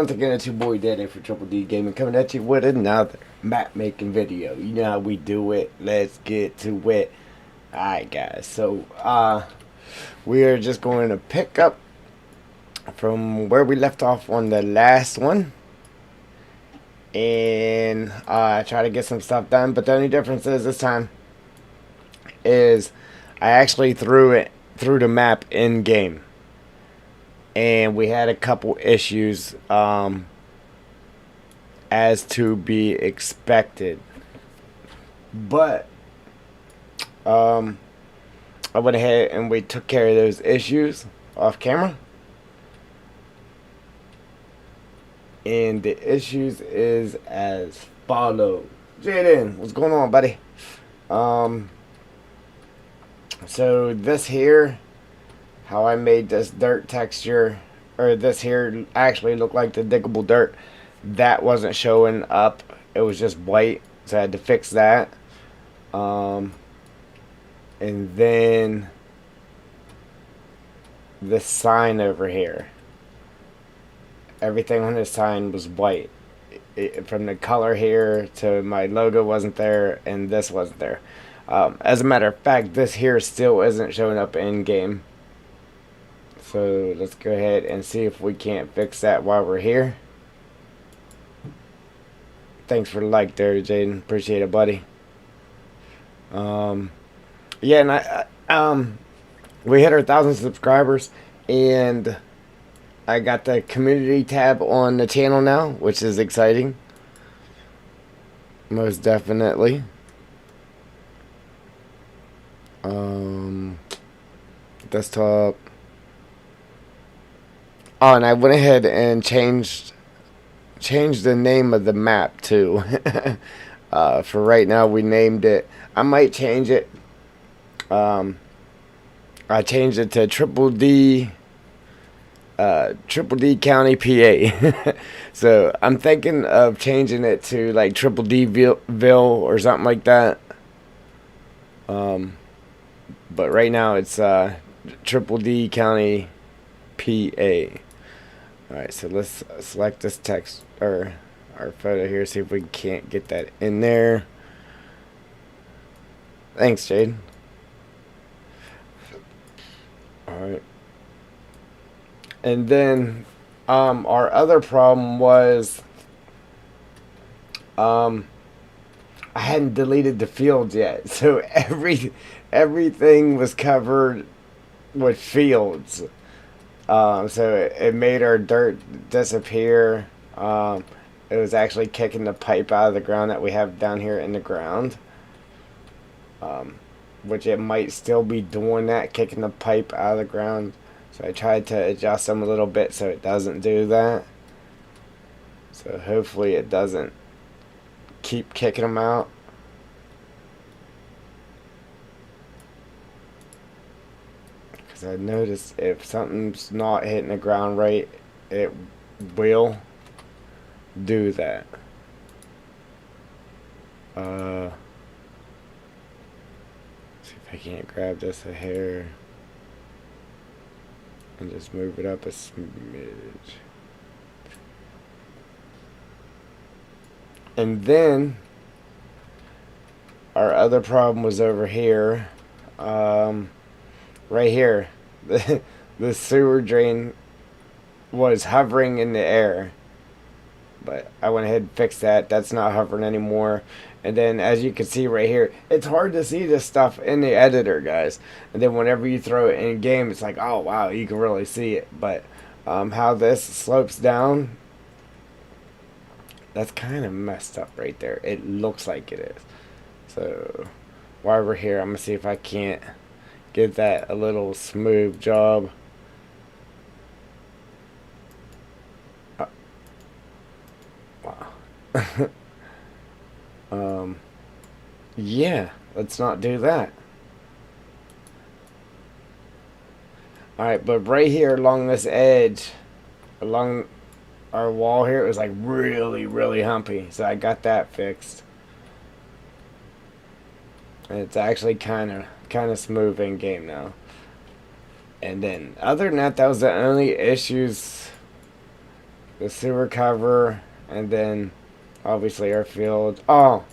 once again, it's your boy Daddy for Triple D Gaming coming at you with another map making video. You know how we do it. Let's get to it. Alright guys, so we are just going to pick up from where we left off on the last one. And try to get some stuff done, but the only difference is this time is I actually threw the map in game. And we had a couple issues as to be expected, but I went ahead and we took care of those issues off camera. And the issues is as follows. Jaden, what's going on, buddy? So this here, how I made this dirt texture, or this here actually looked like the diggable dirt, that wasn't showing up. It was just white, so I had to fix that. And then this sign over here, everything on this sign was white. From the color here to my logo wasn't there, and this wasn't there. As a matter of fact, this here still isn't showing up in game. So let's go ahead and see if we can't fix that while we're here. Thanks for the like there, Jaden. Appreciate it, buddy. Yeah, and we hit our 1,000 subscribers, and I got the community tab on the channel now, which is exciting. Most definitely. Desktop. Oh, and I went ahead and changed the name of the map too. For right now, we named it. I might change it. I changed it to Triple D County, PA. So I'm thinking of changing it to like Triple Dville or something like that. But right now it's Triple D County, PA. Alright, so let's select this text or our photo here, see if we can't get that in there. Thanks, Jade. Alright. And then our other problem was I hadn't deleted the fields yet. So everything was covered with fields. So it made our dirt disappear. It was actually kicking the pipe out of the ground that we have down here in the ground. Which it might still be doing that, kicking the pipe out of the ground. So I tried to adjust them a little bit so it doesn't do that. So hopefully it doesn't keep kicking them out. Because I noticed if something's not hitting the ground right, it will do that. See if I can't grab this a hair and just move it up a smidge. And then our other problem was over here. Right here. The sewer drain was hovering in the air. But I went ahead and fixed that. That's not hovering anymore. And then as you can see right here, it's hard to see this stuff in the editor, guys. And then whenever you throw it in game, it's like, oh wow, you can really see it. But how this slopes down, that's kind of messed up right there. It looks like it is. So while we're here, I'm gonna see if I can't give that a little smooth job. Wow. Yeah, let's not do that. Alright, but right here along this edge, along our wall here, it was like really, really humpy. So I got that fixed. And it's actually kind of smooth in game now. And then other than that, that was the only issues the sewer cover, and then obviously our field. Oh,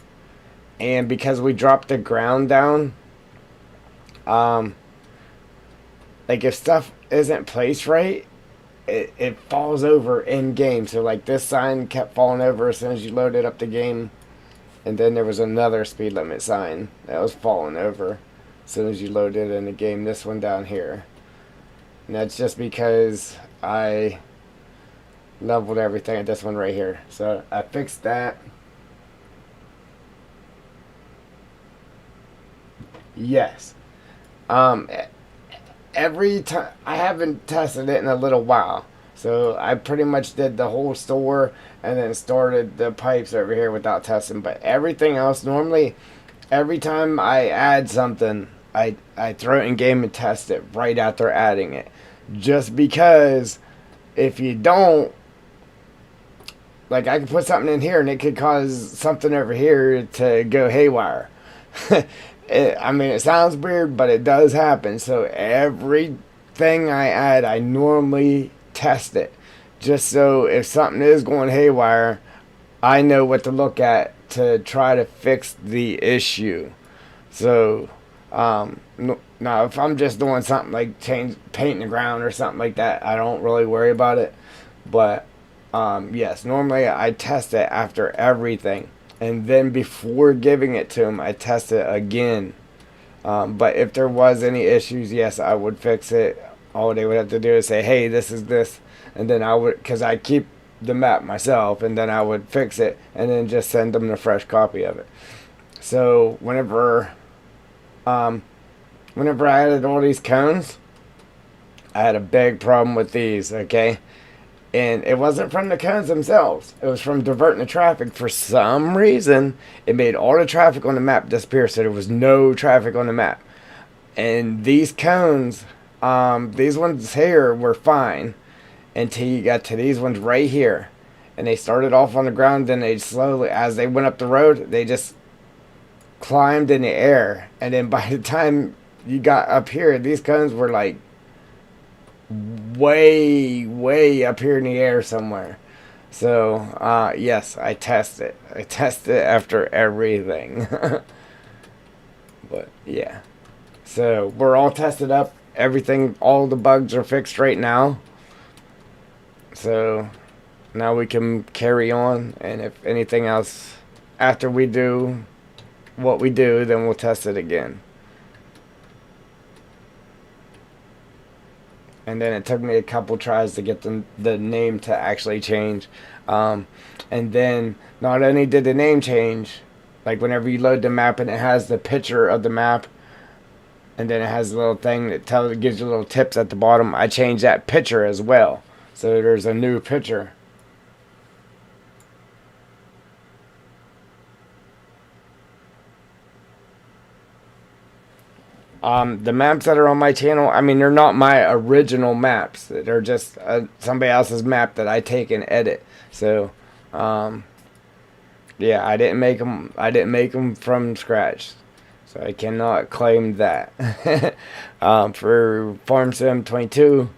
and because we dropped the ground down, um, like if stuff isn't placed right, it falls over in game. So like this sign kept falling over as soon as you loaded up the game, and then there was another speed limit sign that was falling over as soon as you loaded in the game. This one down here, and that's just because I leveled everything at this one right here. So I fixed that. Yes. Um, every time I haven't tested it in a little while, so I pretty much did the whole store and then started the pipes over here without testing. But everything else, normally, every time I add something, I throw it in game and test it right after adding it, just because if you don't, like I could put something in here and it could cause something over here to go haywire. I mean, it sounds weird, but it does happen. So everything I add, I normally test it, just so if something is going haywire, I know what to look at to try to fix the issue. So, now if I'm just doing something like change painting the ground or something like that, I don't really worry about it. But yes, normally I test it after everything, and then before giving it to him, I test it again. But if there was any issues, yes, I would fix it. All they would have to do is say, "Hey, this is this," and then I would, because I keep the map myself, and then I would fix it, and then just send them a fresh copy of it. So um, whenever I added all these cones, I had a big problem with these. Okay, and it wasn't from the cones themselves. It was from diverting the traffic. For some reason, it made all the traffic on the map disappear, so there was no traffic on the map. And these cones, these ones here were fine until you got to these ones right here. And they started off on the ground, then they slowly, as they went up the road, they just climbed in the air. And then by the time you got up here, these cones were like way up here in the air somewhere. So yes, I test it. I test it after everything. But yeah, so we're all tested up. Everything, all the bugs are fixed right now. So now we can carry on, and if anything else after we do what we do, then we'll test it again. And then it took me a couple tries to get the name to actually change. And then not only did the name change, like whenever you load the map and it has the picture of the map, and then it has a little thing that gives you little tips at the bottom. I changed that picture as well, so there's a new picture. The maps that are on my channel, I mean, they're not my original maps. They're just somebody else's map that I take and edit. So, yeah, I didn't make them. I didn't make them from scratch, so I cannot claim that. For Farm Sim 22,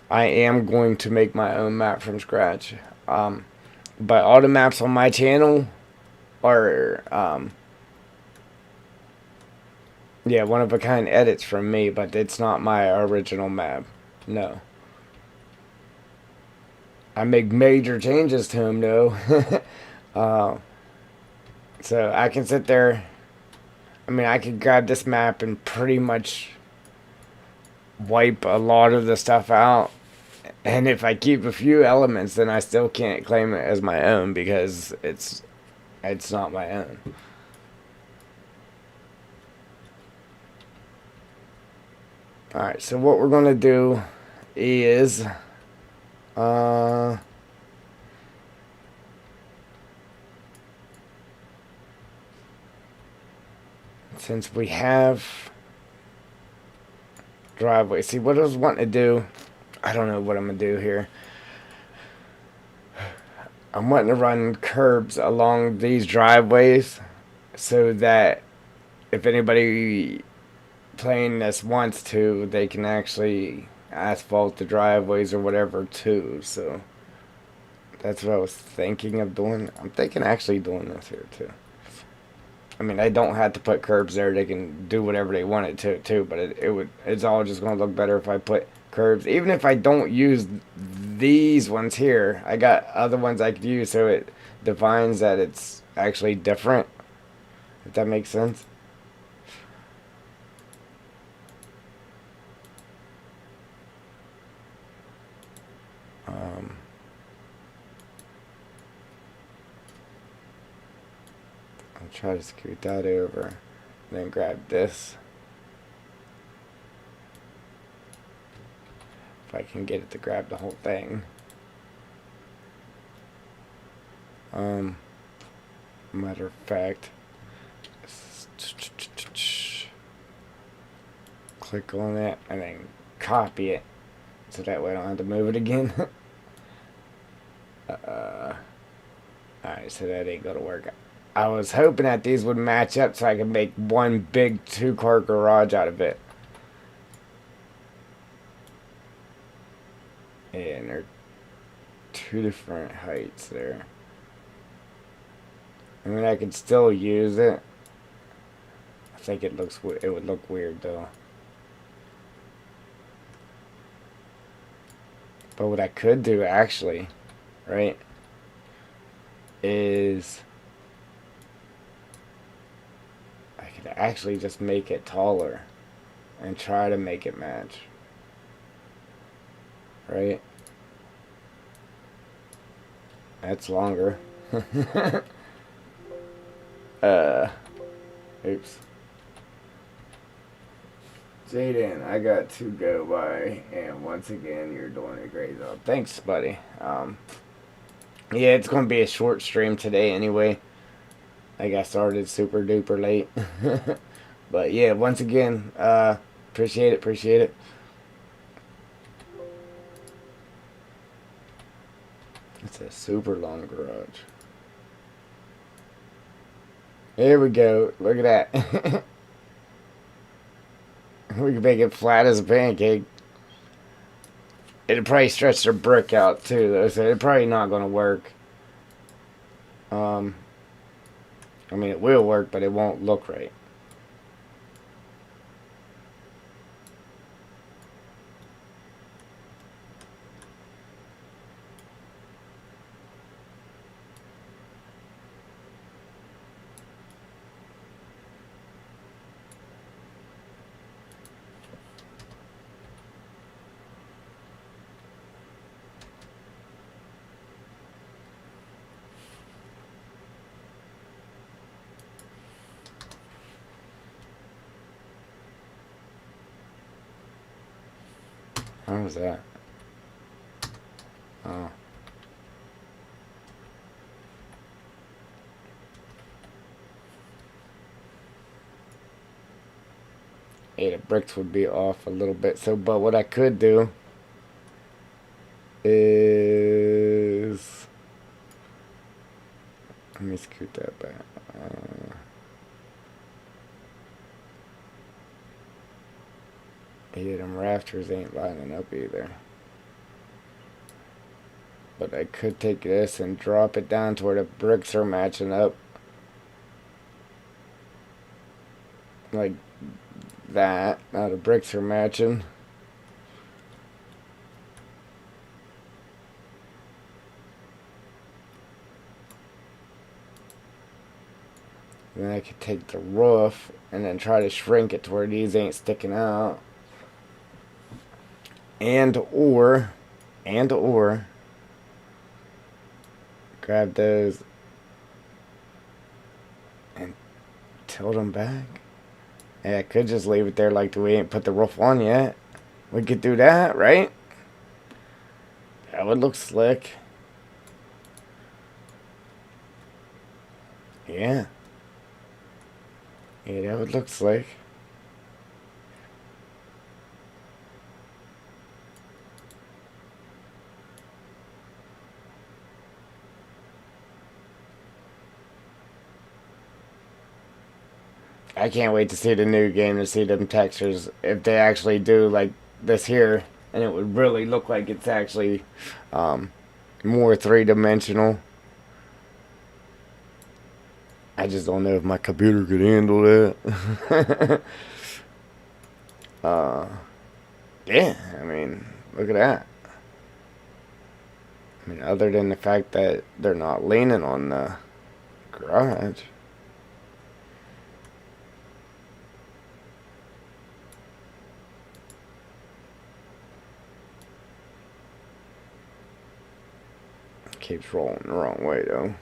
I am going to make my own map from scratch. But all the maps on my channel are yeah, one of a kind edits from me, but it's not my original map. No. I make major changes to them, though. uh, so I can sit there. I mean, I could grab this map and pretty much wipe a lot of the stuff out. And if I keep a few elements, then I still can't claim it as my own because it's not my own. Alright, so what we're going to do is since we have driveway, see what I was wanting to do, I don't know what I'm going to do here. I'm wanting to run curbs along these driveways so that if anybody playing this wants to, they can actually asphalt the driveways or whatever too. So That's what I was thinking of doing. I'm thinking actually doing this here too. I mean, I don't have to put curbs there. They can do whatever they want it to too. But it's all just gonna look better if I put curbs. Even if I don't use these ones here, I got other ones I could use, so it defines that it's actually different. If that makes sense. Um, I'll try to scoot that over, and then grab this. If I can get it to grab the whole thing. Matter of fact, click on it and then copy it, so that way I don't have to move it again. Alright, so that ain't gonna work. I was hoping that these would match up so I could make one big 2-car garage out of it. And they're two different heights there. I mean, I could still use it. I think it would look weird though. But what I could do actually, right, is I could actually just make it taller and try to make it match. Right? That's longer. Oops. Jaden, I got to go by, and once again, you're doing a great job. Thanks, buddy. Yeah, it's gonna be a short stream today anyway. I got started super duper late. But yeah, once again, appreciate it. It's a super long garage. There we go. Look at that. We can make it flat as a pancake. It'll probably stretch the brick out too, though, so it's probably not going to work. I mean, it will work, but it won't look right. How was that? Oh. Yeah, the bricks would be off a little bit. So, but what I could do is... Let me scoot that back. Yeah, them rafters ain't lining up either. But I could take this and drop it down to where the bricks are matching up. Like that. Now the bricks are matching. Then I could take the roof and then try to shrink it to where these ain't sticking out. And or grab those and tilt them back. Yeah, I could just leave it there like we ain't put the roof on yet. We could do that, right? That would look slick. Yeah. Yeah, that would look slick. I can't wait to see the new game, to see them textures, if they actually do like this here, and it would really look like it's actually more three-dimensional. I just don't know if my computer could handle that. Yeah, I mean, look at that. I mean, other than the fact that they're not leaning on the garage. Keeps rolling the wrong way, though.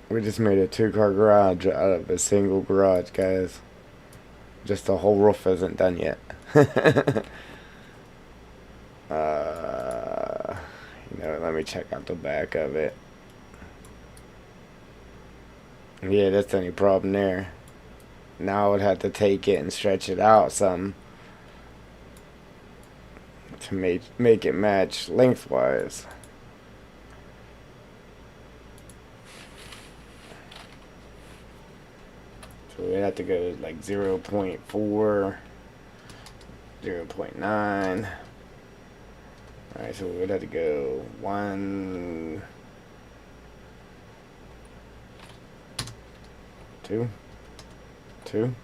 We just made a two-car garage out of a single garage, guys. Just the whole roof isn't done yet. Let me check out the back of it. Yeah, that's the only problem there. Now I would have to take it and stretch it out some to make it match lengthwise. So we have to go like 0.4, 0.9. Alright, so we'd have to go 1, 2, 2.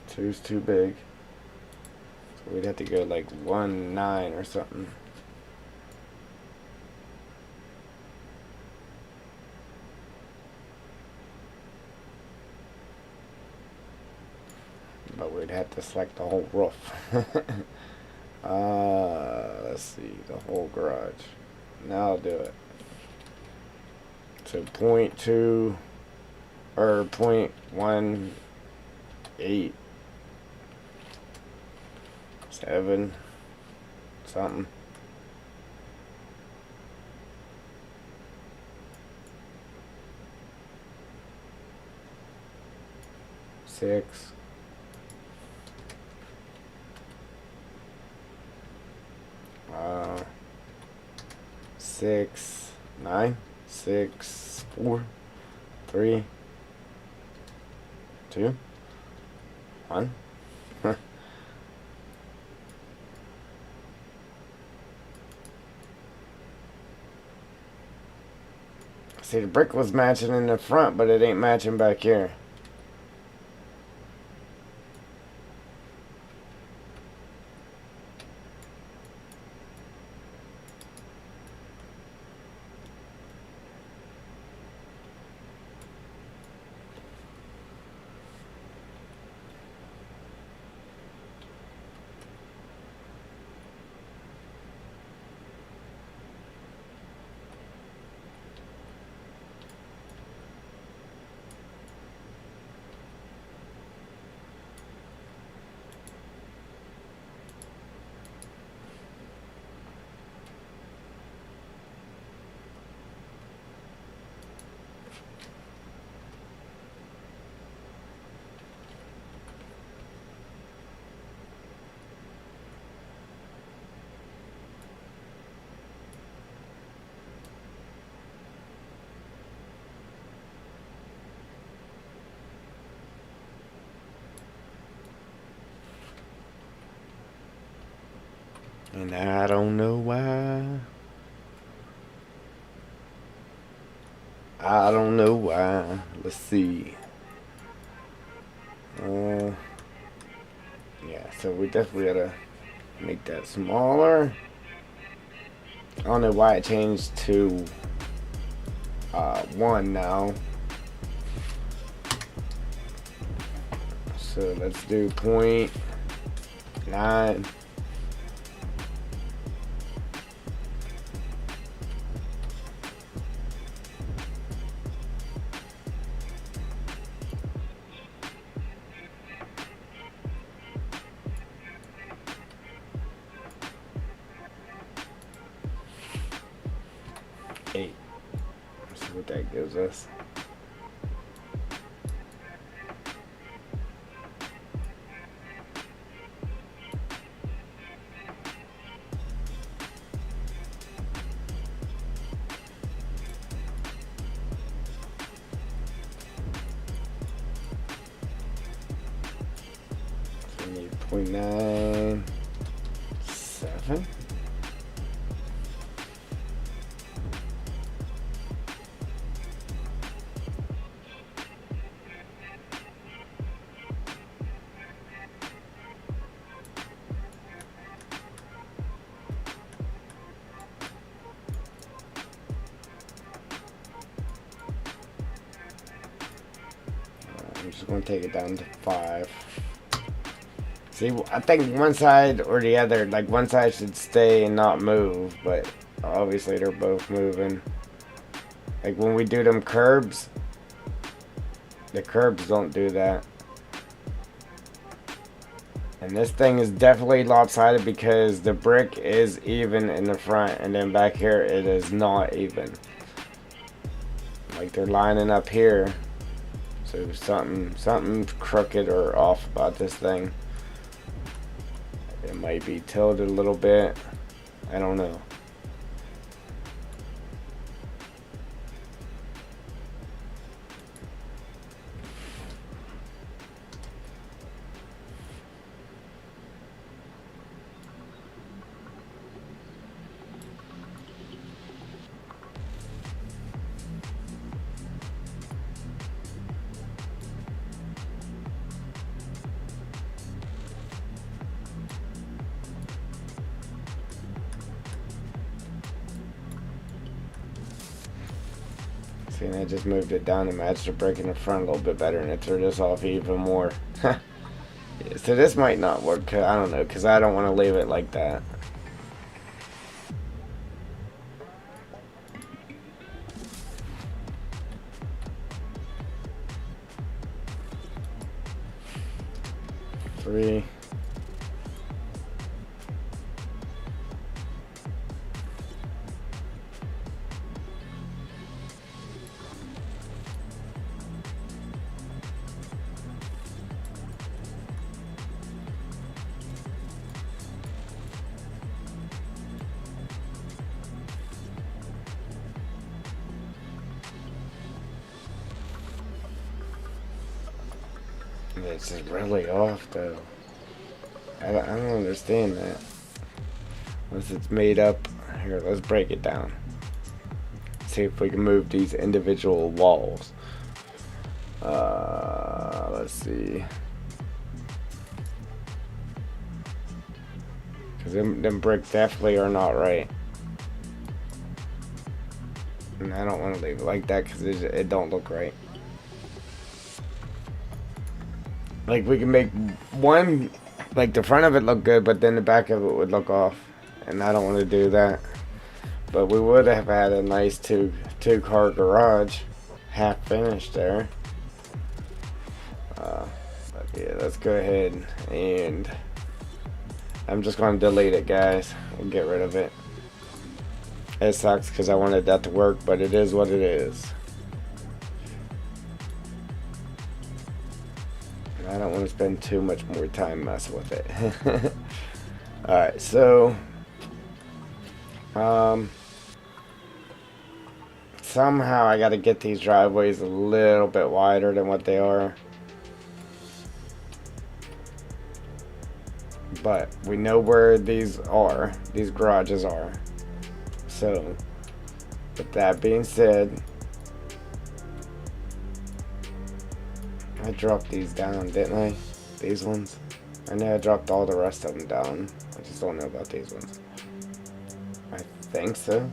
Two's too big. So we'd have to go like 1.9 or something. But we'd have to select the whole roof. Let's see, the whole garage. Now I'll do it. So 0.2 or 0.18, 7 something. Six. 6, 9, 6, 4, 3, 2, 1. See, the brick was matching in the front, but it ain't matching back here. And I don't know why. I don't know why. Let's see. Yeah, so we definitely gotta make that smaller. I don't know why it changed to 1 now. So let's do 0.9. Eight. Let's see what that gives us. So we need 0.97. I'm just going to take it down to 5. See, I think one side or the other, like one side should stay and not move, but obviously they're both moving. Like when we do them curbs, the curbs don't do that. And this thing is definitely lopsided because the brick is even in the front, and then back here it is not even. Like they're lining up here. So something crooked or off about this thing. It might be tilted a little bit. I don't know. See, and I just moved it down to match the brick in the front a little bit better, and it threw this off even more. Yeah, so this might not work. I don't know, because I don't want to leave it like that. Three. It's just really off though. I don't understand that. Unless it's made up. Here, let's break it down. See if we can move these individual walls. Let's see. Because them bricks definitely are not right. And I don't want to leave it like that because it don't look right. Like we can make one, like the front of it look good, but then the back of it would look off. And I don't want to do that. But we would have had a nice two-car garage, half finished there. But yeah, let's go ahead and I'm just going to delete it, guys. We'll get rid of it. It sucks because I wanted that to work, but it is what it is. And I don't want to spend too much more time messing with it. Alright, so somehow I got to get these driveways a little bit wider than what they are. But we know where these garages are. So, with that being said, I dropped these down, didn't I? These ones? I know I dropped all the rest of them down. I just don't know about these ones. I think so.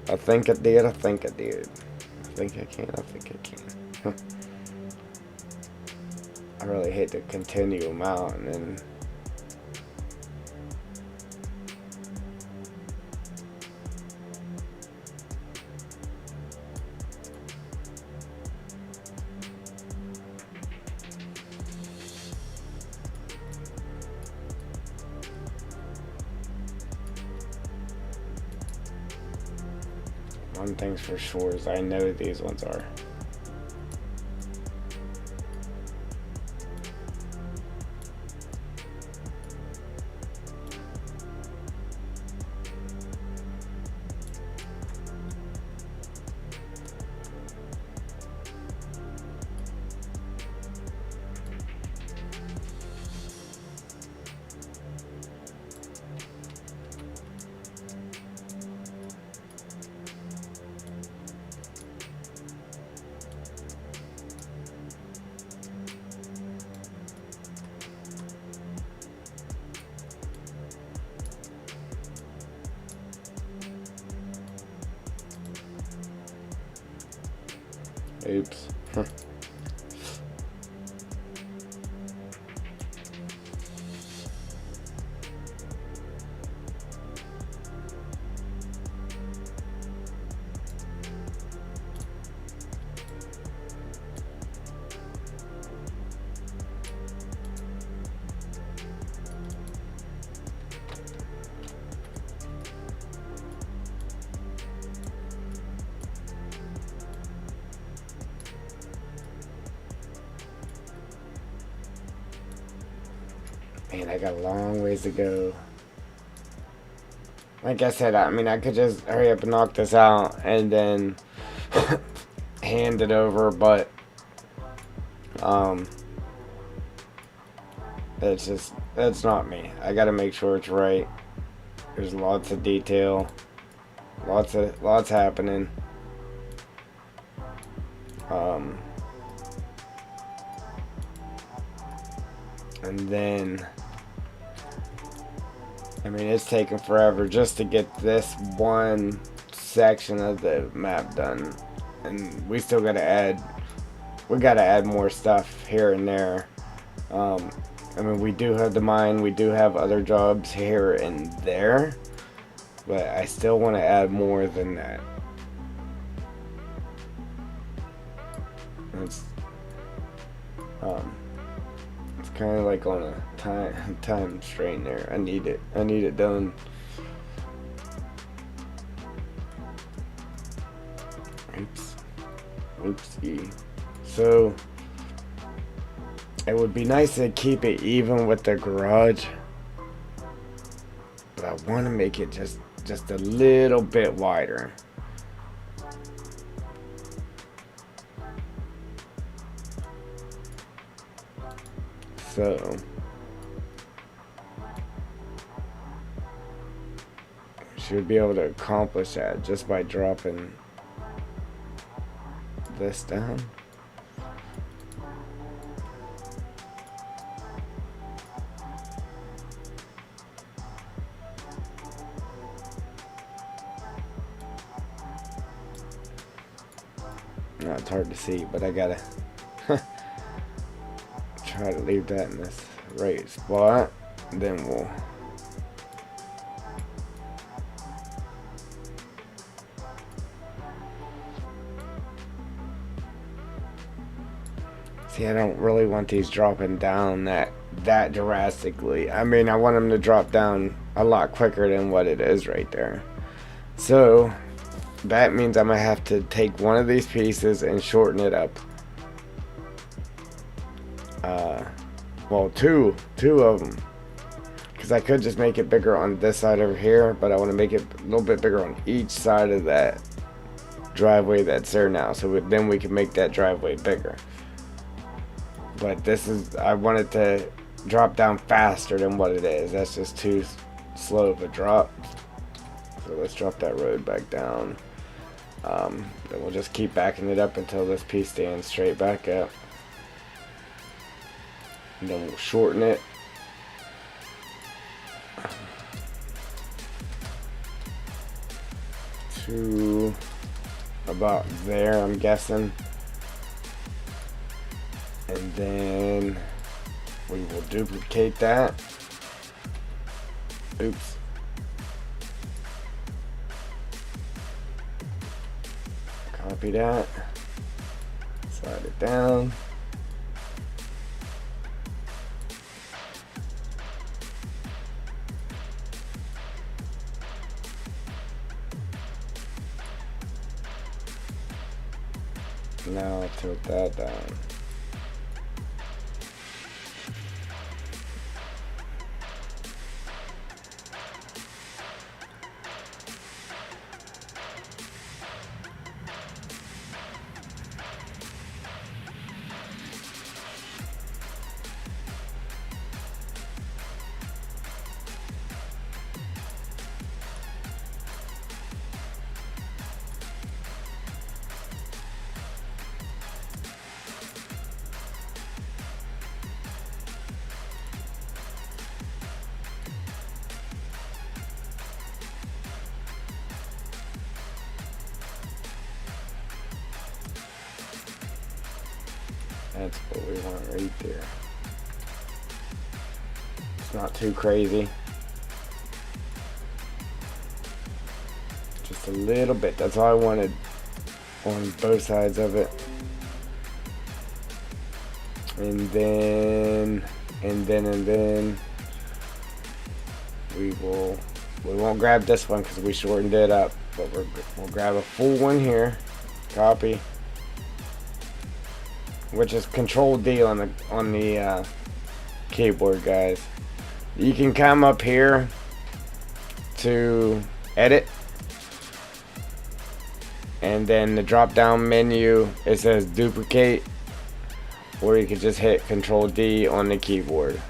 I think I did. I think I did. I think I can. I think I can. I really hate to continue them out and then one thing's for sure is I know these ones are. Oops. Man, I got a long ways to go. Like I said, I mean, I could just hurry up and knock this out and then hand it over, but that's not me. I gotta make sure it's right. There's lots of detail, lots happening. And then, I mean, it's taken forever just to get this one section of the map done, and we still gotta add more stuff here and there. I mean, we do have the mine, we do have other jobs here and there, but I still want to add more than that. It's kind of like on a time strain there. I need it done. Oopsie. So it would be nice to keep it even with the garage, but I want to make it just a little bit wider. So should be able to accomplish that just by dropping this down. No, it's hard to see, but I gotta try to leave that in this right spot, and then we'll see. I don't really want these dropping down that drastically. I mean, I want them to drop down a lot quicker than what it is right there. So that means I'm gonna have to take one of these pieces and shorten it up. Well, two of them, because I could just make it bigger on this side over here, but I want to make it a little bit bigger on each side of that driveway that's there now, so then we can make that driveway bigger. But I want it to drop down faster than what it is. That's just too slow of a drop. So let's drop that road back down. Then we'll just keep backing it up until this piece stands straight back up. And then we'll shorten it. To about there, I'm guessing. And then we will duplicate that. Oops. Copy that. Slide it down. Now I'll tilt that down. That's what we want right there. It's not too crazy. Just a little bit. That's all I wanted on both sides of it. And then we won't grab this one because we shortened it up, but we'll grab a full one here. Copy. Which is Control D on the keyboard, guys. You can come up here to edit, and then the drop down menu, it says duplicate, or you can just hit Control D on the keyboard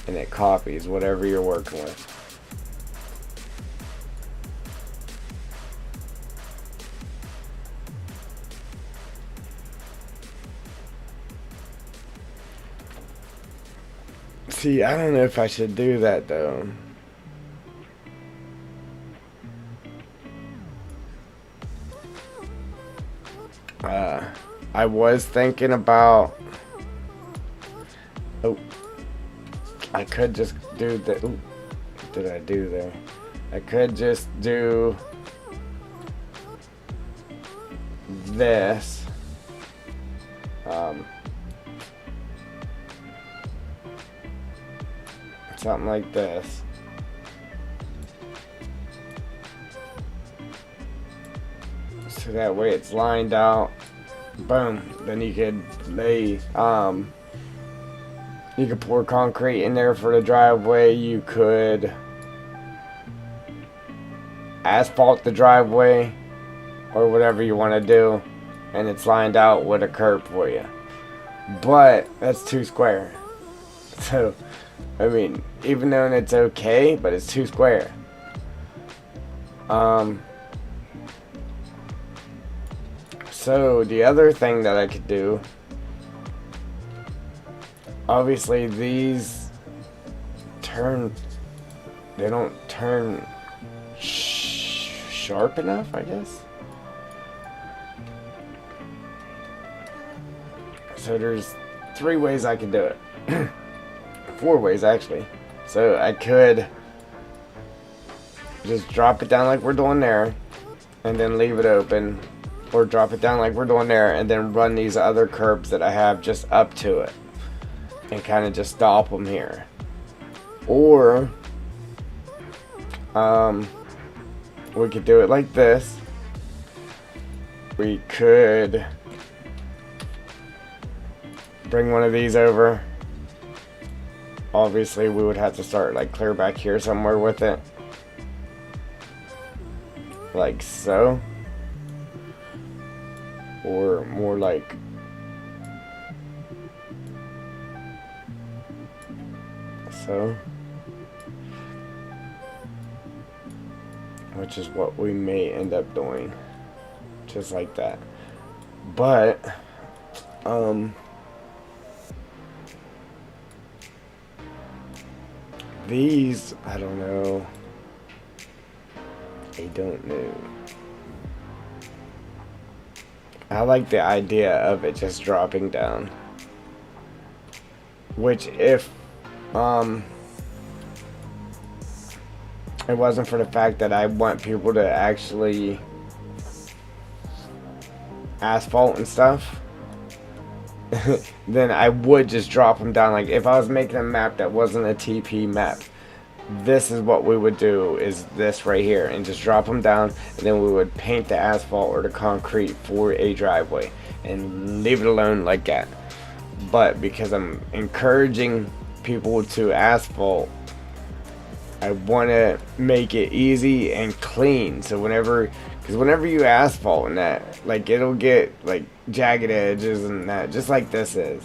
and it copies whatever you're working with. See, I don't know if I should do that though. I was thinking about, I could just do the, what did I do there? I could just do this. Something like this. So that way it's lined out. Boom. Then you could lay, you could pour concrete in there for the driveway. You could asphalt the driveway or whatever you want to do. And it's lined out with a curb for you. But that's too square. So, I mean, even though it's okay, but it's too square. So the other thing that I could do, obviously these they don't turn sharp enough, I guess. So there's 3 ways I could do it. 4 ways actually. So I could just drop it down like we're doing there and then leave it open, or drop it down like we're doing there and then run these other curbs that I have just up to it and kind of just stop them here. Or we could do it like this. We could bring one of these over. Obviously we would have to start like clear back here somewhere with it, like so, or more like so, which is what we may end up doing, just like that. But these, I don't know. I like the idea of it just dropping down. Which if it wasn't for the fact that I want people to actually asphalt and stuff, then I would just drop them down. Like if I was making a map that wasn't a TP map, this is what we would do, is this right here, and just drop them down, and then we would paint the asphalt or the concrete for a driveway and leave it alone like that. But because I'm encouraging people to asphalt, I want to make it easy and clean. So because whenever you asphalt and that, like it'll get like jagged edges and that, just like this is.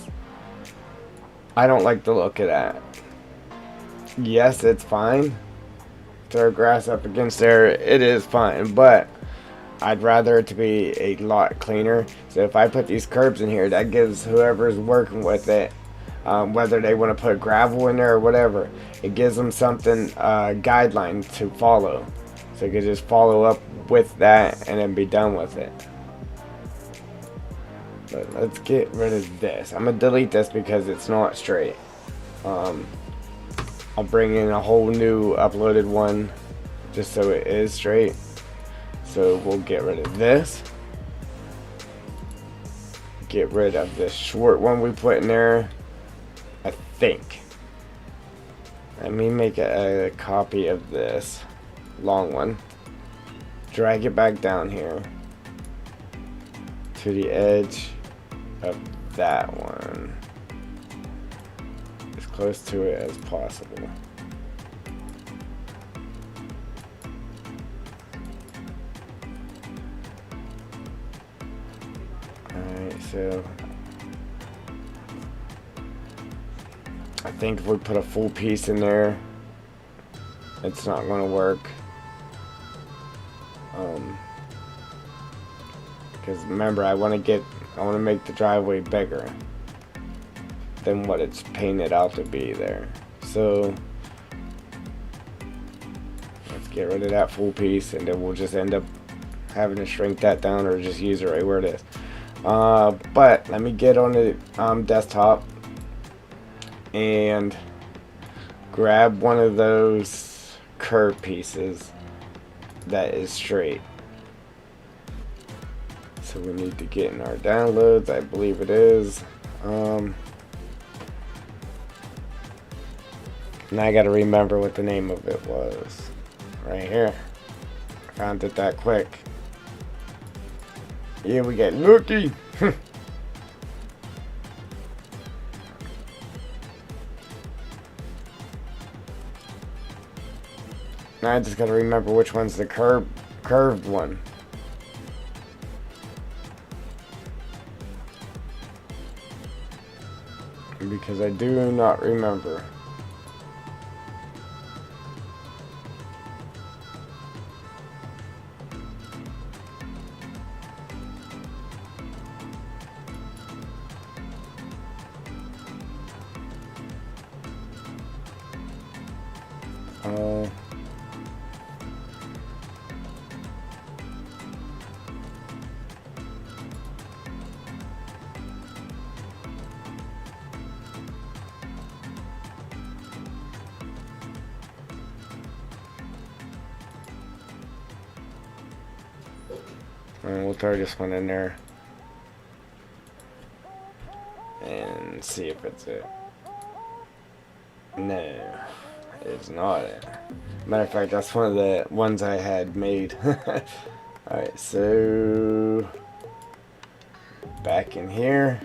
I don't like the look of that. Yes, it's fine. Throw grass up against there, it is fine, but I'd rather it to be a lot cleaner. So if I put these curbs in here, that gives whoever's working with it, whether they want to put gravel in there or whatever, it gives them something, guideline to follow. So you can just follow up with that and then be done with it. But let's get rid of this. I'm going to delete this because it's not straight. I'll bring in a whole new uploaded one just so it is straight. So we'll get rid of this. Get rid of this short one we put in there, I think. Let me make a copy of this long one. Drag it back down here to the edge of that one. As close to it as possible. Alright, so I think if we put a full piece in there, it's not going to work. Because remember, I want to make the driveway bigger than what it's painted out to be there. So let's get rid of that full piece, and then we'll just end up having to shrink that down or just use it right where it is. But let me get on the desktop and grab one of those curve pieces that is straight. So we need to get in our downloads, I believe it is. Now I gotta remember what the name of it was. Right here. Found it that quick. Yeah, we get lucky. Now I just gotta remember which one's the curved one. Because I do not remember. And we'll throw this one in there and see if it's it. No, it's not it. Matter of fact, that's one of the ones I had made. Alright, so back in here.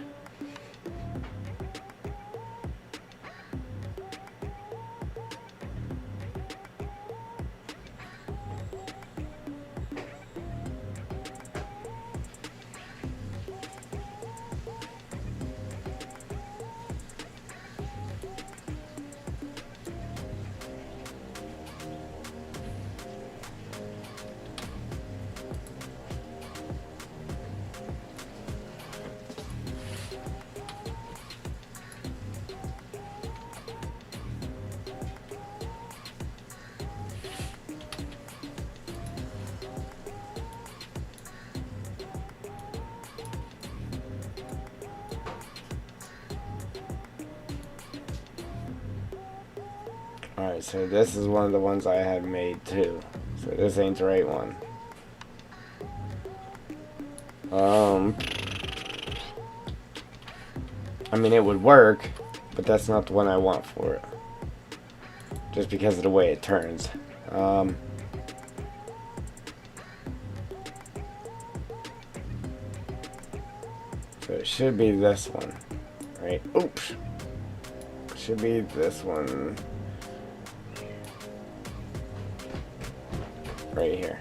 Alright, so this is one of the ones I had made too. So this ain't the right one. I mean, it would work, but that's not the one I want for it. Just because of the way it turns. So it should be this one, right? Oops. It should be this one. Right here.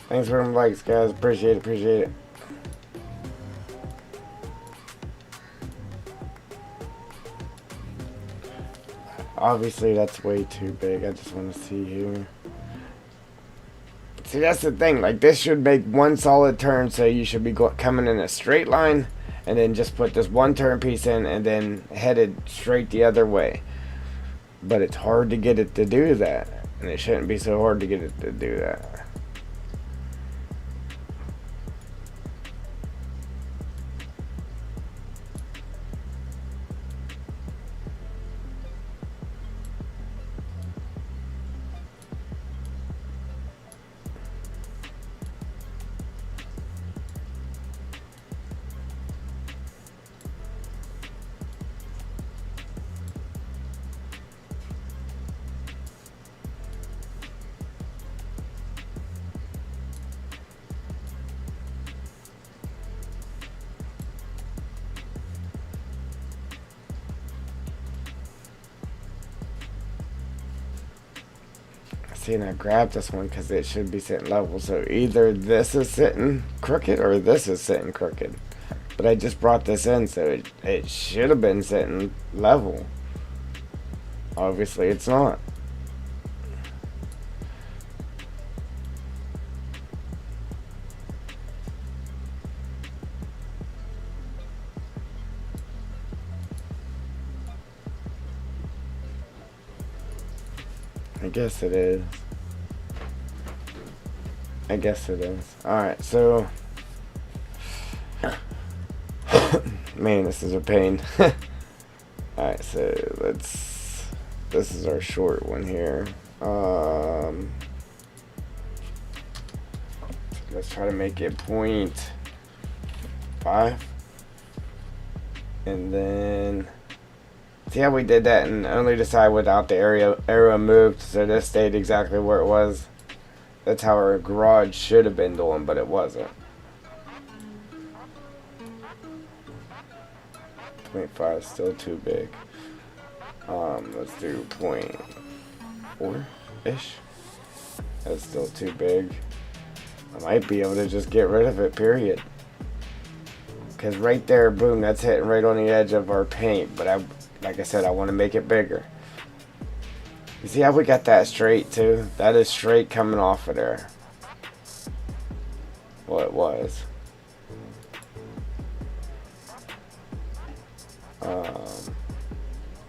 Thanks for them likes, guys. Appreciate it. Obviously, that's way too big. I just want to see here. See, that's the thing. Like, this should make one solid turn, so you should be coming in a straight line, and then just put this one turn piece in, and then headed straight the other way. But it's hard to get it to do that, and it shouldn't be so hard to get it to do that. See, and I grabbed this one because it should be sitting level. So either this is sitting crooked or this is sitting crooked. But I just brought this in, so it should have been sitting level. Obviously, it's not. I guess it is. Alright, so... Man, this is a pain. Alright, so let's... This is our short one here. Let's try to make it 0.5. And then... See how we did that and only decide without the arrow moved, so this stayed exactly where it was. That's how our garage should have been doing, but it wasn't. 0.5 is still too big. Let's do 0.4-ish. That's still too big. I might be able to just get rid of it, period. Because right there, boom, that's hitting right on the edge of our paint, but like I said, I want to make it bigger. You see how we got that straight too? That is straight coming off of there. Well, it was.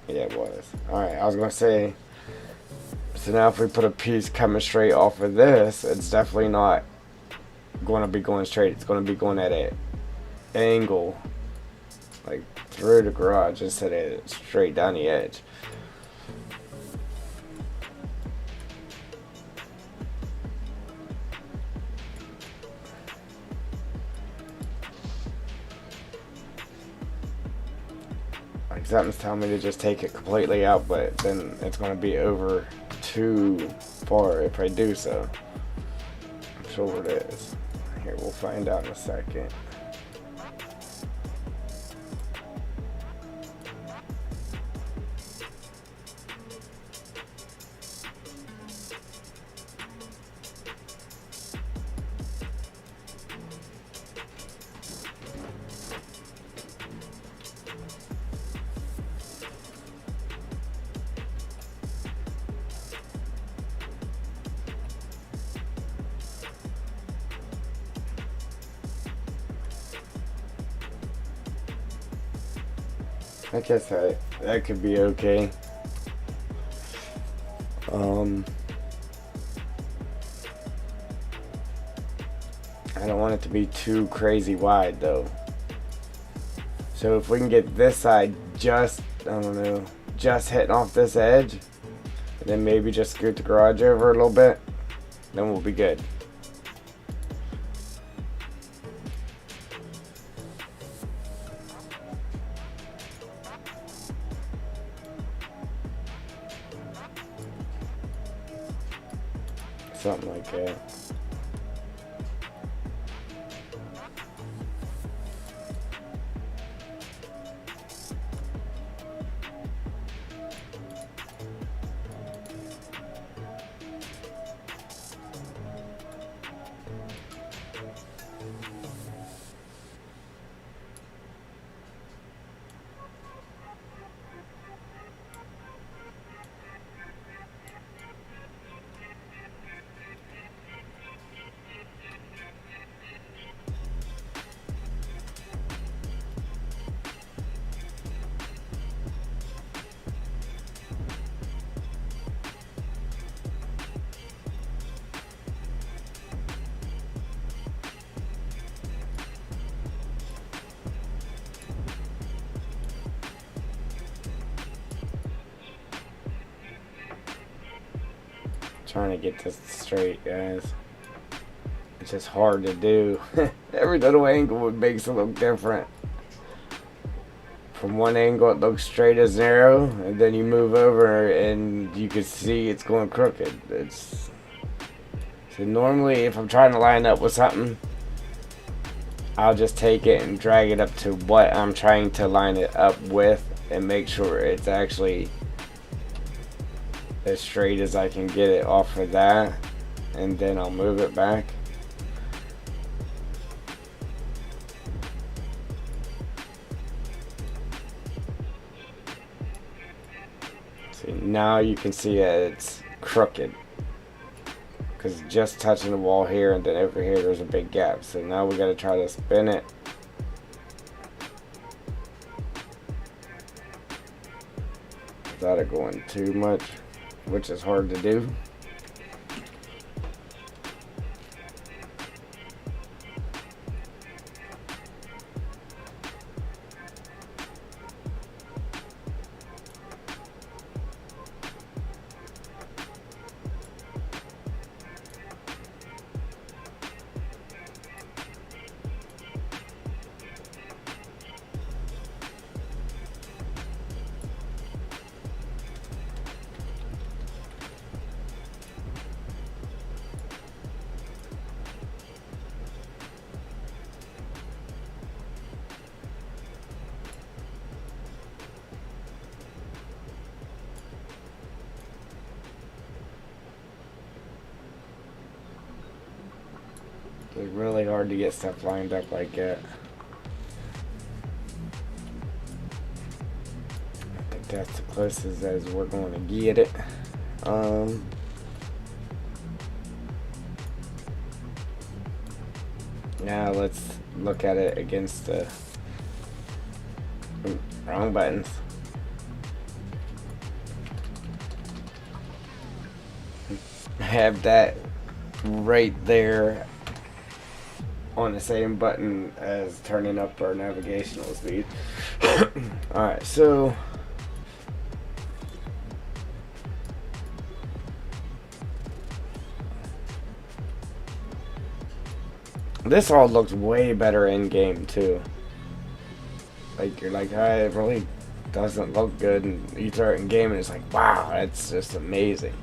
Yeah, it was. Alright, I was going to say, so now if we put a piece coming straight off of this, it's definitely not going to be going straight. It's going to be going at an angle, like through the garage instead of straight down the edge. Like something's telling me to just take it completely out, but then it's going to be over too far if I do so. I'm sure it is. Here, we'll find out in a second. I guess that could be okay. I don't want it to be too crazy wide though. So if we can get this side just, I don't know, just hitting off this edge, and then maybe just scoot the garage over a little bit, then we'll be good. Something like that. Trying to get this straight, guys. It's just hard to do. Every little angle makes it look different. From one angle it looks straight as an arrow, and then you move over and you can see it's going crooked. So normally if I'm trying to line up with something, I'll just take it and drag it up to what I'm trying to line it up with and make sure it's actually as straight as I can get it off of that, and then I'll move it back. See, now you can see that it's crooked because just touching the wall here, and then over here there's a big gap. So now we got to try to spin it. Without it going too much, which is hard to do. It's really hard to get stuff lined up like that. I think that's the closest as we're going to get it. Now let's look at it against the wrong buttons. Have that right there on the same button as turning up our navigational speed. Alright, so this all looks way better in game too. Like you're like, it really doesn't look good, and you throw it in game and it's like, wow, that's just amazing.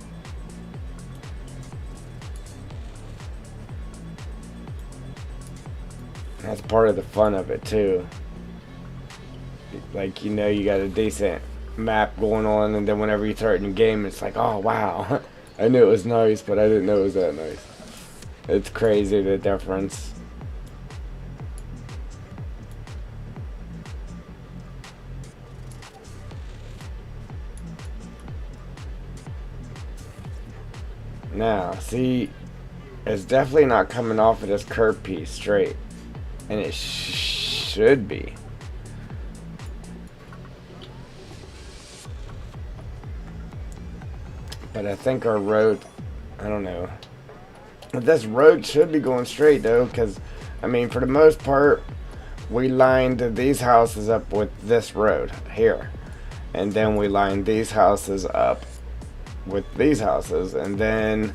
That's part of the fun of it too. Like, you know, you got a decent map going on, and then whenever you throw it in game, it's like, oh wow, I knew it was nice, but I didn't know it was that nice. It's crazy the difference. Now, see, it's definitely not coming off of this curb piece straight. And it should be. But I think our road, I don't know. But this road should be going straight though, because, I mean, for the most part, we lined these houses up with this road here. And then we lined these houses up with these houses. And then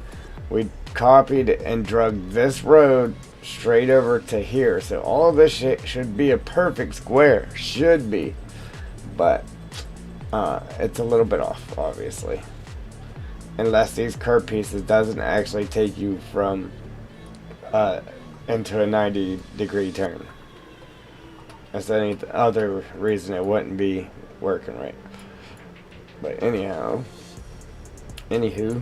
we copied and drug this road straight over to here. So all of this shit should be a perfect square. Should be. But it's a little bit off, obviously. Unless these curb pieces doesn't actually take you from into a 90-degree turn. That's any other reason it wouldn't be working right. But anyhow, anywho,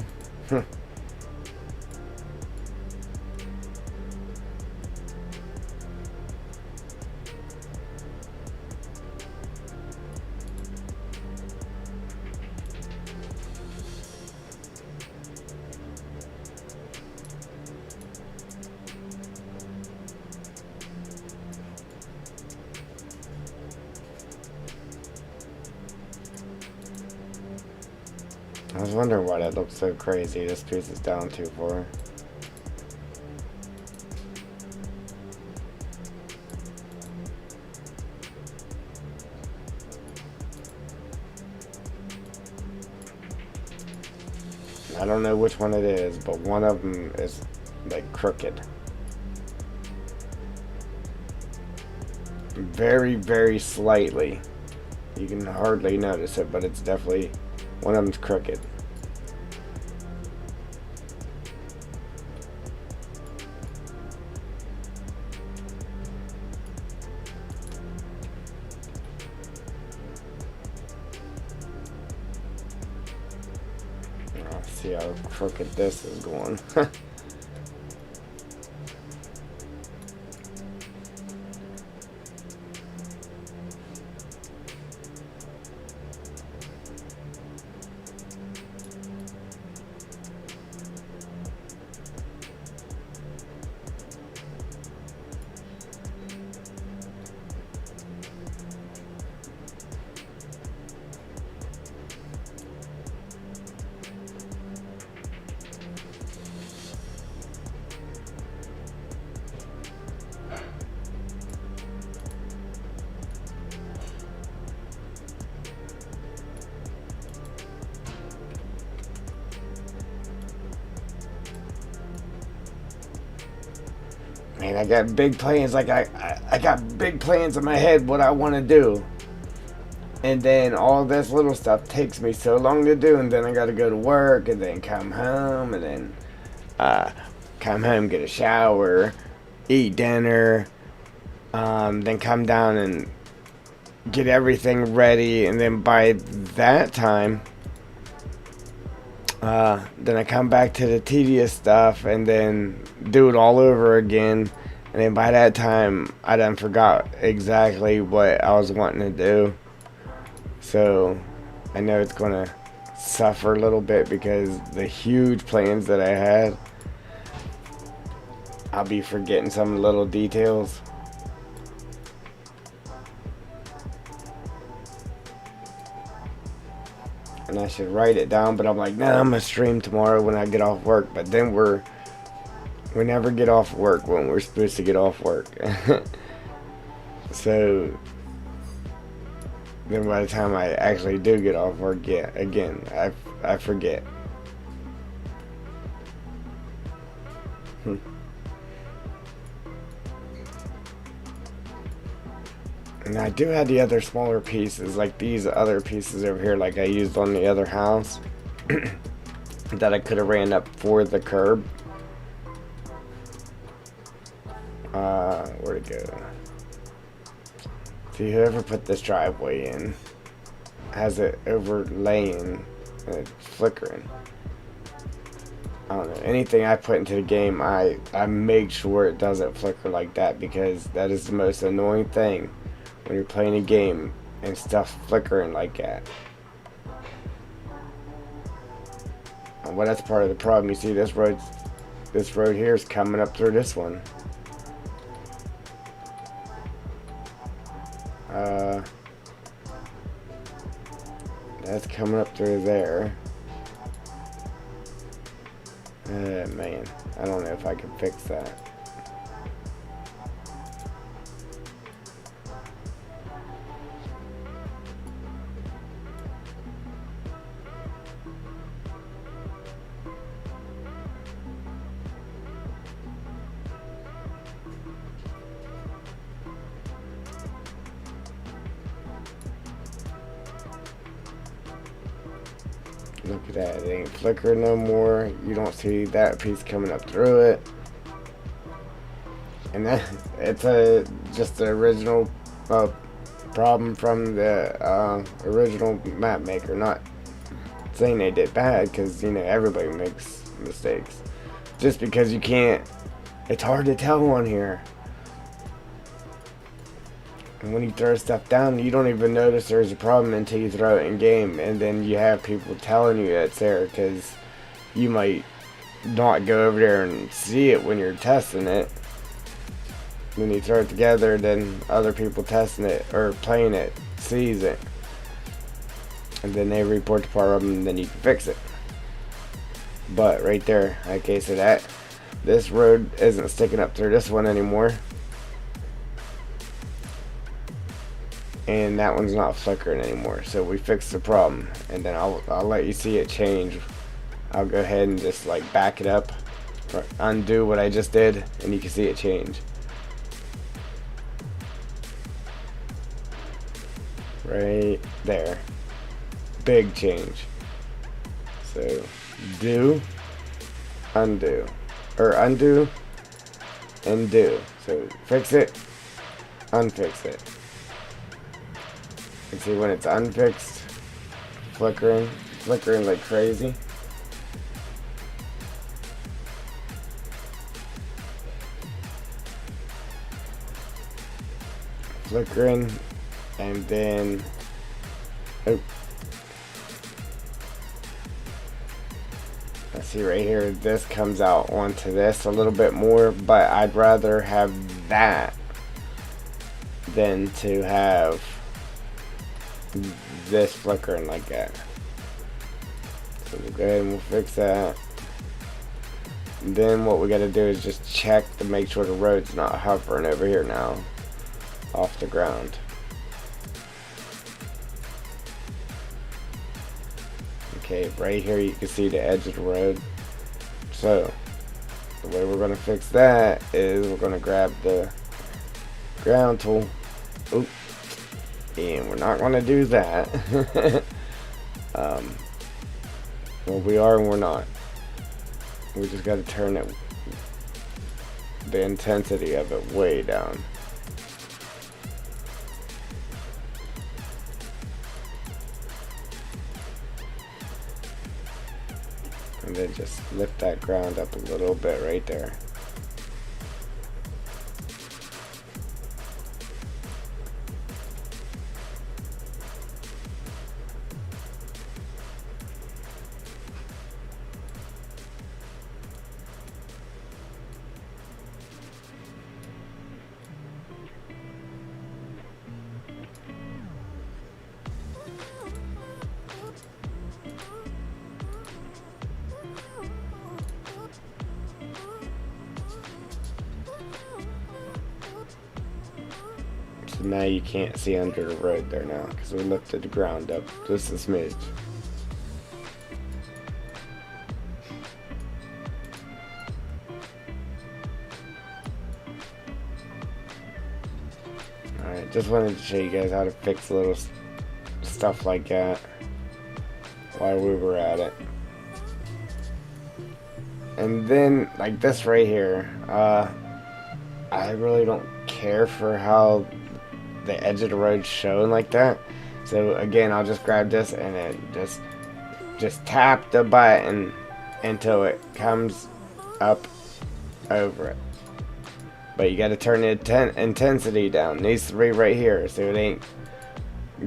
I was wondering why that looked so crazy. This piece is down too far. I don't know which one it is, but one of them is like crooked. Very, very slightly. You can hardly notice it, but it's definitely, one of them's crooked. Let's see how crooked this is going. Man, I got big plans. Like I got big plans in my head what I want to do, and then all this little stuff takes me so long to do, and then I got to go to work, and then come home, and then come home, get a shower, eat dinner, then come down and get everything ready, and then by that time, then I come back to the tedious stuff and then do it all over again. And then by that time, I done forgot exactly what I was wanting to do. So I know it's going to suffer a little bit because the huge plans that I had, I'll be forgetting some little details. And I should write it down, but I'm like, nah, I'm gonna stream tomorrow when I get off work. But then we never get off work when we're supposed to get off work. So then by the time I actually do get off work, yeah, again, I forget. And I do have the other smaller pieces, like these other pieces over here, like I used on the other house, that I could have ran up for the curb. Where'd it go? See, whoever put this driveway in has it overlaying and it's flickering. I don't know. Anything I put into the game, I make sure it doesn't flicker like that, because that is the most annoying thing when you're playing a game and stuff flickering like that. Well, that's part of the problem. You see, this road here is coming up through this one. That's coming up through there. Man, I don't know if I can fix that. Look at that, it ain't flickering no more. You don't see that piece coming up through it. And that, it's just the original problem from the original map maker. Not saying they did bad, because, you know, everybody makes mistakes. Just because you can't, it's hard to tell on here. And when you throw stuff down, you don't even notice there's a problem until you throw it in game. And then you have people telling you it's there, because you might not go over there and see it when you're testing it. When you throw it together, then other people testing it or playing it sees it. And then they report the problem, and then you can fix it. But right there, like I said, that this road isn't sticking up through this one anymore. And that one's not flickering anymore, so we fixed the problem. And then I'll let you see it change. I'll go ahead and just like back it up, or undo what I just did, and you can see it change. Right there, big change. So do, undo, or undo and do. So fix it, unfix it. You see when it's unfixed, flickering like crazy. Flickering, and then, oh. I see right here, this comes out onto this a little bit more, but I'd rather have that than to have this flickering like that. So we'll go ahead and we'll fix that. And then what we gotta do is just check to make sure the road's not hovering over here now off the ground. Okay, right here you can see the edge of the road. So the way we're gonna fix that is we're gonna grab the ground tool. Oop. And we're not going to do that. Well, we are and we're not. We just got to turn it, the intensity of it way down. And then just lift that ground up a little bit right there. So now you can't see under the road there now, because we lifted the ground up just a smidge. Alright, just wanted to show you guys how to fix little stuff like that while we were at it. And then, like this right here, I really don't care for how the edge of the road's showing like that. So again, I'll just grab this and then just tap the button until it comes up over it. But you got to turn the intensity down. These three right here, so it ain't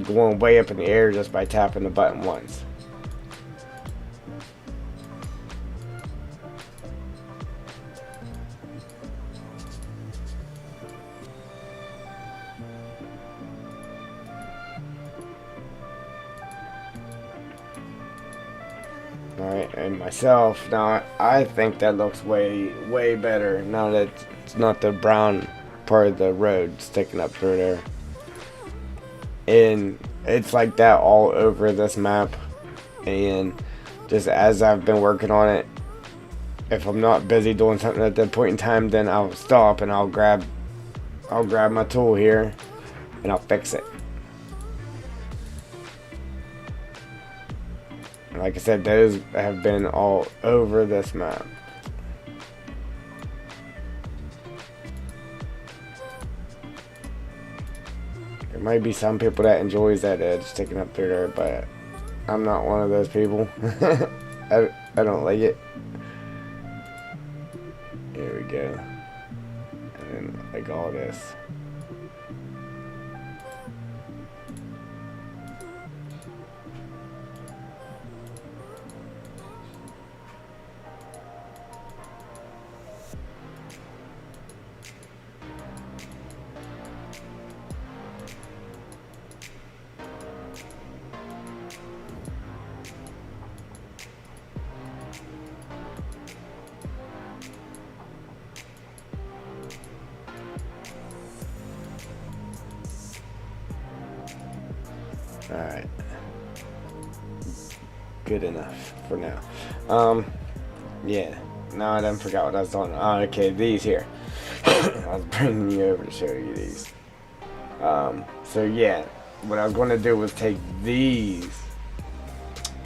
going way up in the air just by tapping the button once. Alright, and myself, now I think that looks way better now that it's not the brown part of the road sticking up through there. And it's like that all over this map. And just as I've been working on it, if I'm not busy doing something at that point in time, then I'll stop and I'll grab my tool here and I'll fix it. Like I said, those have been all over this map. There might be some people that enjoys that edge sticking up through there, but I'm not one of those people. I don't like it. Here we go. And then like all this. Alright. Good enough for now. Yeah. Now I done forgot what I was doing. Oh, okay, these here. I was bringing you over to show you these. So yeah, what I was going to do was take these,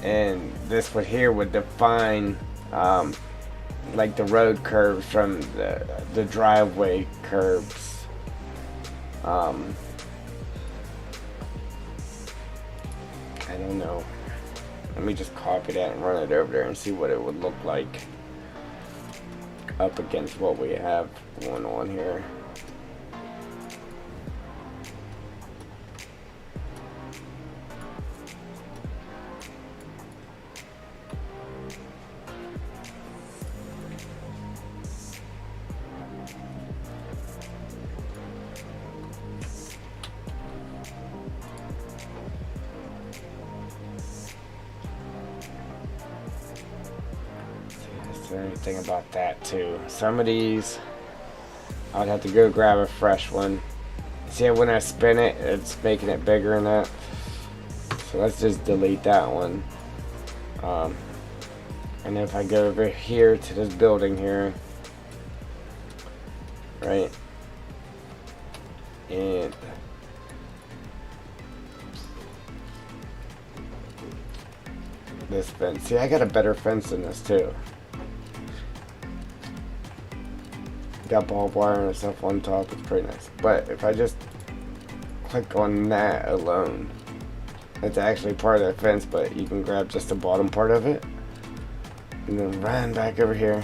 and this one here would define, like the road curves from the driveway curves. I don't know. Let me just copy that and run it over there and see what it would look like up against what we have going on here. Anything about that too. Some of these I'd have to go grab a fresh one. See, when I spin it, it's making it bigger and that. So let's just delete that one. And if I go over here to this building here, right, and this fence. See, I got a better fence than this too. Got barbed wire and stuff on top. It's pretty nice. But if I just click on that alone, it's actually part of the fence, but you can grab just the bottom part of it and then run back over here.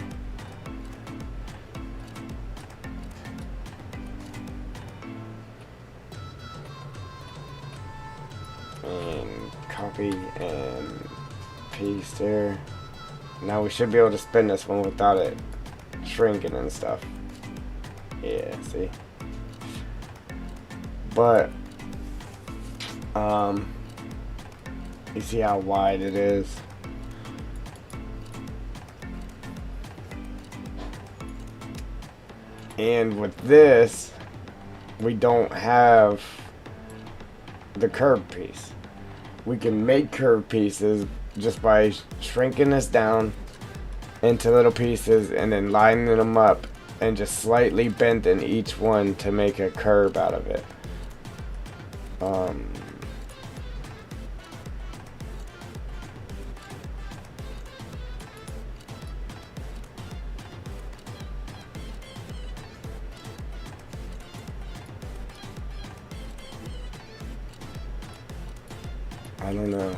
And copy and paste there. Now we should be able to spin this one without it shrinking and stuff. Yeah, see? But, you see how wide it is? And with this, we don't have the curved piece. We can make curved pieces just by shrinking this down into little pieces and then lining them up and just slightly bending each one to make a curve out of it. I don't know.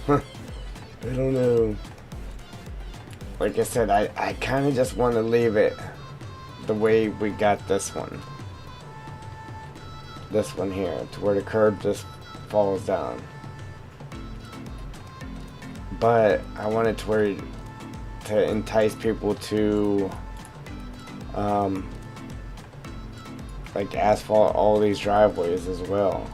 I don't know. Like I said, I kind of just want to leave it the way we got this one. This one here, to where the curve just falls down. But I want it to where to entice people to like asphalt all these driveways as well.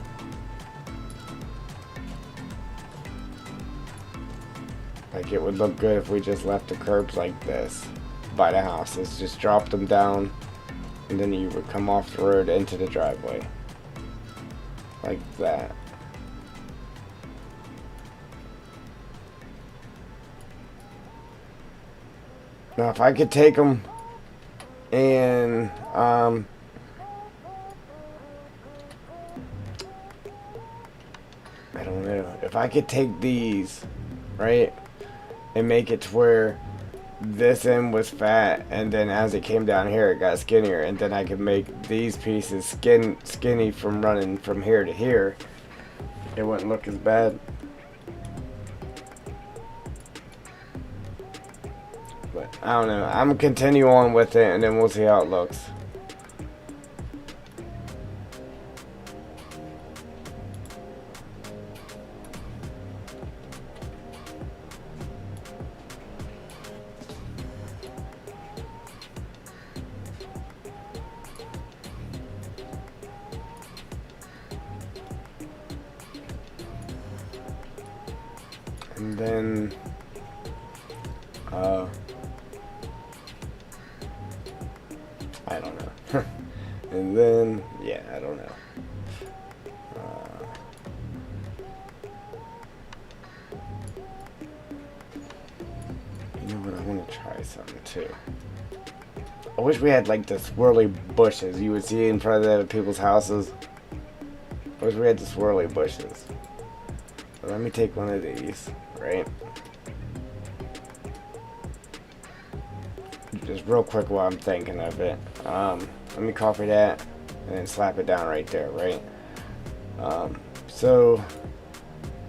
Like, it would look good if we just left the curbs like this by the houses. Just dropped them down, and then you would come off the road into the driveway. Like that. Now, if I could take them and, I don't know. If I could take these, right, and make it to where this end was fat, and then as it came down here, it got skinnier, and then I could make these pieces skinny from running from here to here, it wouldn't look as bad. But I don't know. I'm gonna continue on with it, and then we'll see how it looks. And then, I don't know. And then, yeah, I don't know. You know what? I want to try something too. I wish we had like the swirly bushes you would see in front of the people's houses. I wish we had the swirly bushes. But let me take one of these, right? Just real quick while I'm thinking of it. Let me copy that and then slap it down right there, right? So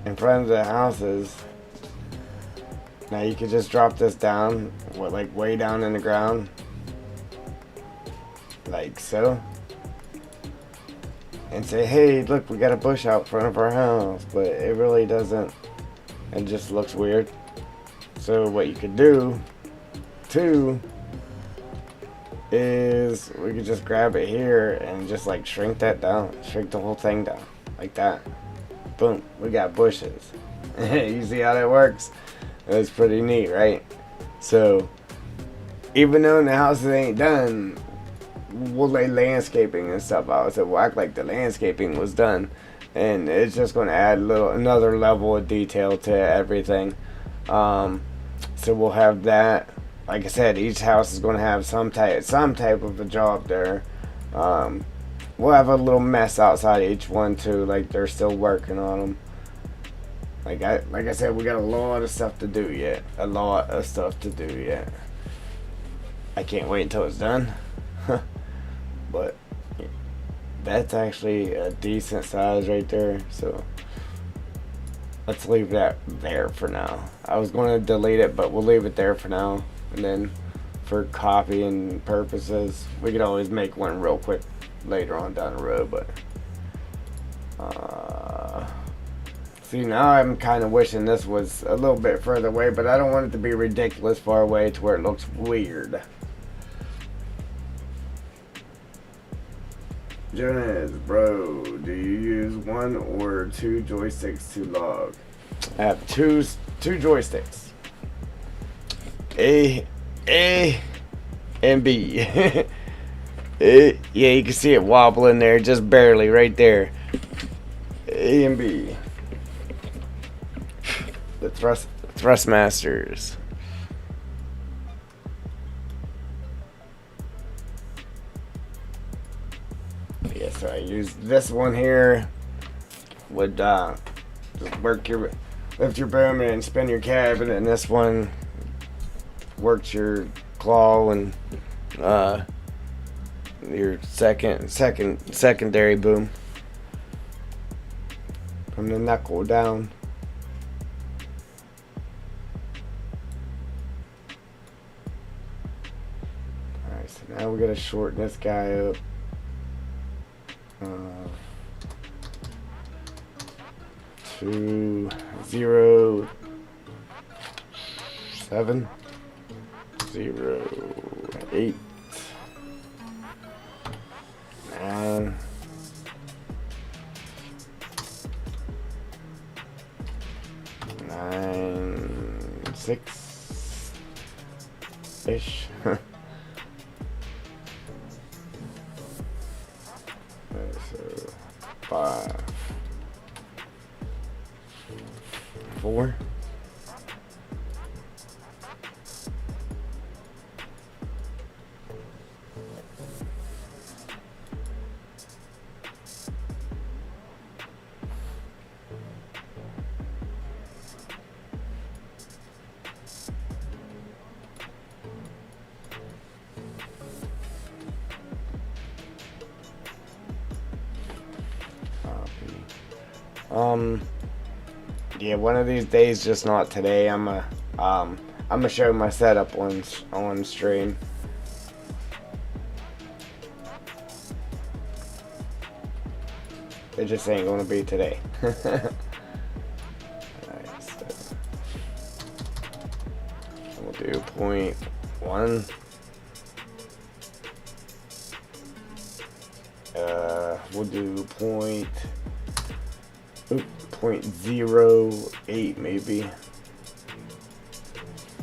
in front of the houses, now you could just drop this down, like way down in the ground, like so, and say, hey, look, we got a bush out front of our house, but it really doesn't. It just looks weird. So what you could do too is we could just grab it here and just like shrink that down, shrink the whole thing down like that. Boom, we got bushes. You see how that works? It's pretty neat, right? So even though the houses ain't done, we'll lay landscaping and stuff out. So we'll act like the landscaping was done, and it's just going to add another level of detail to everything. So we'll have that. Like I said, each house is going to have some type of a job there. We'll have a little mess outside each one too, like they're still working on them. Like I said, we got a lot of stuff to do yet. A lot of stuff to do yet. I can't wait until it's done. But that's actually a decent size right there. So let's leave that there for now. I was going to delete it, but we'll leave it there for now. And then for copying purposes, we could always make one real quick later on down the road. But see, now I'm kind of wishing this was a little bit further away, but I don't want it to be ridiculous far away to where it looks weird. Jonas, bro, do you use one or two joysticks to log? I have two joysticks. A and B. Yeah, you can see it wobbling there, just barely, right there. A and B. The thrust masters. Yeah, so I use this one here. Would just lift your boom and spin your cabinet, and this one works your claw and your secondary boom from the knuckle down. Alright, so now we gotta shorten this guy up. 2 0 7 0 8 9 9 6-ish. So 5, 4. Yeah, one of these days, just not today. I'm gonna show my setup on stream. It just ain't gonna be today. Alright, so we'll do 0.1. We'll do 0.08 maybe.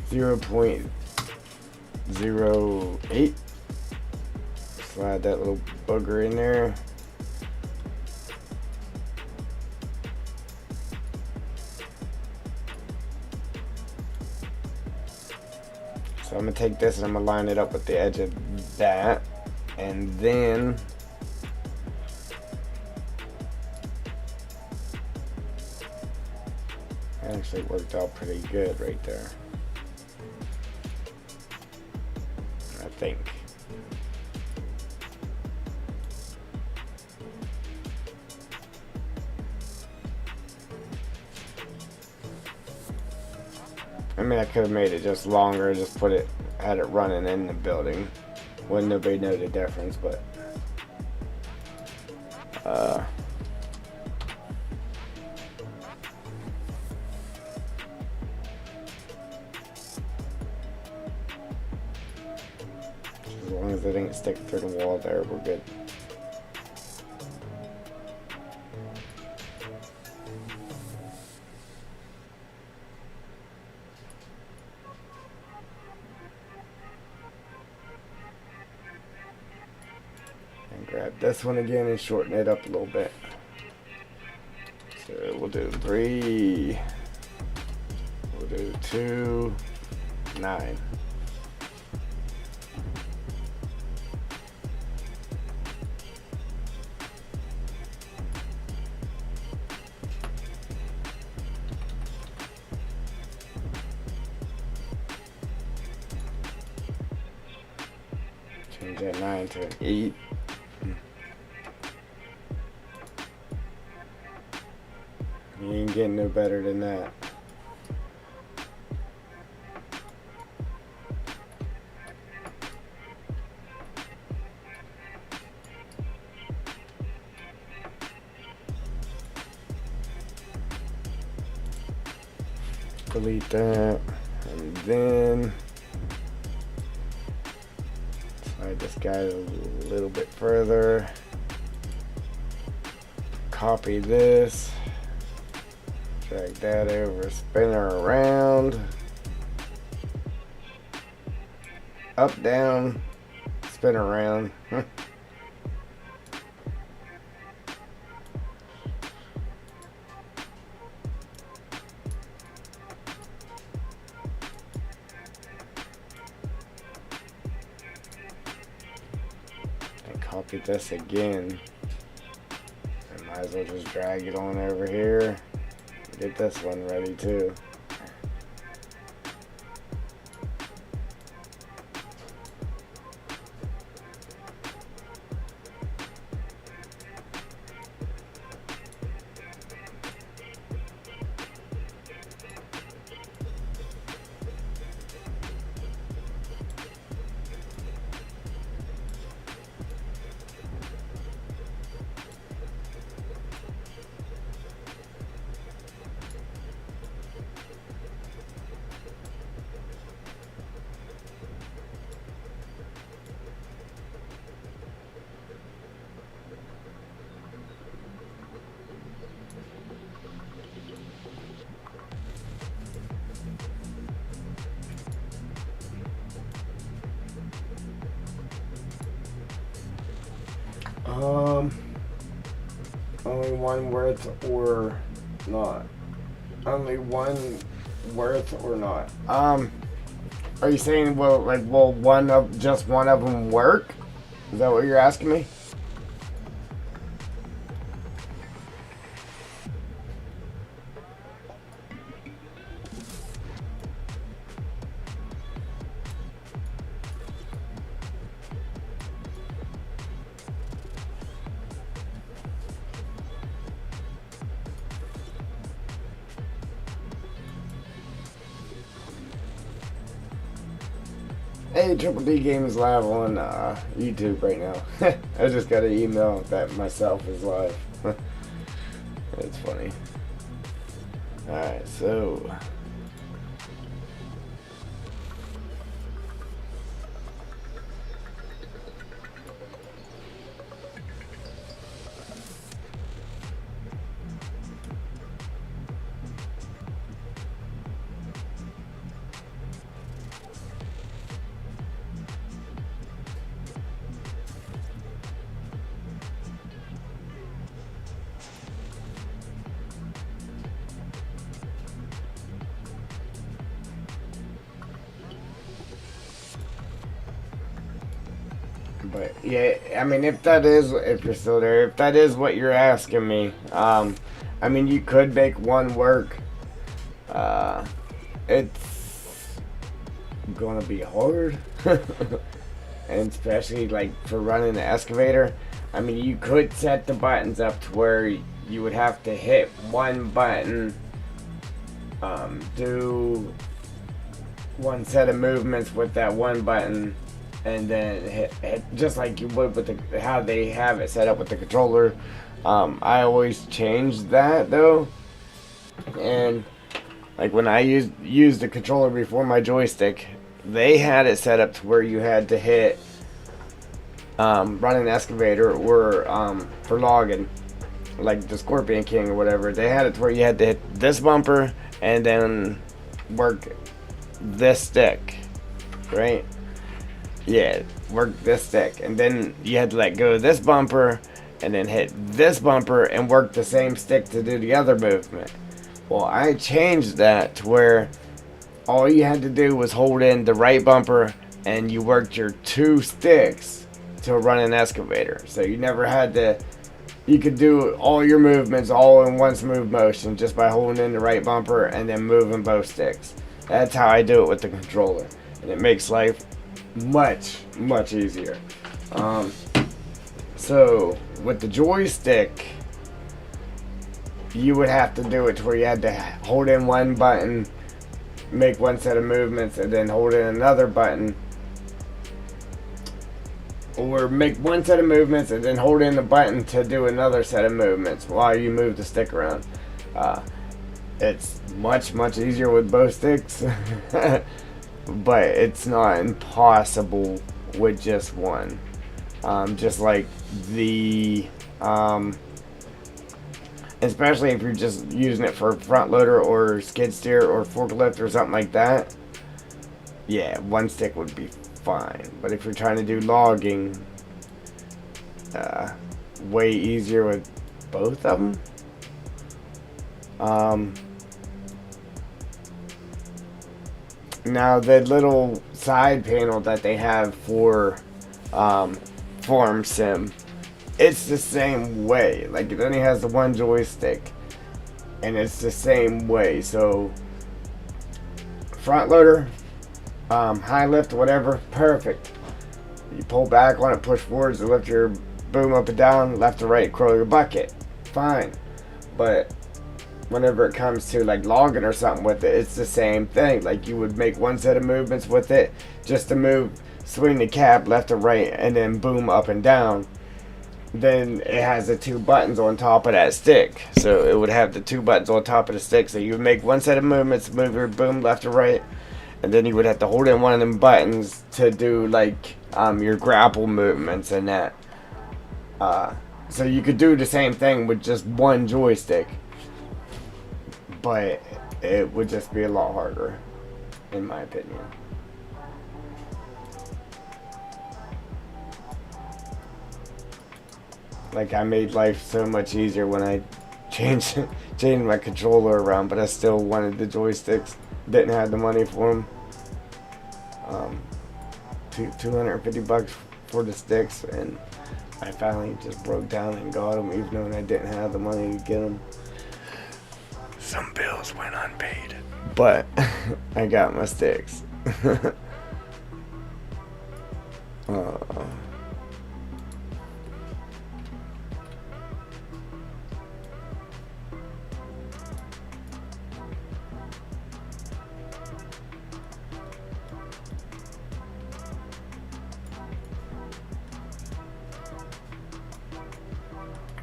0.08. Slide that little bugger in there. So I'm gonna take this and I'm gonna line it up with the edge of that, and then it actually worked out pretty good right there, I think. I mean, I could have made it just longer, just had it running in the building. Wouldn't nobody know the difference, but as long as it ain't sticking through the wall there, we're good. Grab this one again and shorten it up a little bit. So we'll do 3. We'll do 2, 9. Change that 9 to an 8. You ain't getting no better than that. Delete that, and then slide this guy a little bit further. Copy this. Drag that over, spin her around. Up, down, spin around. And copy this again. I might as well just drag it on over here. Get this one ready too. Um, only one worth or not? Only one worth or not? Are you saying will just one of them work? Is that what you're asking me? Hey, Triple D Games live on YouTube right now. I just got an email that myself is live. It's funny. Alright, so but yeah, I mean, if you're still there, if that is what you're asking me, I mean, you could make one work. It's gonna be hard, and especially like for running the excavator. I mean, you could set the buttons up to where you would have to hit one button, do one set of movements with that one button, and then hit just like you would with how they have it set up with the controller. I always change that though, and like when I used the controller before my joystick, they had it set up to where you had to hit running excavator or for logging, like the Scorpion King or whatever. They had it to where you had to hit this bumper and then work this stick, right? Yeah, work this stick, and then you had to let go of this bumper and then hit this bumper and work the same stick to do the other movement. Well, I changed that to where all you had to do was hold in the right bumper and you worked your two sticks to run an excavator. So you never had to, you could do all your movements all in one smooth motion just by holding in the right bumper and then moving both sticks. That's how I do it with the controller, and it makes life much easier. So with the joystick, you would have to do it to where you had to hold in one button, make one set of movements, and then hold in another button, or make one set of movements and then hold in the button to do another set of movements while you move the stick around. It's much easier with both sticks, but it's not impossible with just one. Just like the especially if you're just using it for front loader or skid steer or forklift or something like that, yeah, one stick would be fine. But if you're trying to do logging, way easier with both of them. Now the little side panel that they have for Farm Sim, it's the same way. Like, it only has the one joystick, and it's the same way. So front loader, high lift, whatever, perfect. You pull back on it, push forwards to lift your boom up and down, left to right, curl your bucket, fine. But whenever it comes to like logging or something with it, it's the same thing. Like, you would make one set of movements with it just to move, swing the cab left to right, and then boom up and down. Then it has the two buttons on top of that stick, so it would have the two buttons on top of the stick. So you would make one set of movements, move your boom left to right, and then you would have to hold in one of them buttons to do like your grapple movements and that. So you could do the same thing with just one joystick, but it would just be a lot harder, in my opinion. Like, I made life so much easier when I changed changed my controller around, but I still wanted the joysticks. Didn't have the money for them. 250 bucks for the sticks, and I finally just broke down and got them, even though I didn't have the money to get them. Some bills went unpaid, but I got my sticks. uh,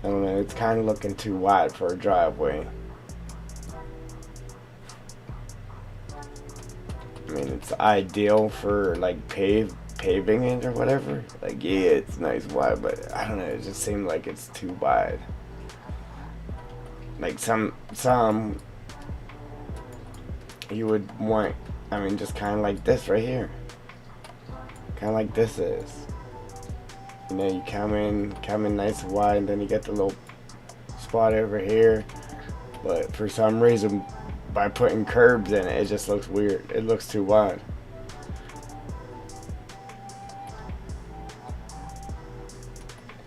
I don't know, it's kind of looking too wide for a driveway. I mean, it's ideal for like paving it or whatever. Like, yeah, it's nice wide, but I don't know, it just seemed like it's too wide. Like some you would want, I mean, just kind of like this right here. Kind of like this is. You know, you come in nice and wide, and then you get the little spot over here. But for some reason, by putting curbs in it, it just looks weird. It looks too wide.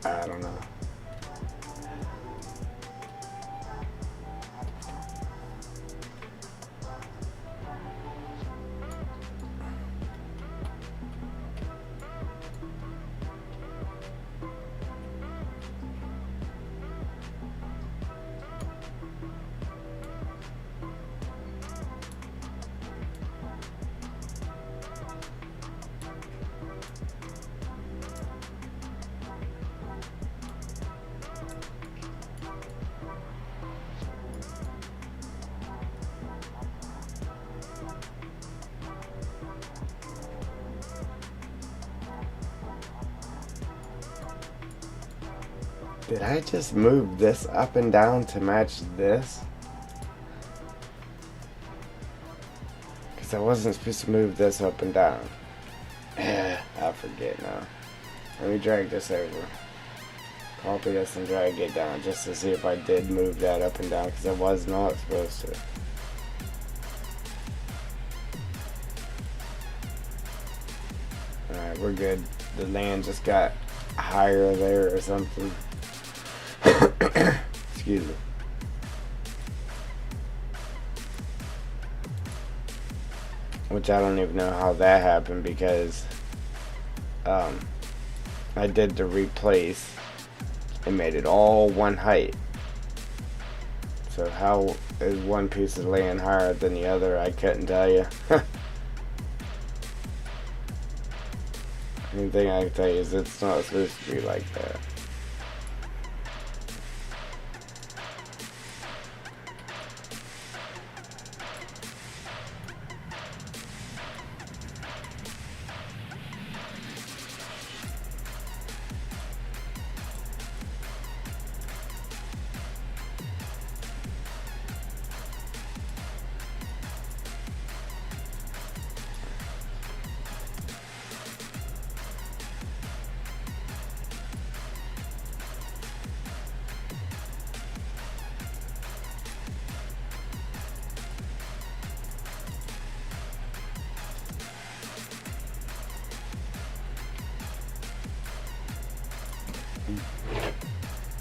I don't know. Did I just move this up and down to match this? Because I wasn't supposed to move this up and down. I forget now. Let me drag this over. Copy this and drag it down just to see if I did move that up and down, because I was not supposed to. Alright, we're good. The land just got higher there or something. Excuse me. Which I don't even know how that happened, because I did the replace and made it all one height. So how is one piece of land higher than the other? I couldn't tell you. The only thing I can tell you is it's not supposed to be like that.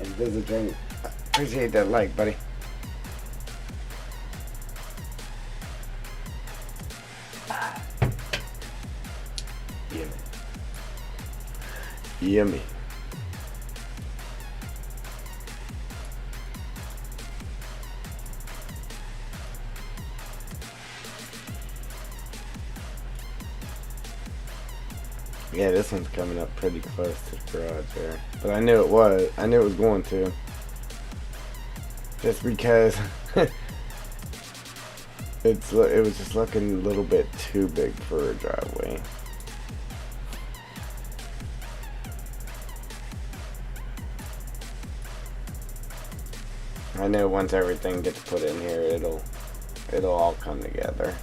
And visit drink. Appreciate that like, buddy. Yummy. Yummy. Yeah, this one's coming up pretty close to the garage there. But I knew it was. I knew it was going to. Just because it was just looking a little bit too big for a driveway. I know once everything gets put in here, it'll all come together.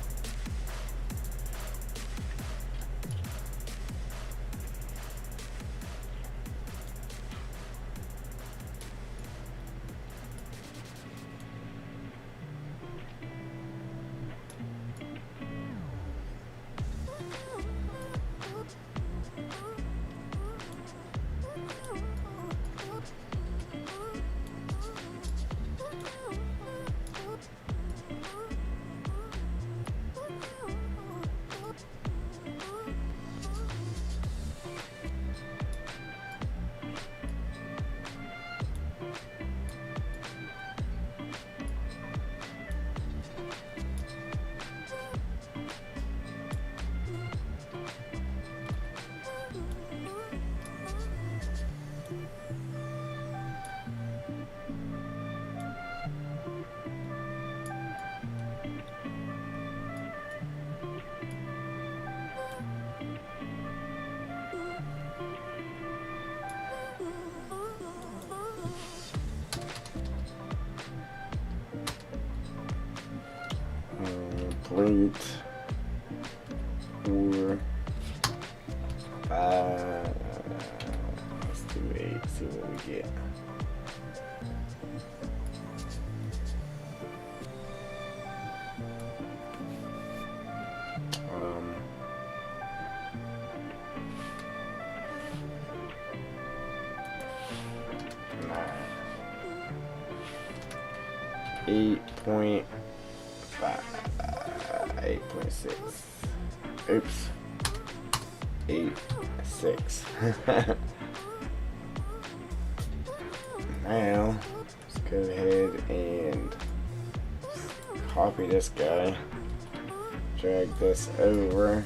Let's do 8, see what we get. Eight point 8.6. Oops. 8.6. Now, let's go ahead and copy this guy. Drag this over.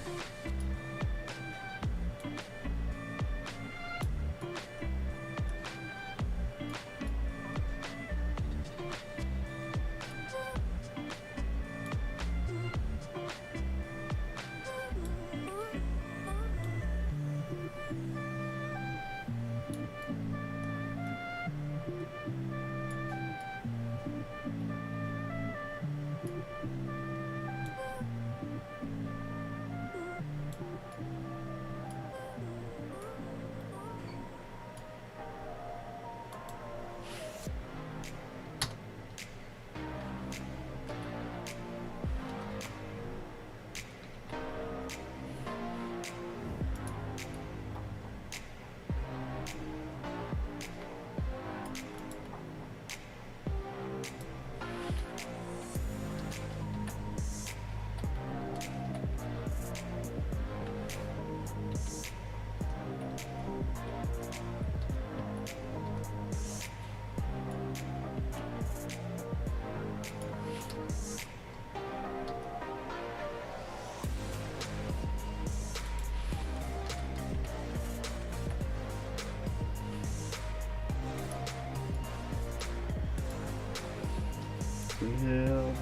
Little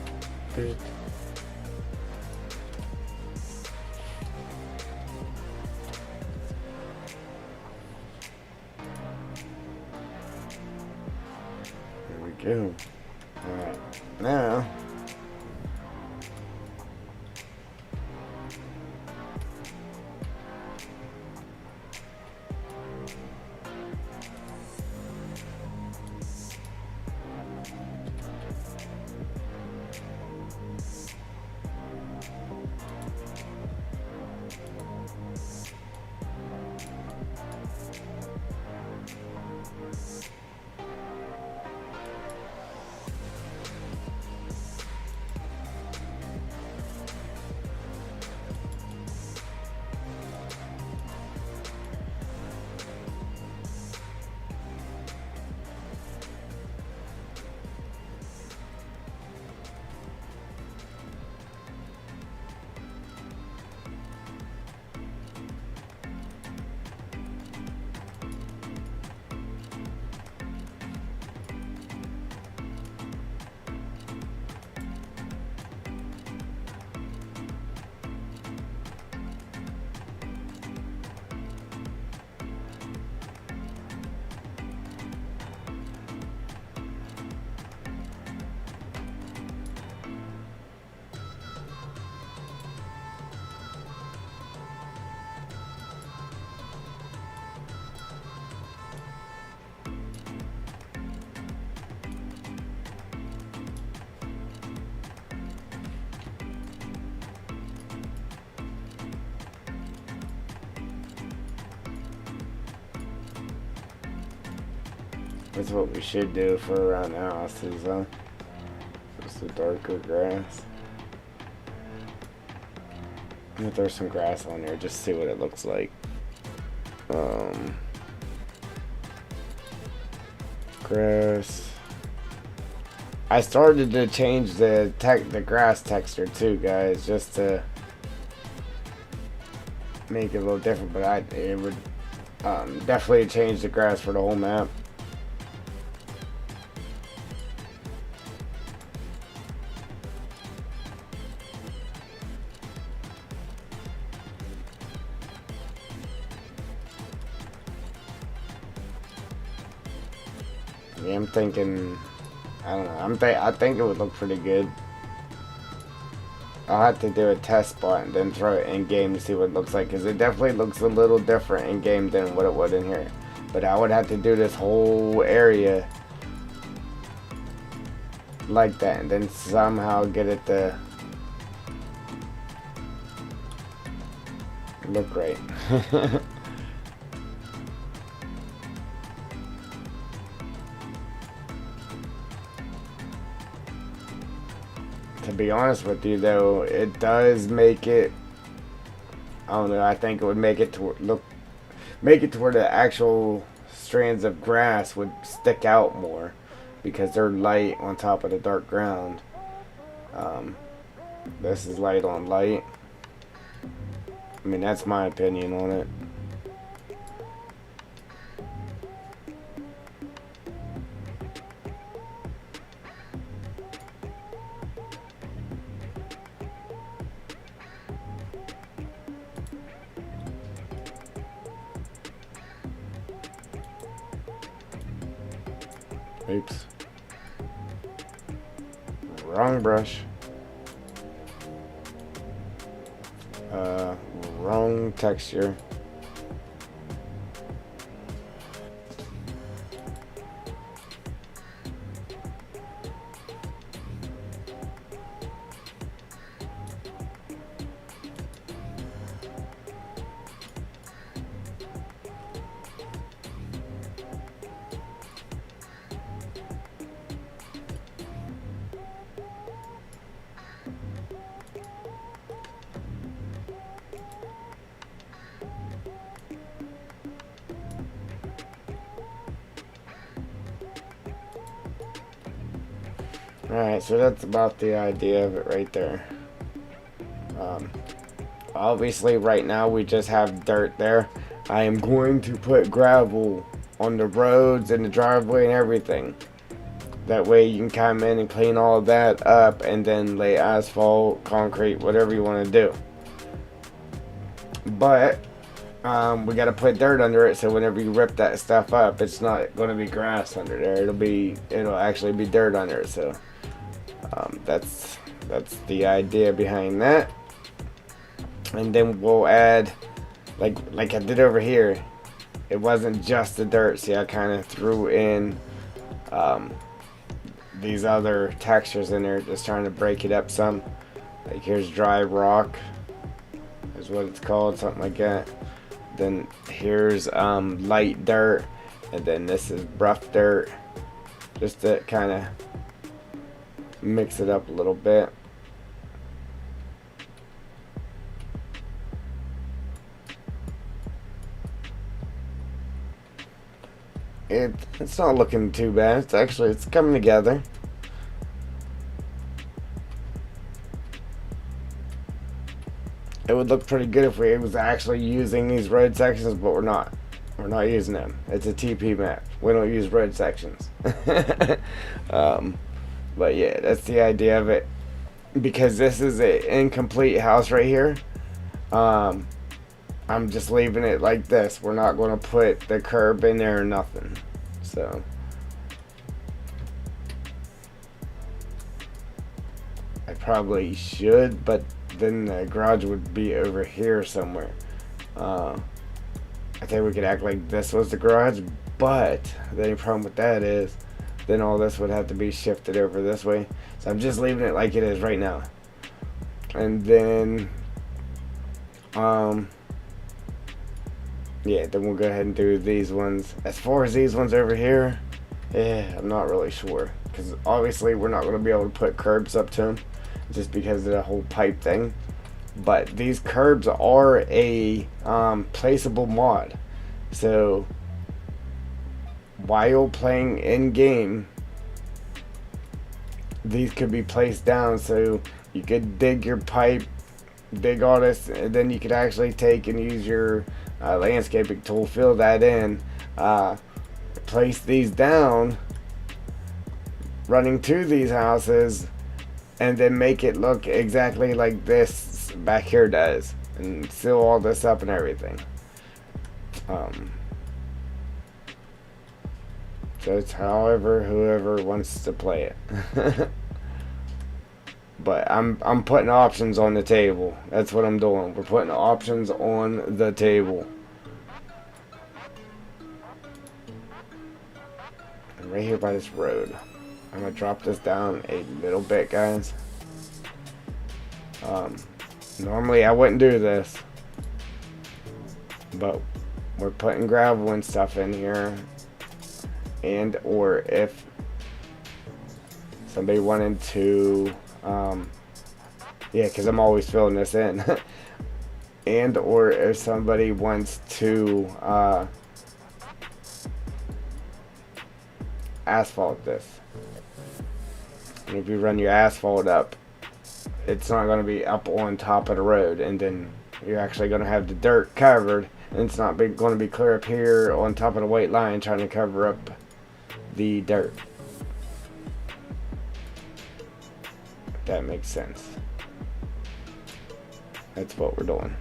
bit. There we go. Alright, now that's what we should do for around the house is just the darker grass. I'm gonna throw some grass on there just to see what it looks like. Grass. I started to change the grass texture too, guys, just to make it a little different. But it would definitely change the grass for the whole map. Yeah, I'm thinking, I don't know, I think it would look pretty good. I'll have to do a test spot and then throw it in game to see what it looks like, because it definitely looks a little different in game than what it would in here. But I would have to do this whole area like that and then somehow get it to look right. To be honest with you though, it does make it, I don't know, I think it would make it to look, make it to where the actual strands of grass would stick out more because they're light on top of the dark ground. This is light on light. I mean, that's my opinion on it. Oops. Wrong brush. Wrong texture. Alright, so that's about the idea of it right there. Obviously right now we just have dirt there. I am going to put gravel on the roads and the driveway and everything. That way you can come in and clean all that up and then lay asphalt, concrete, whatever you want to do. But we got to put dirt under it, so whenever you rip that stuff up, it's not going to be grass under there. It'll actually be dirt under it. So that's the idea behind that. And then we'll add, like I did over here. It wasn't just the dirt. See, I kind of threw in these other textures in there, just trying to break it up some. Like here's dry rock, is what it's called, something like that. Then here's light dirt, and then this is rough dirt, just to kind of mix it up a little bit. It's not looking too bad. It's coming together. It would look pretty good if we was actually using these road sections, but we're not. We're not using them. It's a TP map. We don't use road sections. But yeah, that's the idea of it. Because this is an incomplete house right here. I'm just leaving it like this. We're not going to put the curb in there or nothing. So I probably should, but then the garage would be over here somewhere. I think we could act like this was the garage, but the only problem with that is then all this would have to be shifted over this way. So I'm just leaving it like it is right now. And then yeah, then we'll go ahead and do these ones. As far as these ones over here, I'm not really sure, because obviously we're not going to be able to put curbs up to them just because of the whole pipe thing. But these curbs are a placeable mod, so while playing in game, these could be placed down, so you could dig your pipe, dig all this, and then you could actually take and use your landscaping tool, fill that in, place these down running to these houses, and then make it look exactly like this back here does, and seal all this up and everything. So it's however whoever wants to play it. But I'm putting options on the table. That's what I'm doing. We're putting options on the table. And right here by this road. I'm gonna drop this down a little bit, guys. Normally I wouldn't do this, but we're putting gravel and stuff in here, and or if somebody wanted to, yeah, because I'm always filling this in, and or if somebody wants to asphalt this, and if you run your asphalt up, it's not going to be up on top of the road, and then you're actually going to have the dirt covered, and it's not going to be clear up here on top of the white line trying to cover up the dirt. If that makes sense. That's what we're doing.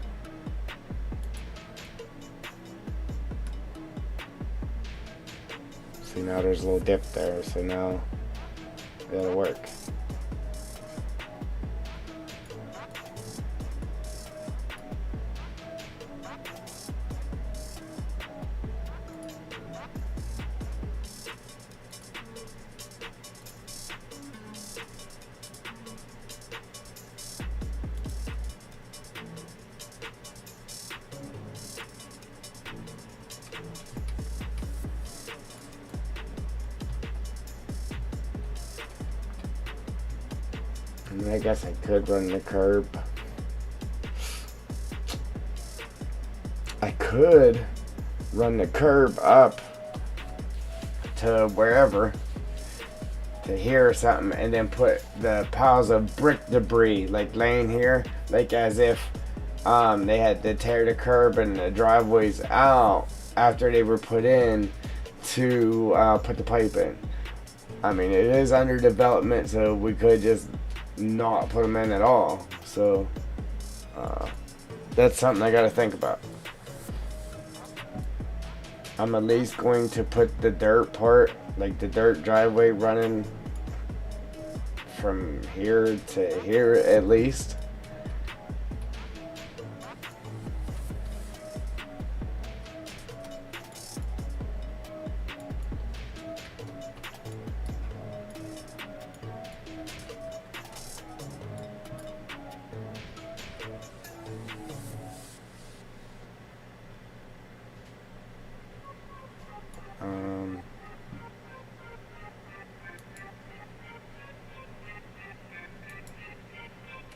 See, now there's a little dip there, so now it'll work. I guess I could run the curb. I could run the curb up to wherever, to here or something, and then put the piles of brick debris like laying here, like as if they had to tear the curb and the driveways out after they were put in to put the pipe in. I mean, it is under development, so we could just not put them in at all. So that's something I gotta think about. I'm at least going to put the dirt part, like the dirt driveway, running from here to here at least.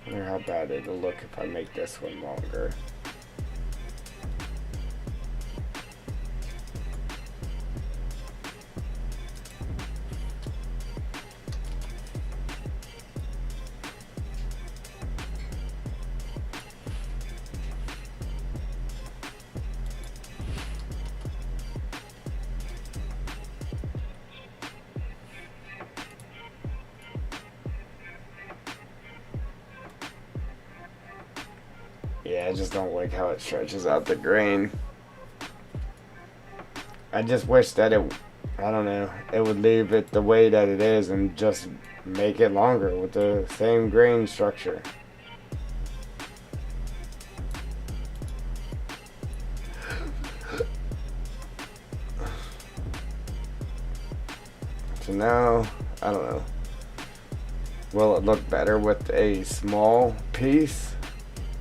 I wonder how bad it'll look if I make this one longer. Yeah, I just don't like how it stretches out the grain. I just wish that I don't know, it would leave it the way that it is and just make it longer with the same grain structure. So now, I don't know. Will it look better with a small piece?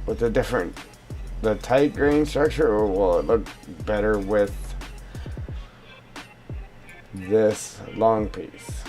With the tight grain structure, or will it look better with this long piece?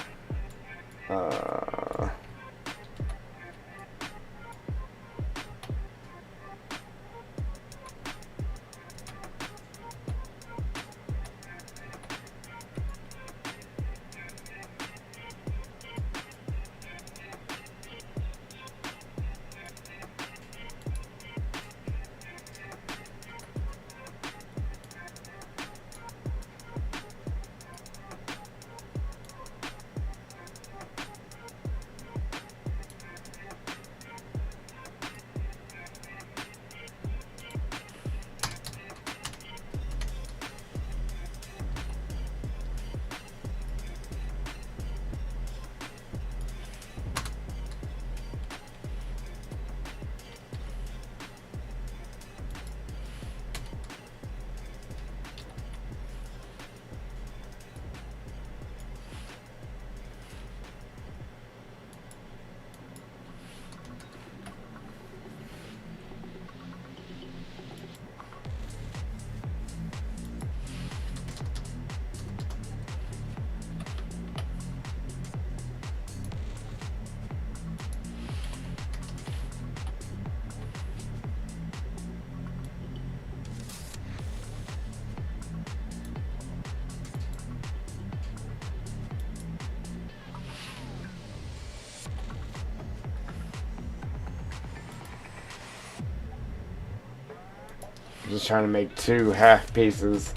just trying to make 2 half pieces,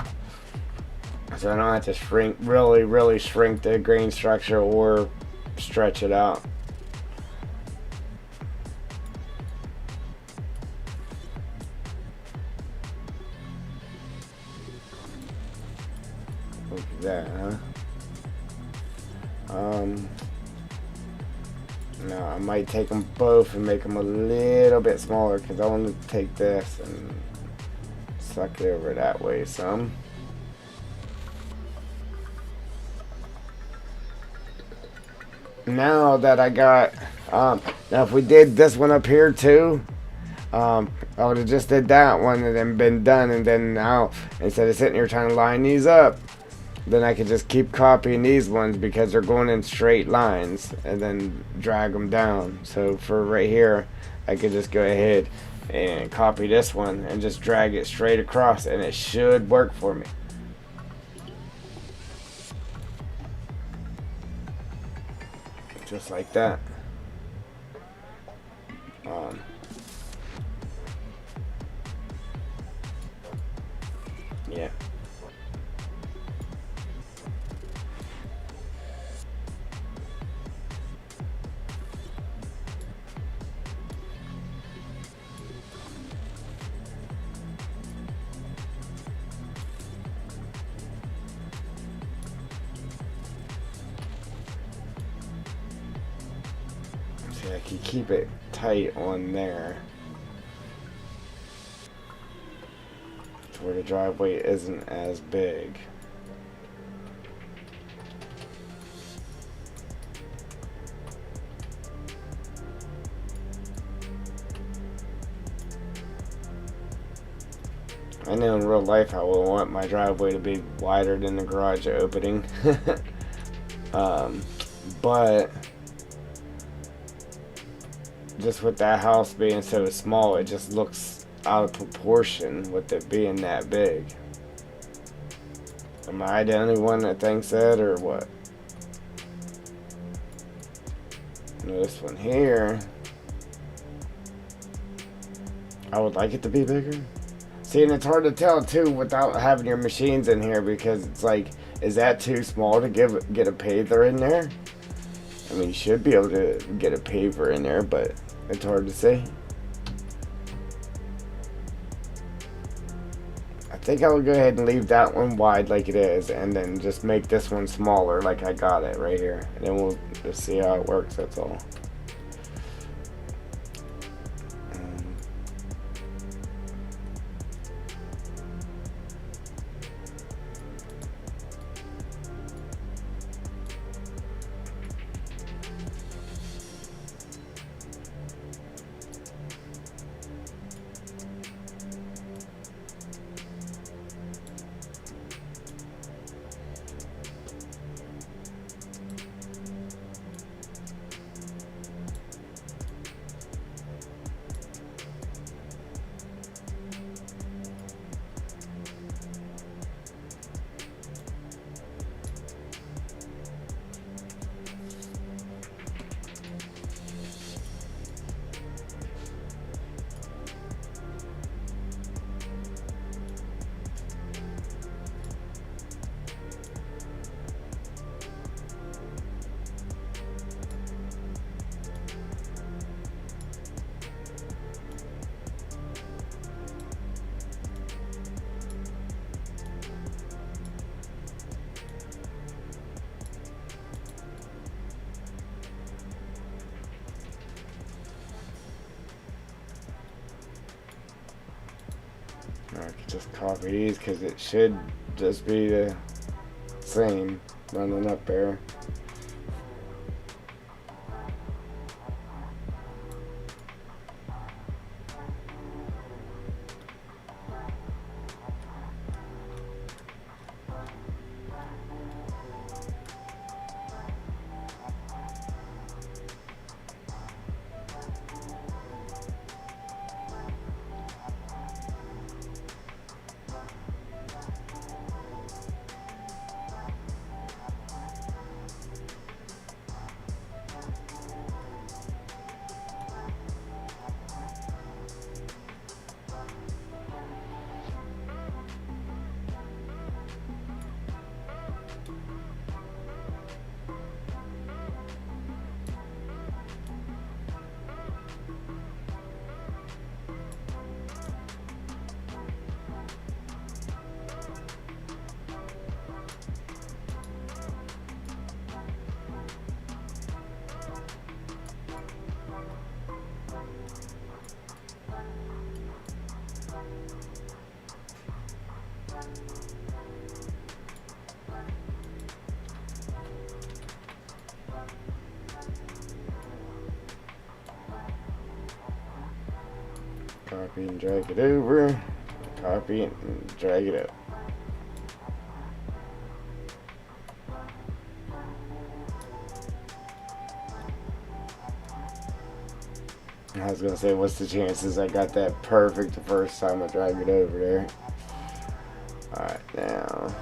so I don't have to shrink, really shrink the grain structure or stretch it out. Look at that, huh? No, I might take them both and make them a little bit smaller, because I want to take this and suck it over that way some. Now that I got, now if we did this one up here too, I would have just did that one and then been done, and then now, instead of sitting here trying to line these up, then I could just keep copying these ones because they're going in straight lines, and then drag them down. So for right here, I could just go ahead and copy this one and just drag it straight across, and it should work for me. Just like that. Yeah. See, I can keep it tight on there to where the driveway isn't as big. I know in real life I will want my driveway to be wider than the garage opening. But just with that house being so small, it just looks out of proportion with it being that big. Am I the only one that thinks that, or what? Now this one here, I would like it to be bigger. See, and it's hard to tell too without having your machines in here, because it's like, is that too small to get a paver in there? I mean, you should be able to get a paver in there, but it's hard to say. I think I will go ahead and leave that one wide like it is, and then just make this one smaller like I got it right here. And then we'll just see how it works, that's all. I could just copy these because it should just be the same running up there. Copy and drag it over. Copy it and drag it up. I was gonna say, what's the chances I got that perfect the first time I drag it over there? Alright, now.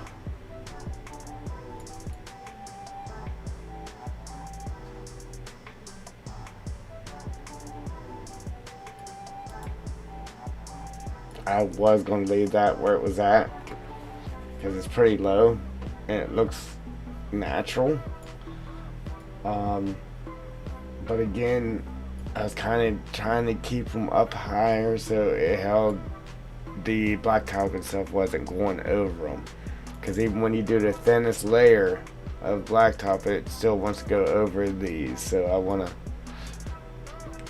I was gonna leave that where it was at because it's pretty low and it looks natural. But again, I was kind of trying to keep them up higher so it held the blacktop and stuff wasn't going over them. Because even when you do the thinnest layer of blacktop, it still wants to go over these. So I want to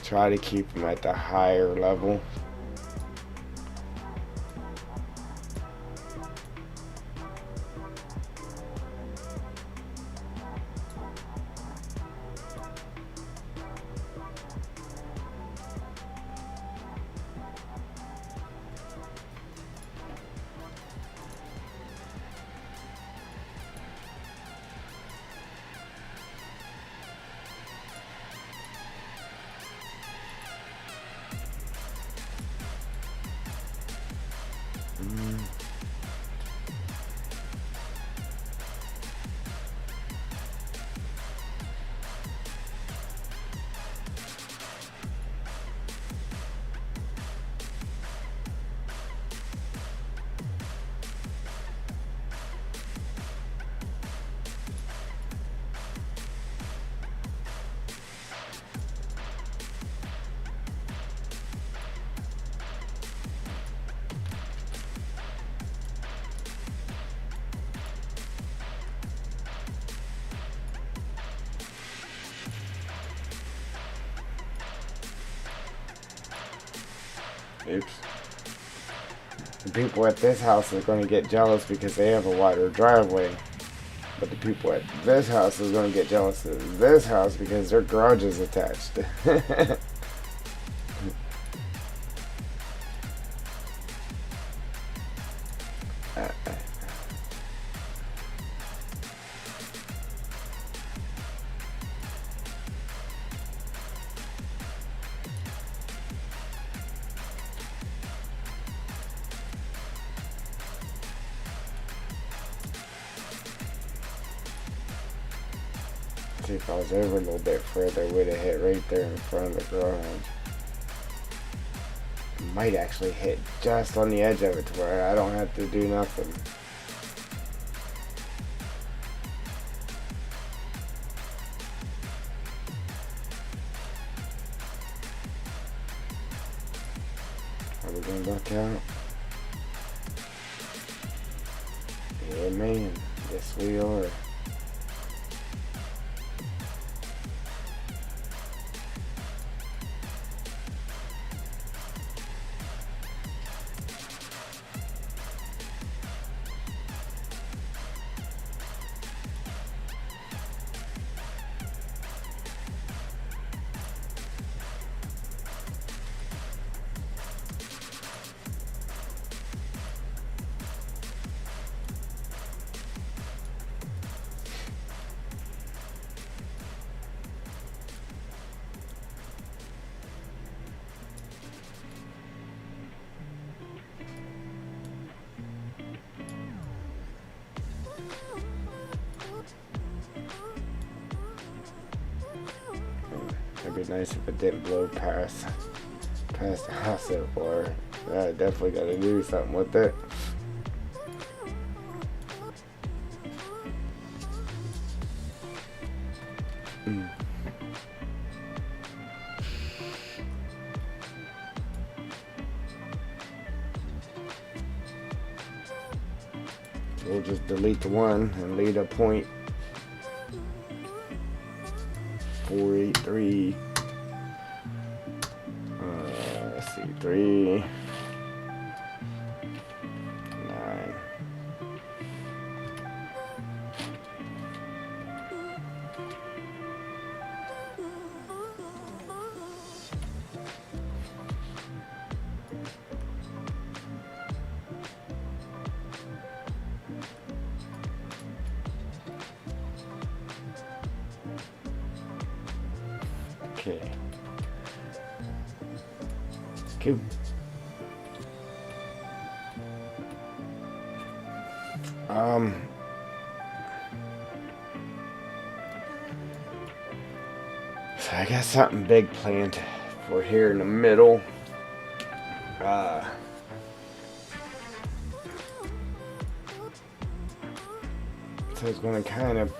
try to keep them at the higher level. Oops. The people at this house are going to get jealous because they have a wider driveway. But the people at this house is going to get jealous of this house because their garage is attached. See, if I was over a little bit further, we'd have hit right there in front of the garage. Might actually hit just on the edge of it to where I don't have to do nothing. Are we gonna duck out? Yeah, man. Yes, we are. It'd be nice if it didn't blow past the house so far. I definitely got to do something with it. So we'll just delete the one and leave a point 483. Let's see, 3, 9. Okay. Cool. So I got something big planned for here in the middle. So it's gonna kind of.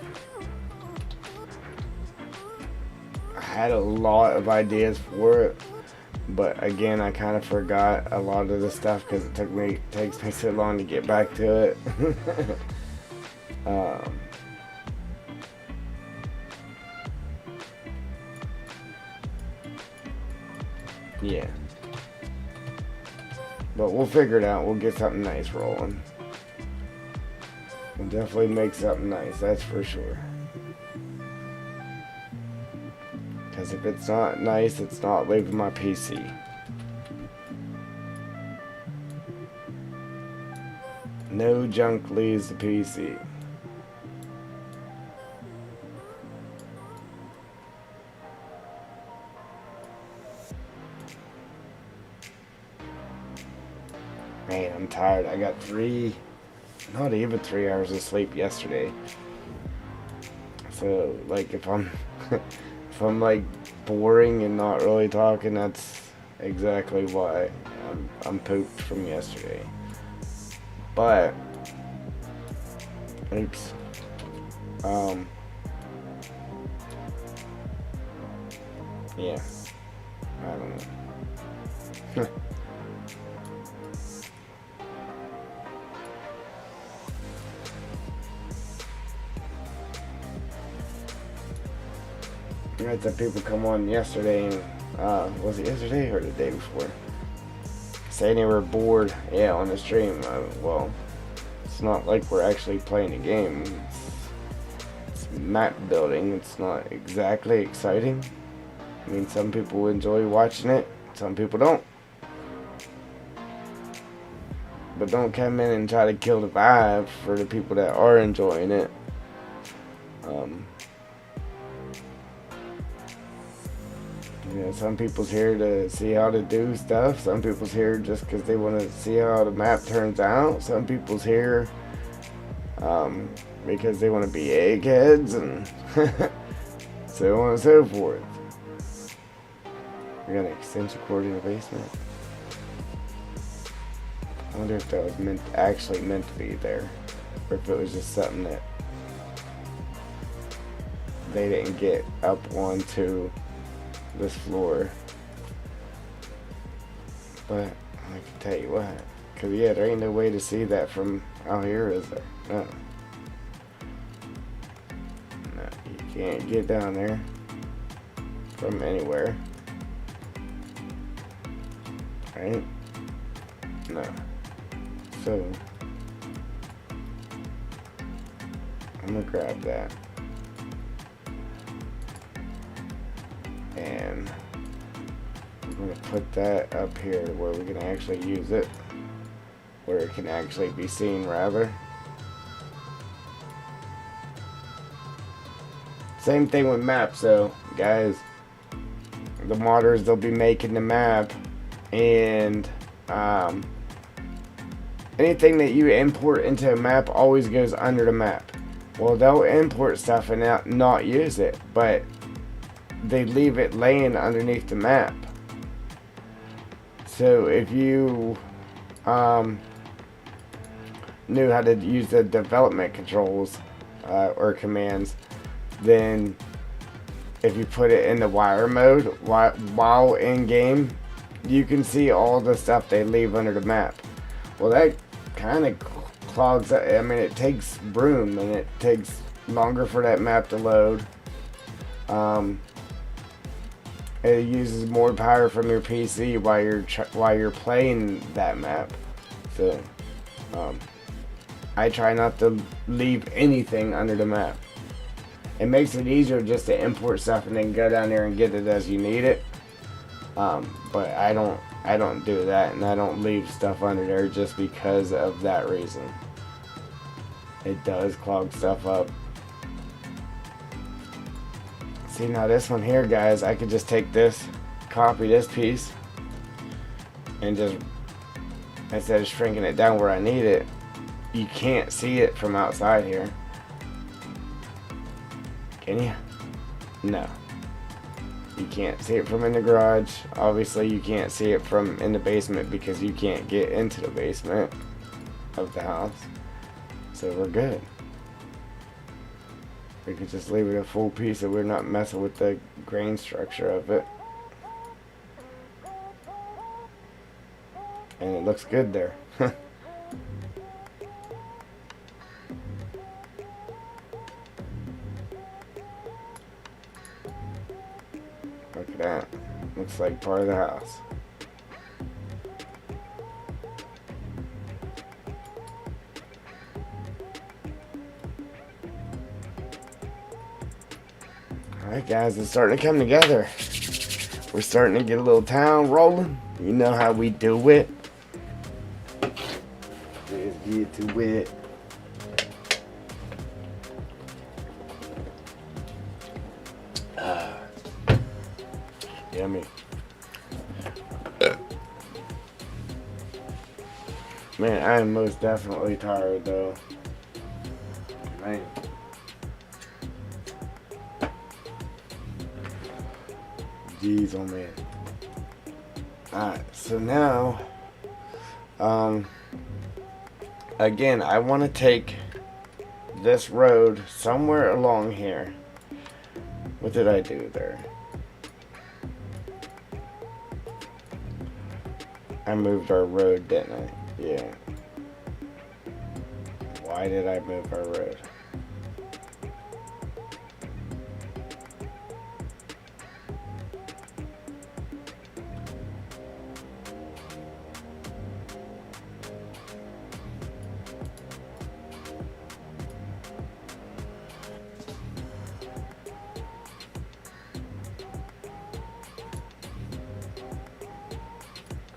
I had a lot of ideas for it, but again, I kind of forgot a lot of the stuff because it takes me so long to get back to it. Yeah. But we'll figure it out. We'll get something nice rolling. We'll definitely make something nice, that's for sure. Because if it's not nice, it's not leaving my PC. No junk leaves the PC. Man, I'm tired. I got not even 3 hours of sleep yesterday. So, like, if I'm like boring and not really talking, that's exactly why I'm pooped from yesterday. But, oops. Yeah. I don't know. I had some people come on yesterday and, was it yesterday or the day before? Saying they were bored, yeah, on the stream. Well, it's not like we're actually playing a game. It's map building. It's not exactly exciting. I mean, some people enjoy watching it, some people don't. But don't come in and try to kill the vibe for the people that are enjoying it. You know, some people's here to see how to do stuff. Some people's here just because they want to see how the map turns out. Some people's here because they want to be eggheads and so on and so forth. We got an extension cord in the basement. I wonder if that was actually meant to be there, or if it was just something that they didn't get up onto this floor. But I can tell you what, cause yeah, there ain't no way to see that from out here, is there? No, you can't get down there from anywhere, right? No. So I'm gonna grab that. And I'm going to put that up here where we can actually use it. Where it can actually be seen, rather. Same thing with maps, though, guys. The modders, they'll be making the map. And anything that you import into a map always goes under the map. Well, they'll import stuff and not use it. But they leave it laying underneath the map. So if you knew how to use the development controls or commands, then if you put it in the wire mode while in game, you can see all the stuff they leave under the map. Well, that kind of clogs up. I mean, it takes room and it takes longer for that map to load. It uses more power from your PC while you're playing that map. So, I try not to leave anything under the map. It makes it easier just to import stuff and then go down there and get it as you need it. But I don't do that, and I don't leave stuff under there just because of that reason. It does clog stuff up. See, now this one here, guys, I could just take this, copy this piece, and just, instead of shrinking it down where I need it, you can't see it from outside here. Can you? No. You can't see it from in the garage. Obviously, you can't see it from in the basement because you can't get into the basement of the house. So we're good. We could just leave it a full piece so we're not messing with the grain structure of it. And it looks good there. Look at that. Looks like part of the house. Alright guys, it's starting to come together. We're starting to get a little town rolling. You know how we do it. Let's get to it. Yummy. Man, I am most definitely tired though. Man. Jeez, oh man. Alright, so now, again, I want to take this road somewhere along here. What did I do there? I moved our road, didn't I? Yeah. Why did I move our road?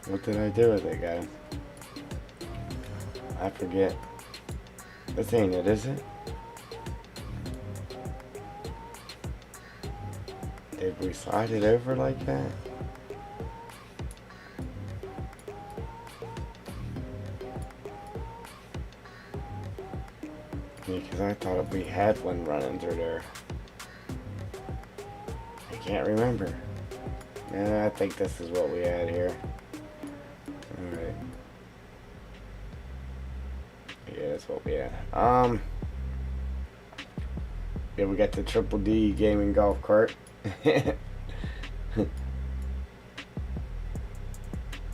What did I do with it, guys? I forget. This ain't it, is it? Did we slide it over like that? Yeah, because I thought we had one running through there. I can't remember. I think this is what we had here. Alright. Yeah, that's what we had. Yeah, we got the Triple D gaming golf cart. We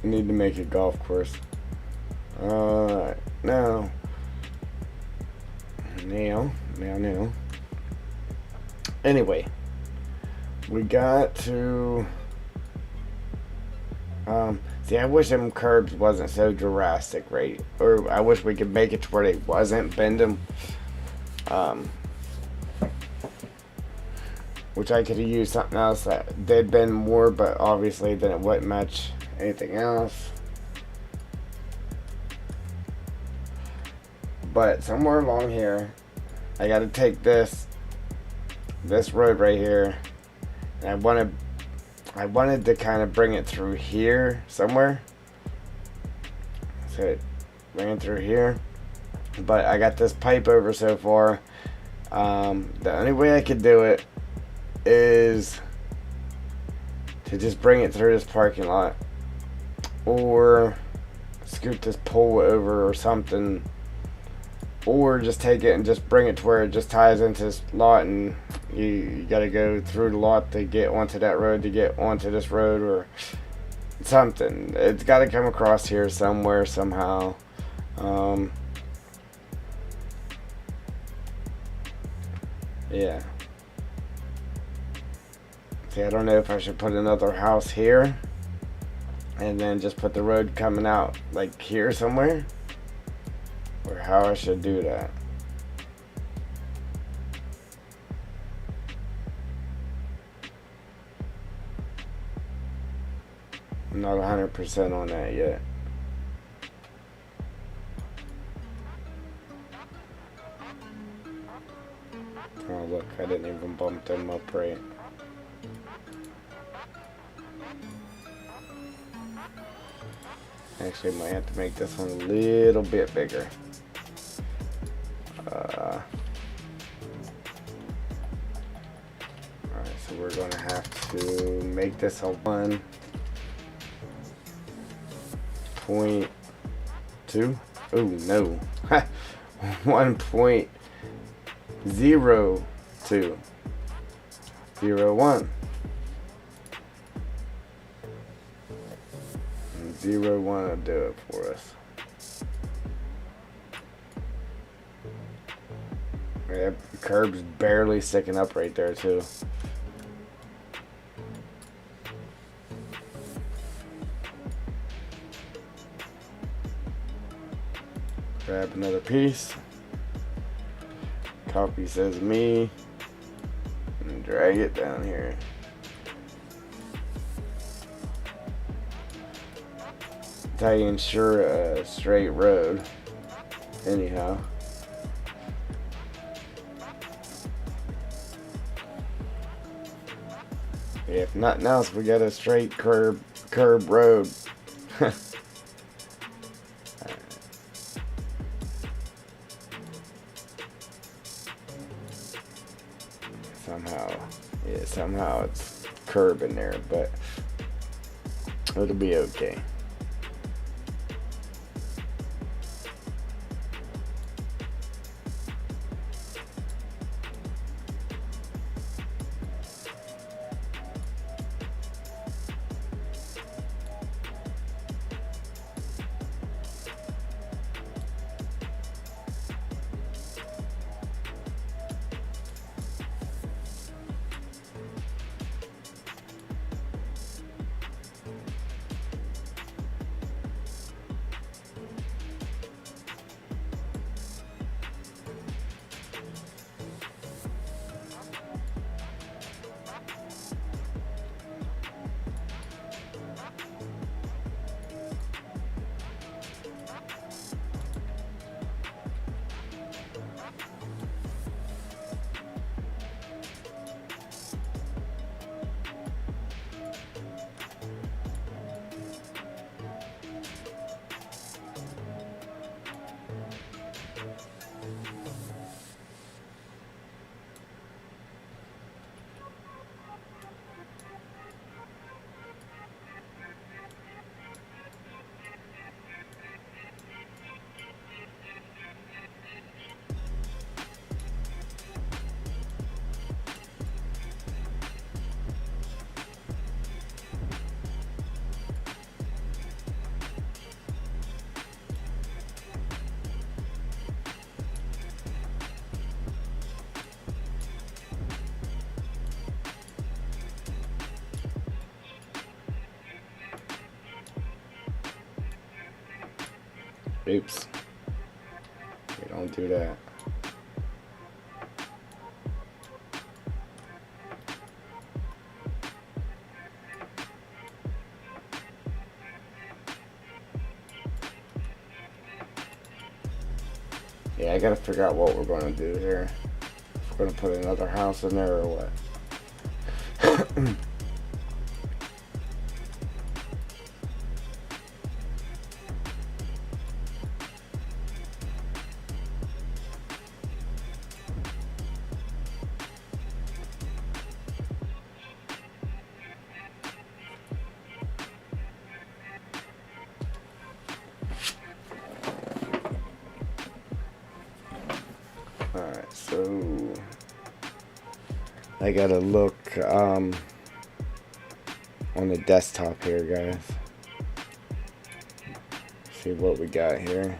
need to make a golf course. Alright, now. Anyway, we got to. See, I wish them curbs wasn't so drastic, right? Or I wish we could make it to where they wasn't bend them. Which I could have used something else that did bend more, but obviously then it wouldn't match anything else. But somewhere along here, I got to take this road right here, and I wanted to kind of bring it through here somewhere. So bring it through here, but I got this pipe over so far. The only way I could do it is to just bring it through this parking lot, or scoot this pole over or something, or just take it and just bring it to where it just ties into this lot, and you gotta go through the lot to get onto that road to get onto this road, or something. It's gotta come across here somewhere, somehow. Yeah. See, I don't know if I should put another house here and then just put the road coming out like here somewhere, or how I should do that. I'm not 100% on that yet. Oh look, I didn't even bump them up right. Actually, I might have to make this one a little bit bigger. Alright, so we're going to have to make this a 1.2. Oh no. 1.0201. 0.1 will do it for us. Yep, curb's barely sticking up right there too. Grab another piece. Copy says me. And drag it down here. That's how you ensure a straight road. Anyhow. If nothing else, we got a straight curb road. Somehow it's curb in there, but it'll be okay. Oops. We don't do that. Yeah, I gotta figure out what we're gonna do here. If we're gonna put another house in there or what. Alright, so I gotta look on the desktop here, guys. See what we got here.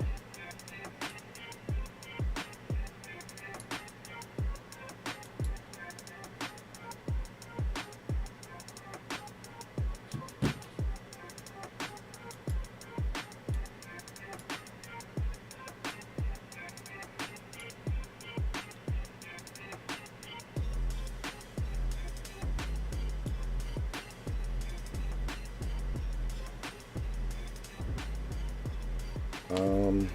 Um,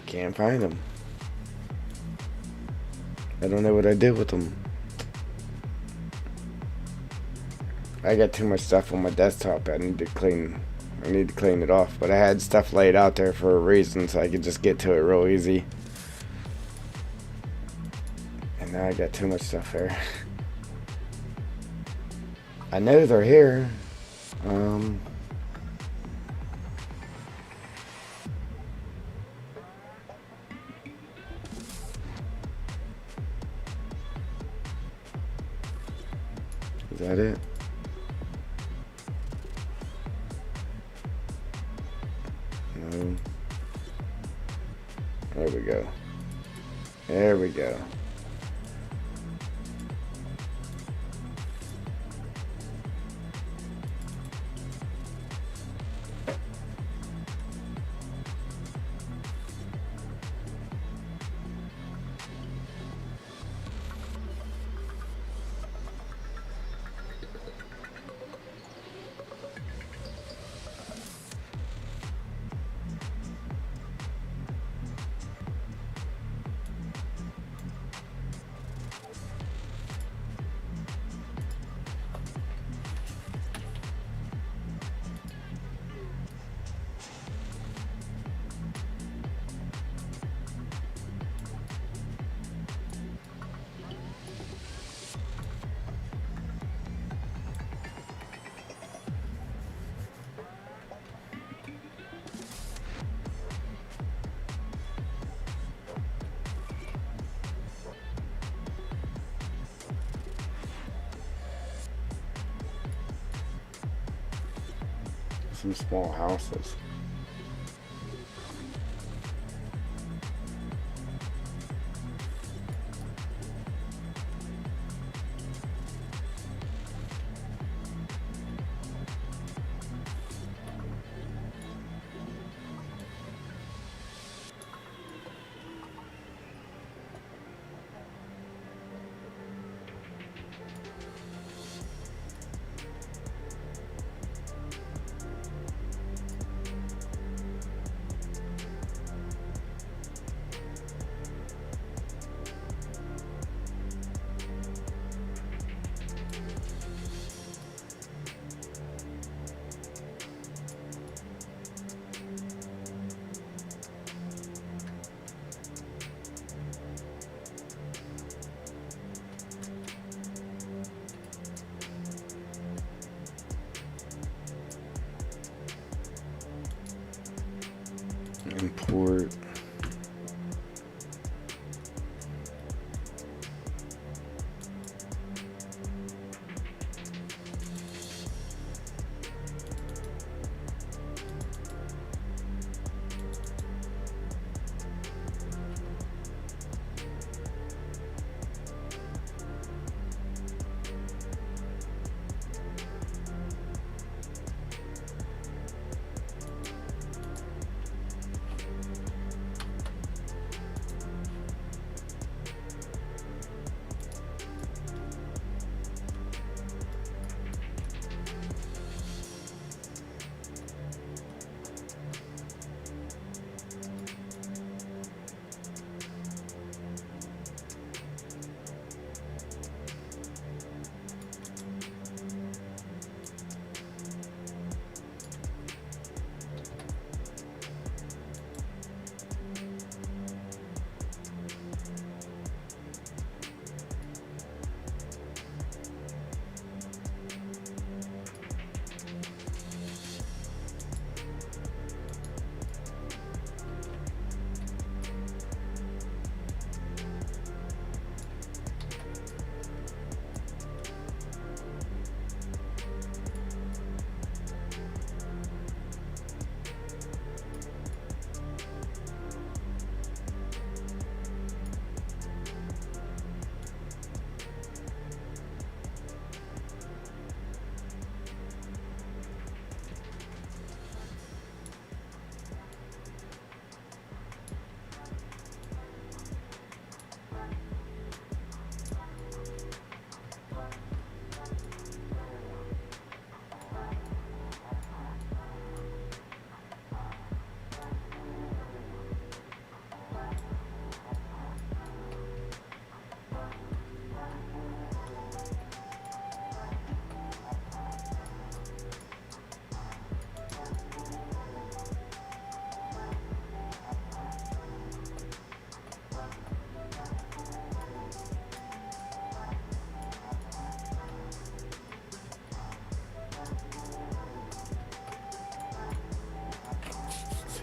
can't find them. I don't know what I did with them. I got too much stuff on my desktop. I need to clean it off. But I had stuff laid out there for a reason, so I could just get to it real easy. And now I got too much stuff there. I know they're here. Is that it? No. There we go. There we go. Some small houses. Import.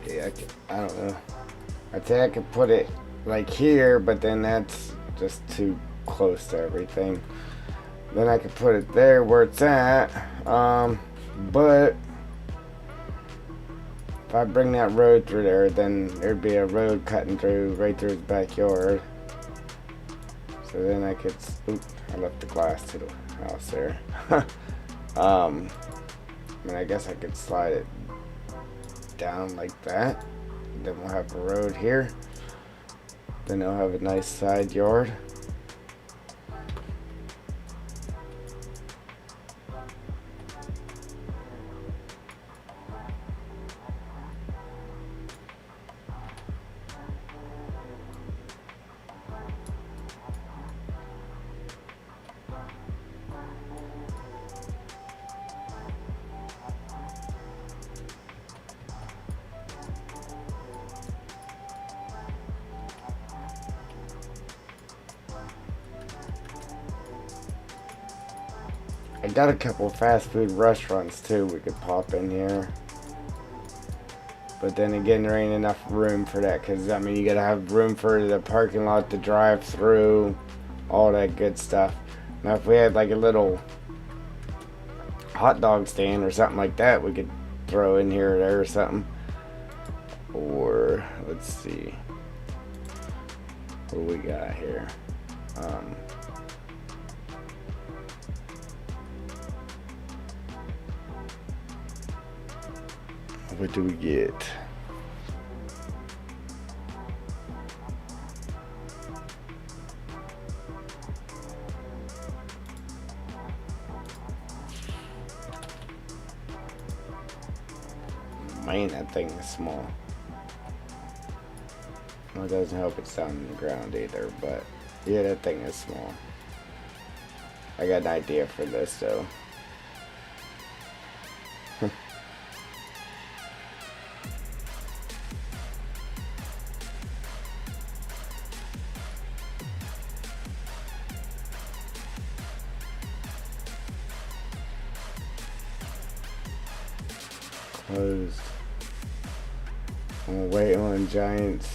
Yeah, I don't know. I think I could put it like here, but then that's just too close to everything. Then I could put it there where it's at. But if I bring that road through there, then there'd be a road cutting through right through his backyard. So then I could. Oop, I left the glass to the house there. I mean, I guess I could slide it down like that. Then we'll have a road here. Then I'll have a nice side yard. I got a couple fast food restaurants too we could pop in here. But then again, there ain't enough room for that, because I mean, you gotta have room for the parking lot to drive through, all that good stuff. Now if we had like a little hot dog stand or something like that, we could throw in here or there or something. Or let's see, what do we got here? What do we get? Man, that thing is small. Well, it doesn't help it's down in the ground either, but yeah, that thing is small. I got an idea for this though. Closed. I'm gonna wait on Giants.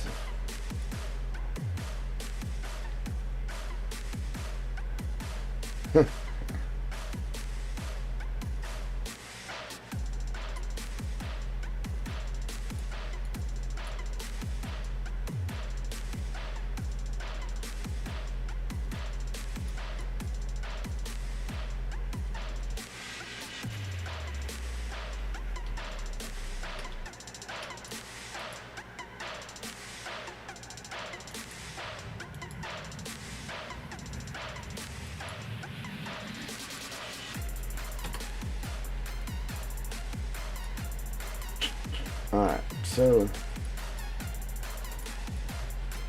Alright, so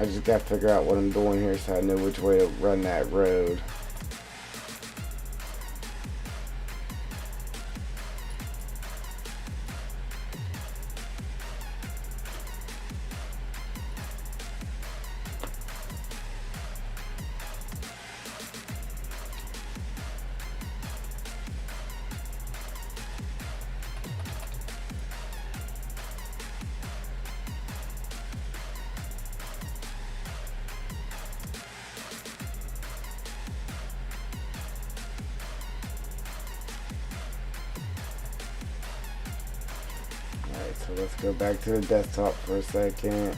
I just gotta figure out what I'm doing here so I know which way to run that road. So let's go back to the desktop for a second.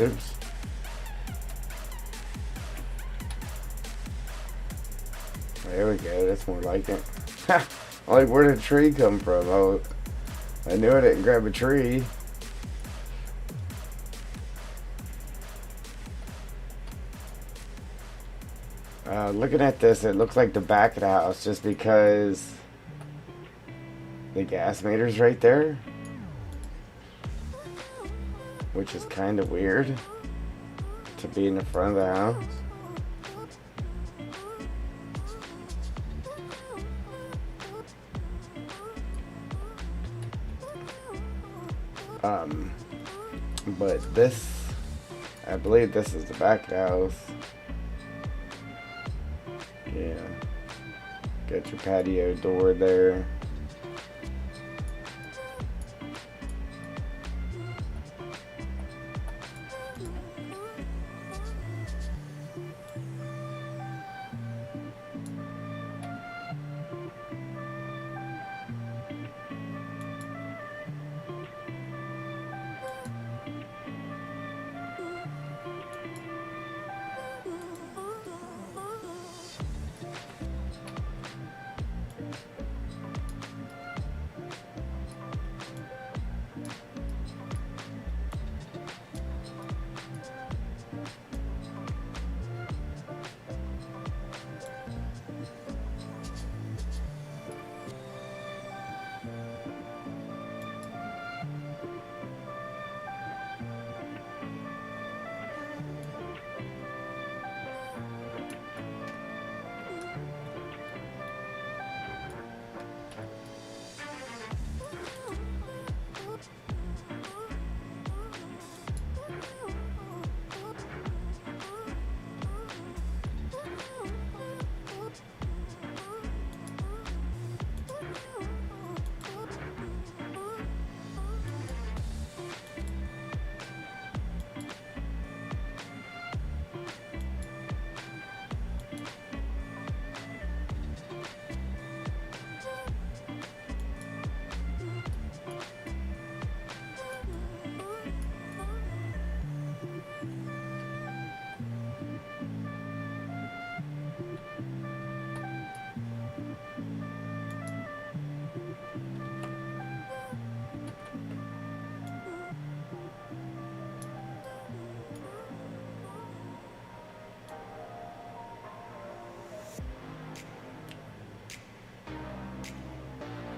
Oops. There we go, that's more like it. Like, where did the tree come from? Oh, I knew I didn't grab a tree. Looking at this, it looks like the back of the house just because the gas meter's right there. Which is kind of weird to be in the front of the house. Um, but this, I believe this is the back of the house. Yeah. Got your patio door there.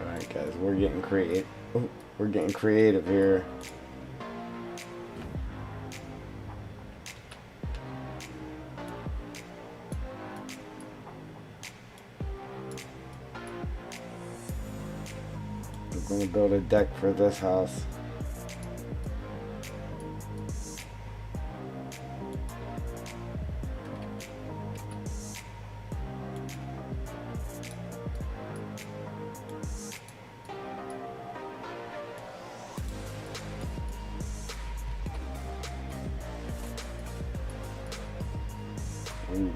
Alright guys, we're getting creative. We're getting creative here. We're going to build a deck for this house.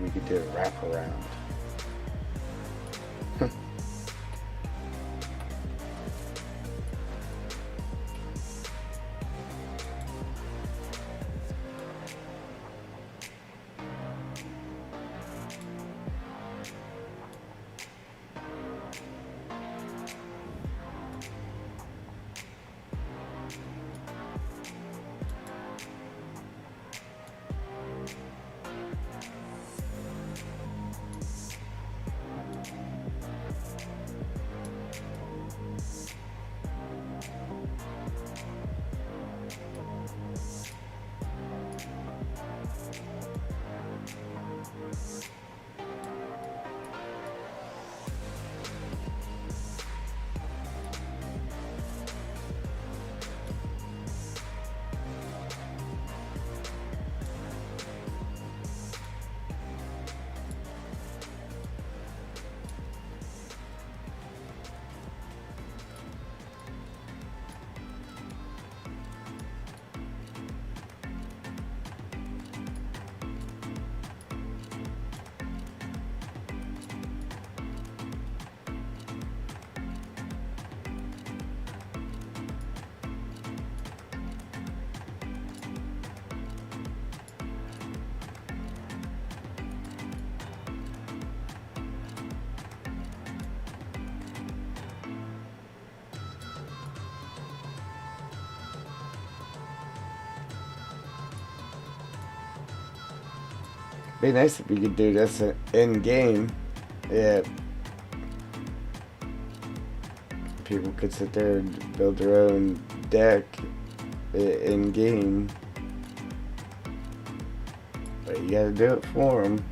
We could do a wrap around. Be nice if we could do this in game. Yeah. People could sit there and build their own deck in game. But you gotta do it for them.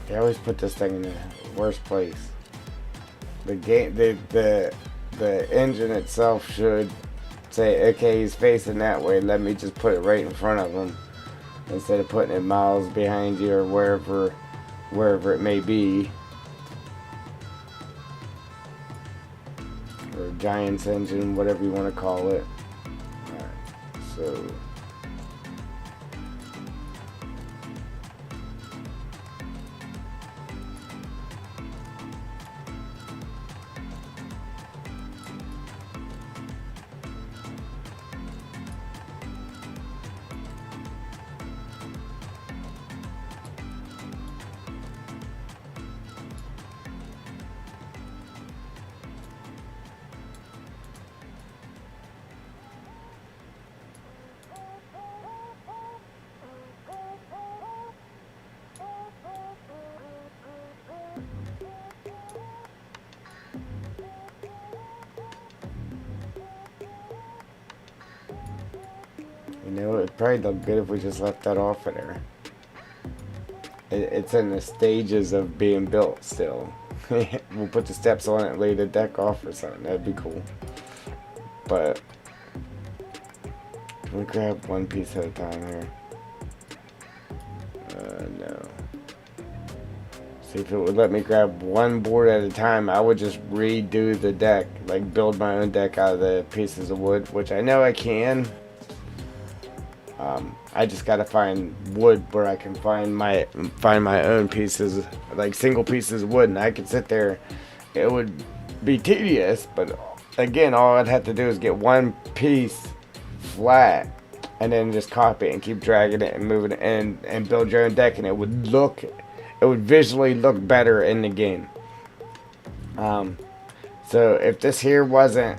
They always put this thing in the worst place. The engine itself should say, okay, he's facing that way. Let me just put it right in front of him instead of putting it miles behind you or wherever it may be. Or Giant's engine, whatever you want to call it. Alright, so it'd probably look good if we just left that off of there. It's in the stages of being built still. We'll put the steps on it, lay the deck off or something. That'd be cool. But can we grab one piece at a time here? No. See, if it would let me grab one board at a time, I would just redo the deck, like build my own deck out of the pieces of wood, which I know I can. I just gotta find wood where I can find my own pieces, like single pieces of wood, and I could sit there. It would be tedious, but again, all I'd have to do is get one piece flat, and then just copy it and keep dragging it and moving it and build your own deck, and it would visually look better in the game. So if this here wasn't,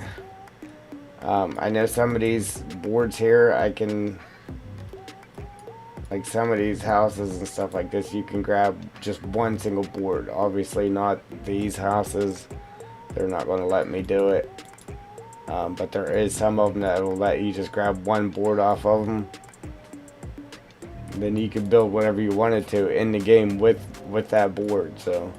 I know some of these boards here I can. Like some of these houses and stuff like this, you can grab just one single board. Obviously not these houses. They're not going to let me do it. But there is some of them that will let you just grab one board off of them. Then you can build whatever you wanted to in the game with that board. So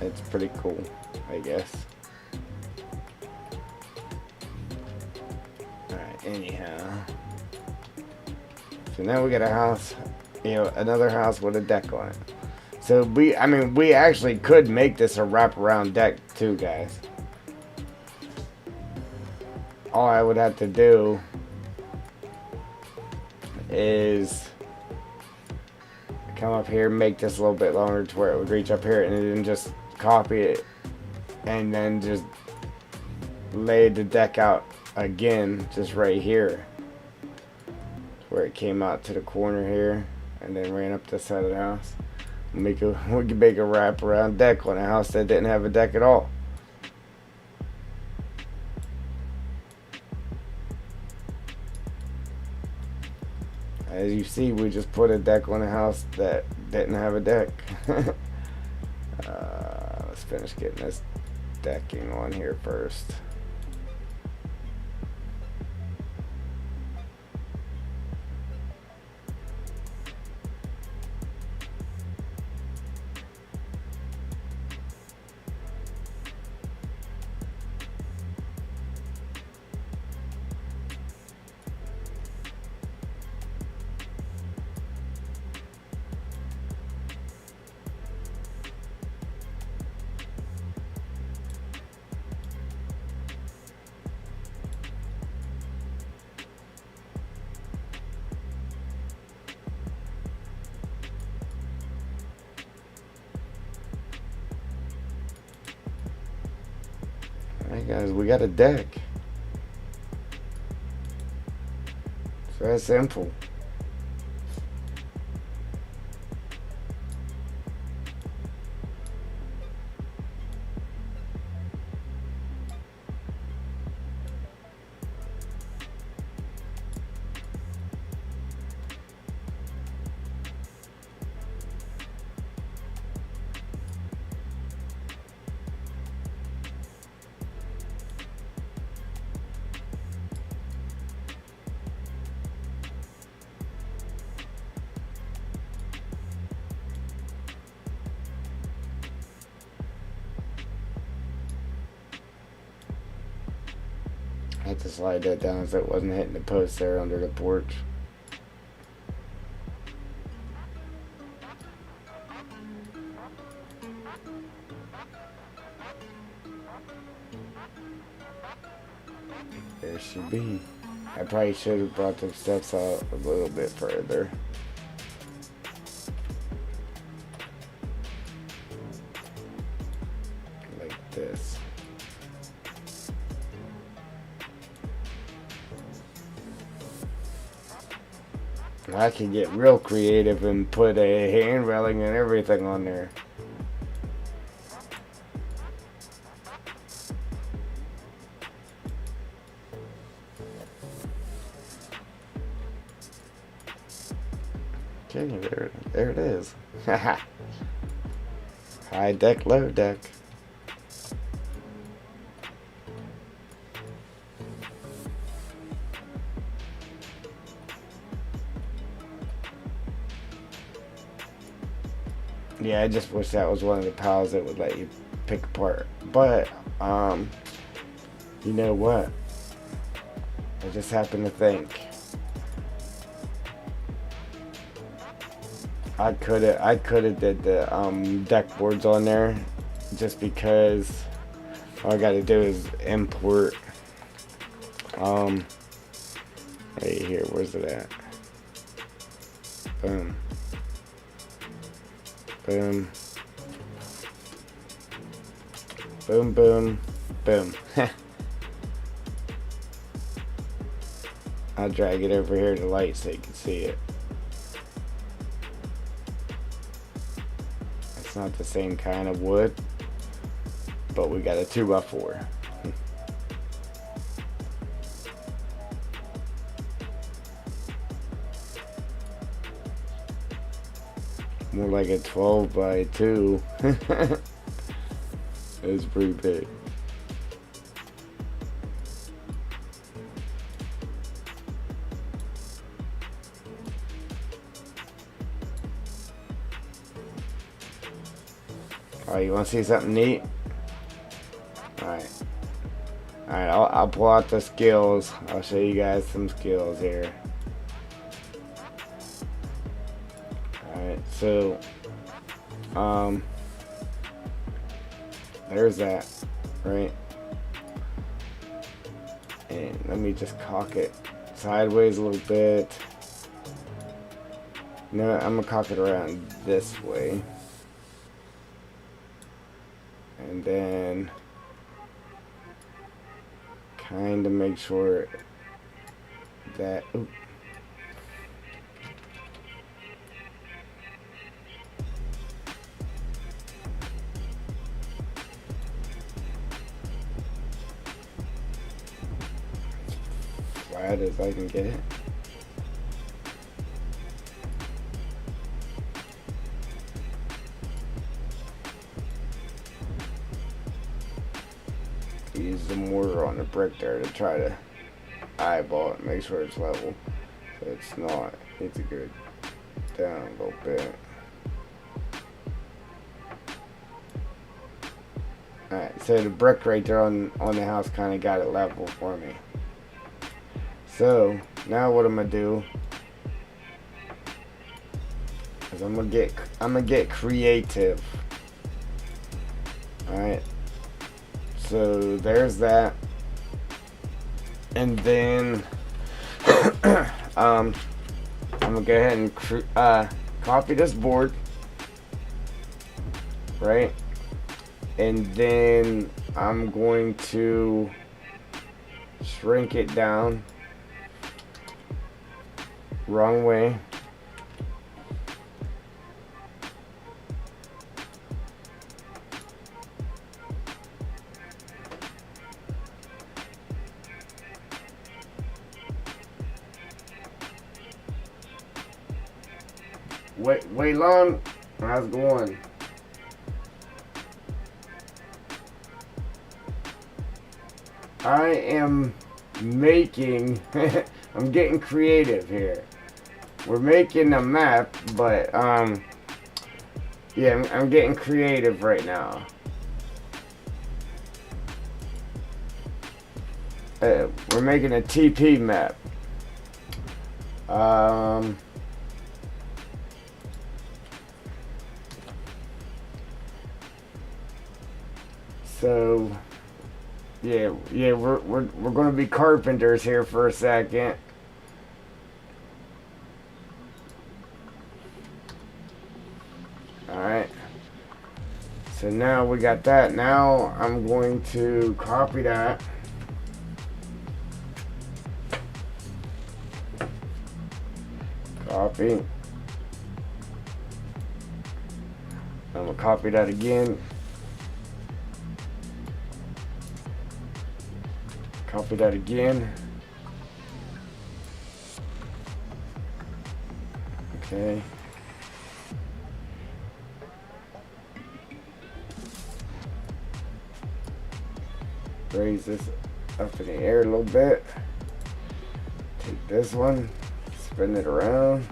it's pretty cool, I guess. Anyhow, so now we got a house, another house with a deck on it. So we actually could make this a wraparound deck too, guys. All I would have to do is come up here, make this a little bit longer to where it would reach up here, and then just copy it, and then just lay the deck out again, just right here where it came out to the corner here and then ran up this side of the house. We could make a wraparound deck on a house that didn't have a deck at all. As you see, we just put a deck on a house that didn't have a deck. Let's finish getting this decking on here first. Alright guys, we got a deck. So that's simple. had to slide that down so it wasn't hitting the post there under the porch. There she be. I probably should have brought the steps out a little bit further. Like this. I can get real creative and put a hand railing and everything on there. Okay, there it is. High deck, low deck. Yeah, I just wish that was one of the piles that would let you pick apart. But, you know what? I just happened to think. I could have did the deck boards on there, just because all I got to do is import. Right here, where's it at? Boom. Boom. Boom, boom, boom. I'll drag it over here to the light so you can see it. It's not the same kind of wood, but we got a 2x4. More like a 12 by 2. It's pretty big. Alright, you want to see something neat? Alright. Alright, I'll pull out the skills. I'll show you guys some skills here. Alright, so there's that, right? And let me just cock it sideways a little bit. No, I'm gonna cock it around this way. And then kind of make sure that flat as I can get it. Use the mortar on the brick there to try to eyeball it, make sure it's level. So it's not, needs to go down a little bit. Alright, so the brick right there on the house kind of got it level for me. So now what I'm gonna do is I'm gonna get creative. Alright. So there's that, and then I'm gonna go ahead and copy this board, right? And then I'm going to shrink it down. Wrong way. Wait long. How's it going? I am making I'm getting creative here. We're making a map, but yeah, I'm getting creative right now. we're making a TP map. So yeah, we're gonna be carpenters here for a second. Alright. So now we got that. Now I'm going to copy that. Copy. I'm gonna copy that again. Copy that again. Okay. Raise this up in the air a little bit. Take this one, spin it around.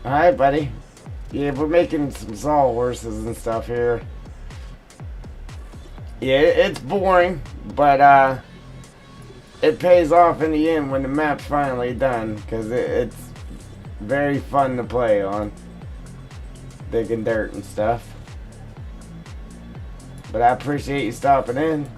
Alright, buddy. Yeah, we're making some sawhorses and stuff here. Yeah, it's boring, but it pays off in the end when the map's finally done, because it's very fun to play on. Digging dirt and stuff. But I appreciate you stopping in.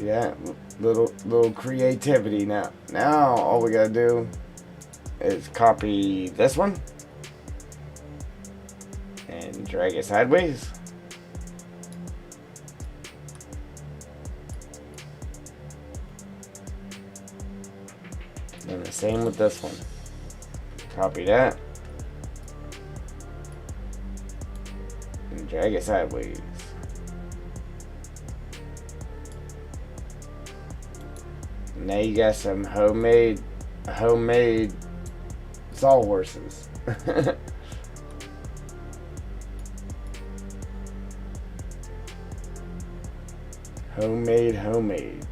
Yeah, little creativity now. Now all we gotta do is copy this one and drag it sideways. And the same with this one. Copy that and drag it sideways. Now you got some homemade sawhorses. Homemade.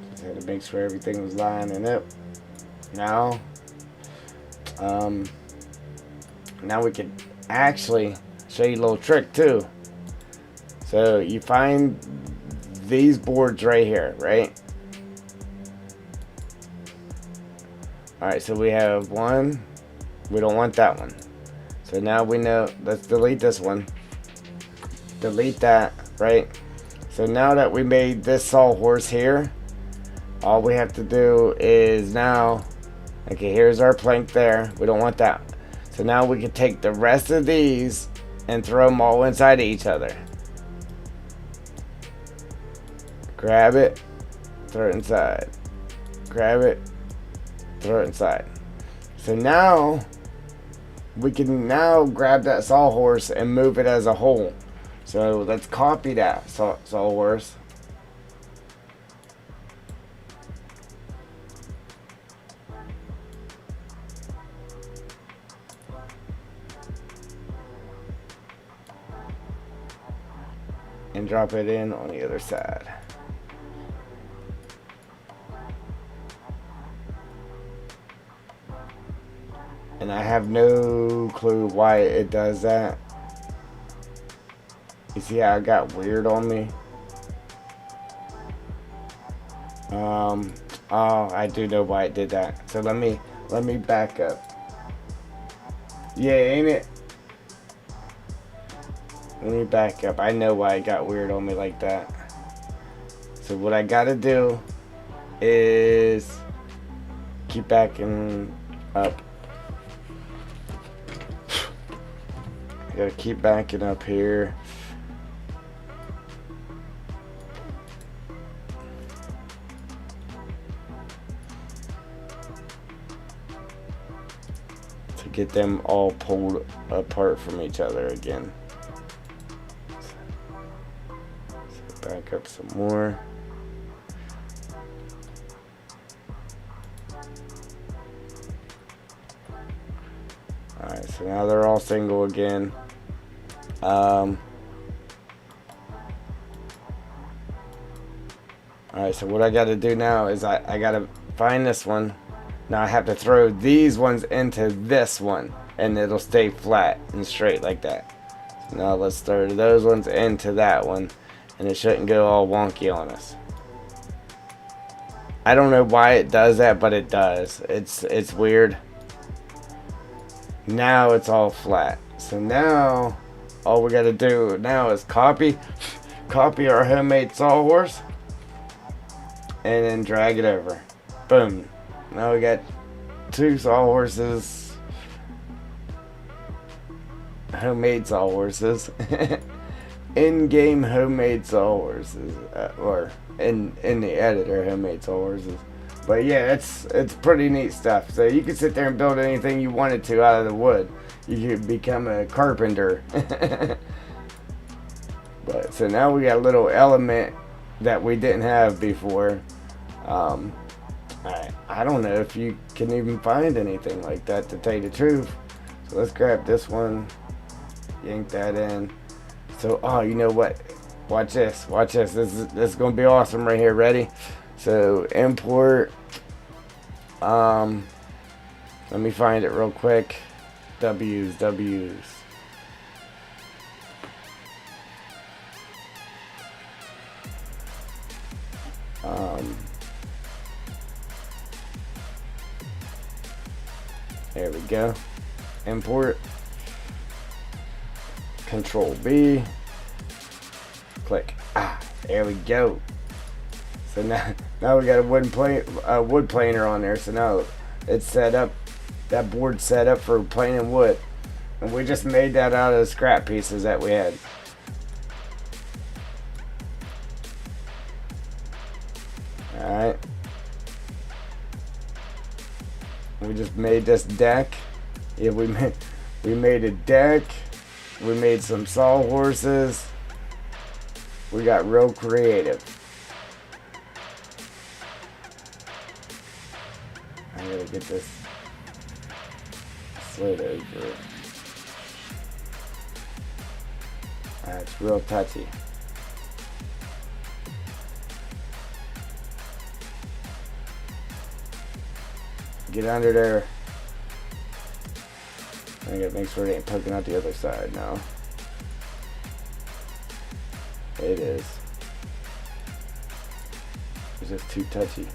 Just had to make sure everything was lining up. Now we can actually show you a little trick too. So you find these boards right here, right? Alright, so we have one. We don't want that one. So now we know, let's delete this one. Delete that, right? So now that we made this sawhorse here, all we have to do is now, okay, here's our plank there. We don't want that. So now we can take the rest of these and throw them all inside of each other. Grab it, throw it inside. Grab it, throw it inside. So now we can now grab that sawhorse and move it as a whole. So let's copy that sawhorse. And drop it in on the other side. And I have no clue why it does that. You see how it got weird on me? Oh, I do know why it did that. So let me back up. Yeah, ain't it? Let me back up. I know why it got weird on me like that. So what I gotta do is keep backing up. I gotta keep backing up here. To get them all pulled apart from each other again. So back up some more. Alright, so now they're all single again. Alright, so what I gotta do now is I gotta find this one. Now I have to throw these ones into this one, and it'll stay flat and straight like that. So now let's throw those ones into that one, and it shouldn't go all wonky on us. I don't know why it does that, but it does. It's weird. Now it's all flat. So now all we gotta do now is copy our homemade sawhorse, and then drag it over. Boom. Now we got 2 sawhorses. Homemade sawhorses. In-game homemade sawhorses. Or in the editor, homemade sawhorses. But yeah, it's pretty neat stuff. So you can sit there and build anything you wanted to out of the wood. You could become a carpenter. But so now we got a little element that we didn't have before. I don't know if you can even find anything like that, to tell you the truth. So let's grab this one, yank that in. So, oh, you know what? Watch this. Watch this. This is gonna be awesome right here. Ready? So import. Let me find it real quick. W's. There we go. Import. Control B. Click. There we go. So now we got a wood planer on there. So now it's set up. That board's set up for planing wood, and we just made that out of the scrap pieces that we had. All right. We just made this deck. Yeah, we made a deck. We made some sawhorses. We got real creative. I gotta get this slid over. It's real touchy. Get under there. I gotta make sure it ain't poking out the other side now. It is. It's just too touchy.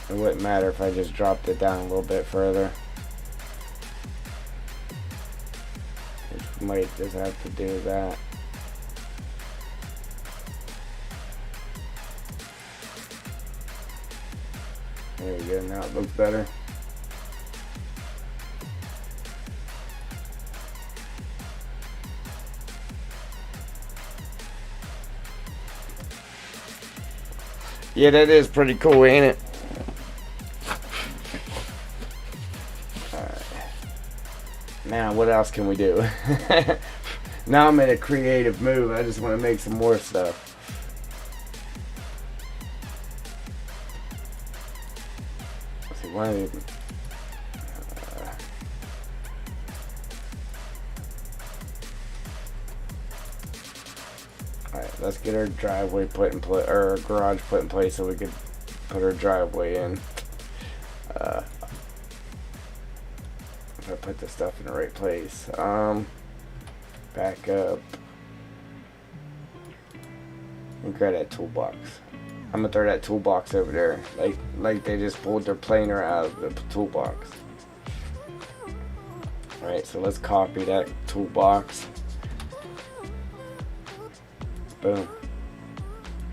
It wouldn't matter if I just dropped it down a little bit further. Which might just have to do that. There we go, now it looks better. Yeah, that is pretty cool, ain't it? Now, what else can we do? Now I'm in a creative move. I just want to make some more stuff. Let's see, why? Alright, let's get our driveway put in place, or our garage put in place so we could put our driveway in. If I put this stuff in the right place. Back up. And grab that toolbox. I'm gonna throw that toolbox over there. Like they just pulled their planer out of the toolbox. Alright, so let's copy that toolbox. Boom.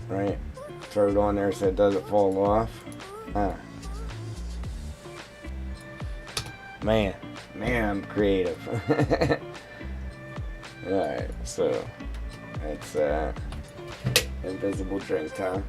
Right. Throw it on there so it doesn't fall off. Man, I'm creative. Alright, so that's invisible drink time.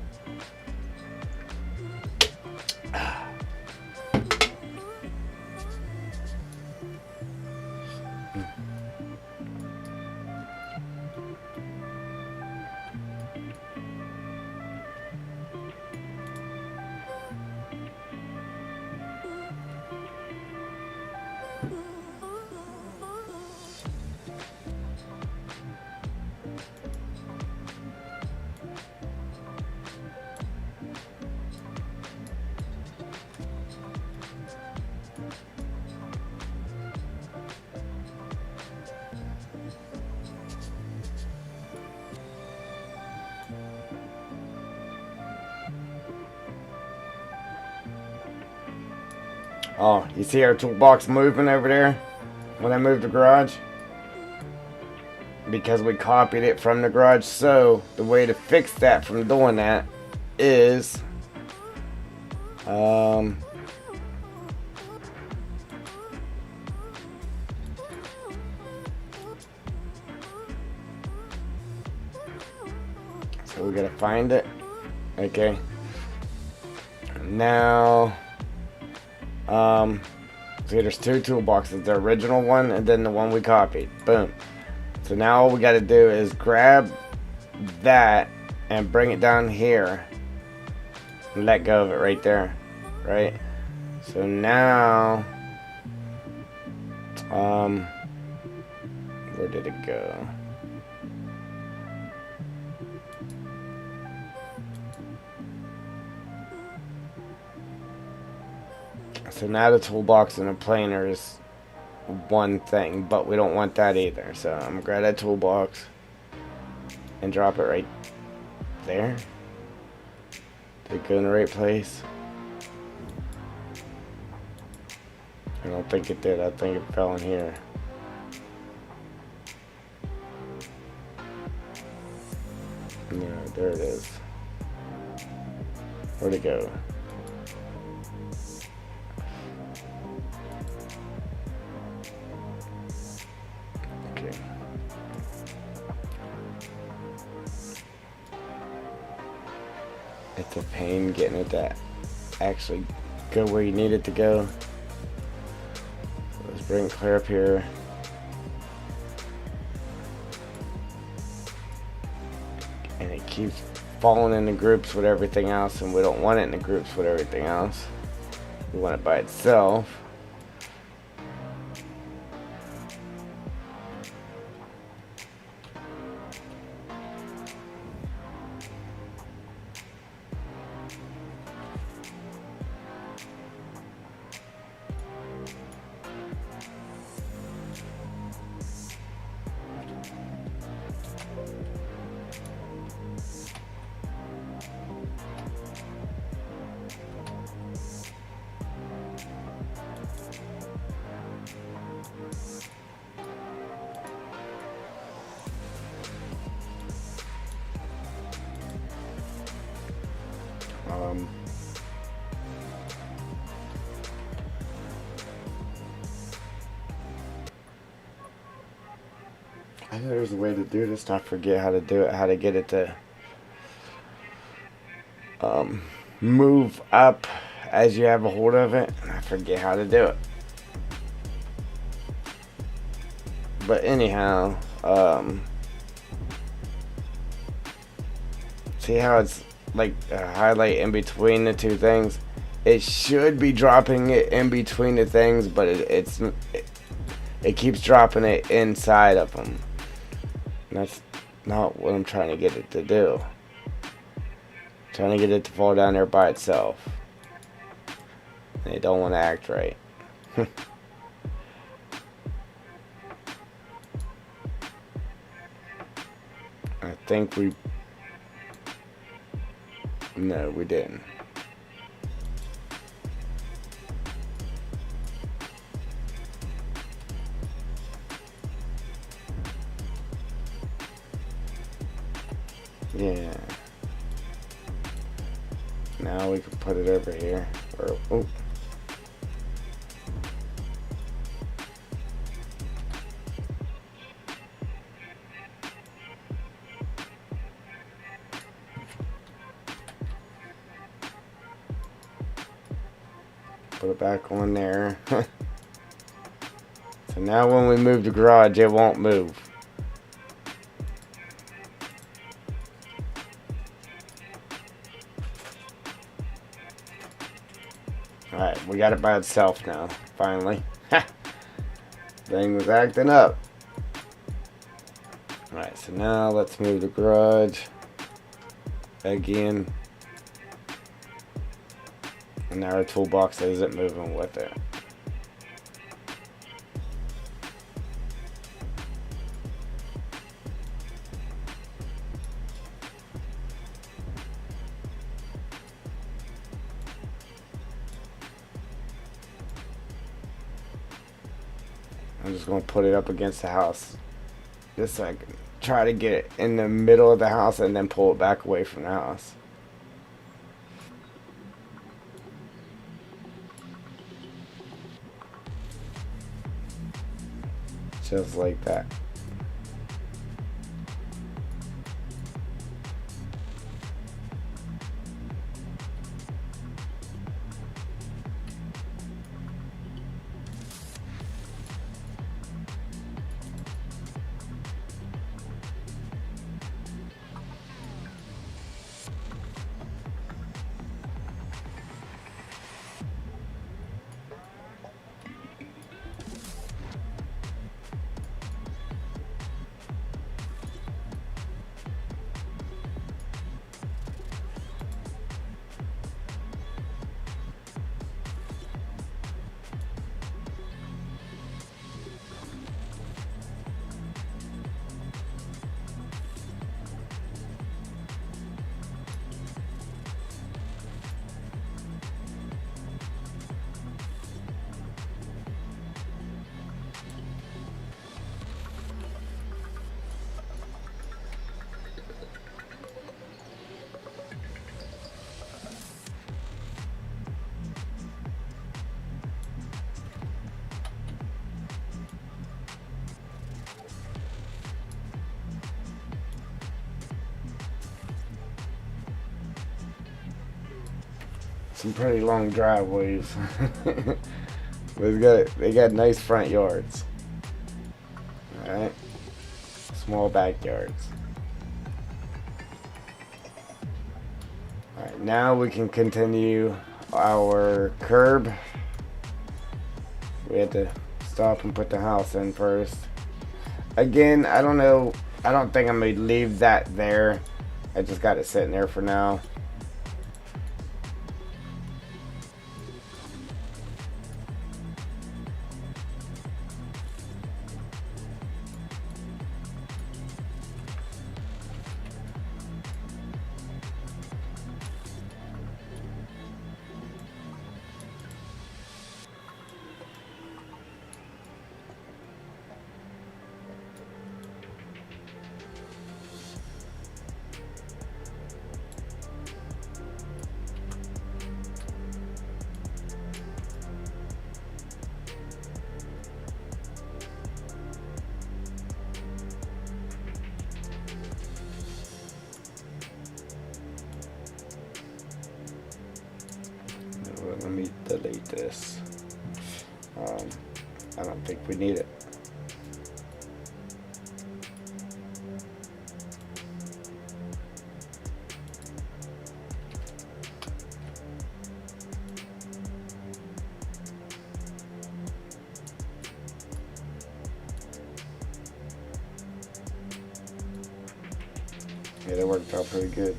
Oh, you see our toolbox moving over there when I moved the garage? Because we copied it from the garage. So the way to fix that from doing that is so we gotta find it. Okay. Now so there's two toolboxes, the original one and then the one we copied. Boom. So now all we got to do is grab that and bring it down here and let go of it right there, right? So now where did it go? So now the toolbox and the planer is one thing, but we don't want that either. So I'm gonna grab that toolbox and drop it right there. Did it go in the right place? I don't think it did. I think it fell in here. No, there it is. Where'd it go? It's a pain getting it to actually go where you need it to go. So let's bring it clear up here. And it keeps falling into groups with everything else, and we don't want it in the groups with everything else. We want it by itself. I know there's a way to do this, and I forget how to do it, how to get it to move up as you have a hold of it, and I forget how to do it. But anyhow, see how it's like a highlight in between the two things? It should be dropping it in between the things, but it keeps dropping it inside of them. And that's not what I'm trying to get it to do. I'm trying to get it to fall down there by itself. And it don't want to act right. I think we... No, we didn't. Yeah. Now we can put it over here. Or, oh. Put it back on there. So now when we move the garage, it won't move. Alright, we got it by itself now, finally. Thing was acting up. Alright, so now let's move the garage again. And now our toolbox isn't moving with it. I'm just going to put it up against the house. Just so I can try to get it in the middle of the house and then pull it back away from the house. Just like that. Some pretty long driveways. They got nice front yards. Alright. Small backyards. Alright, now we can continue our curb. We had to stop and put the house in first. Again, I don't know. I don't think I'm going to leave that there. I just got it sitting there for now. Let me delete this. I don't think we need it. Yeah, that worked out pretty good.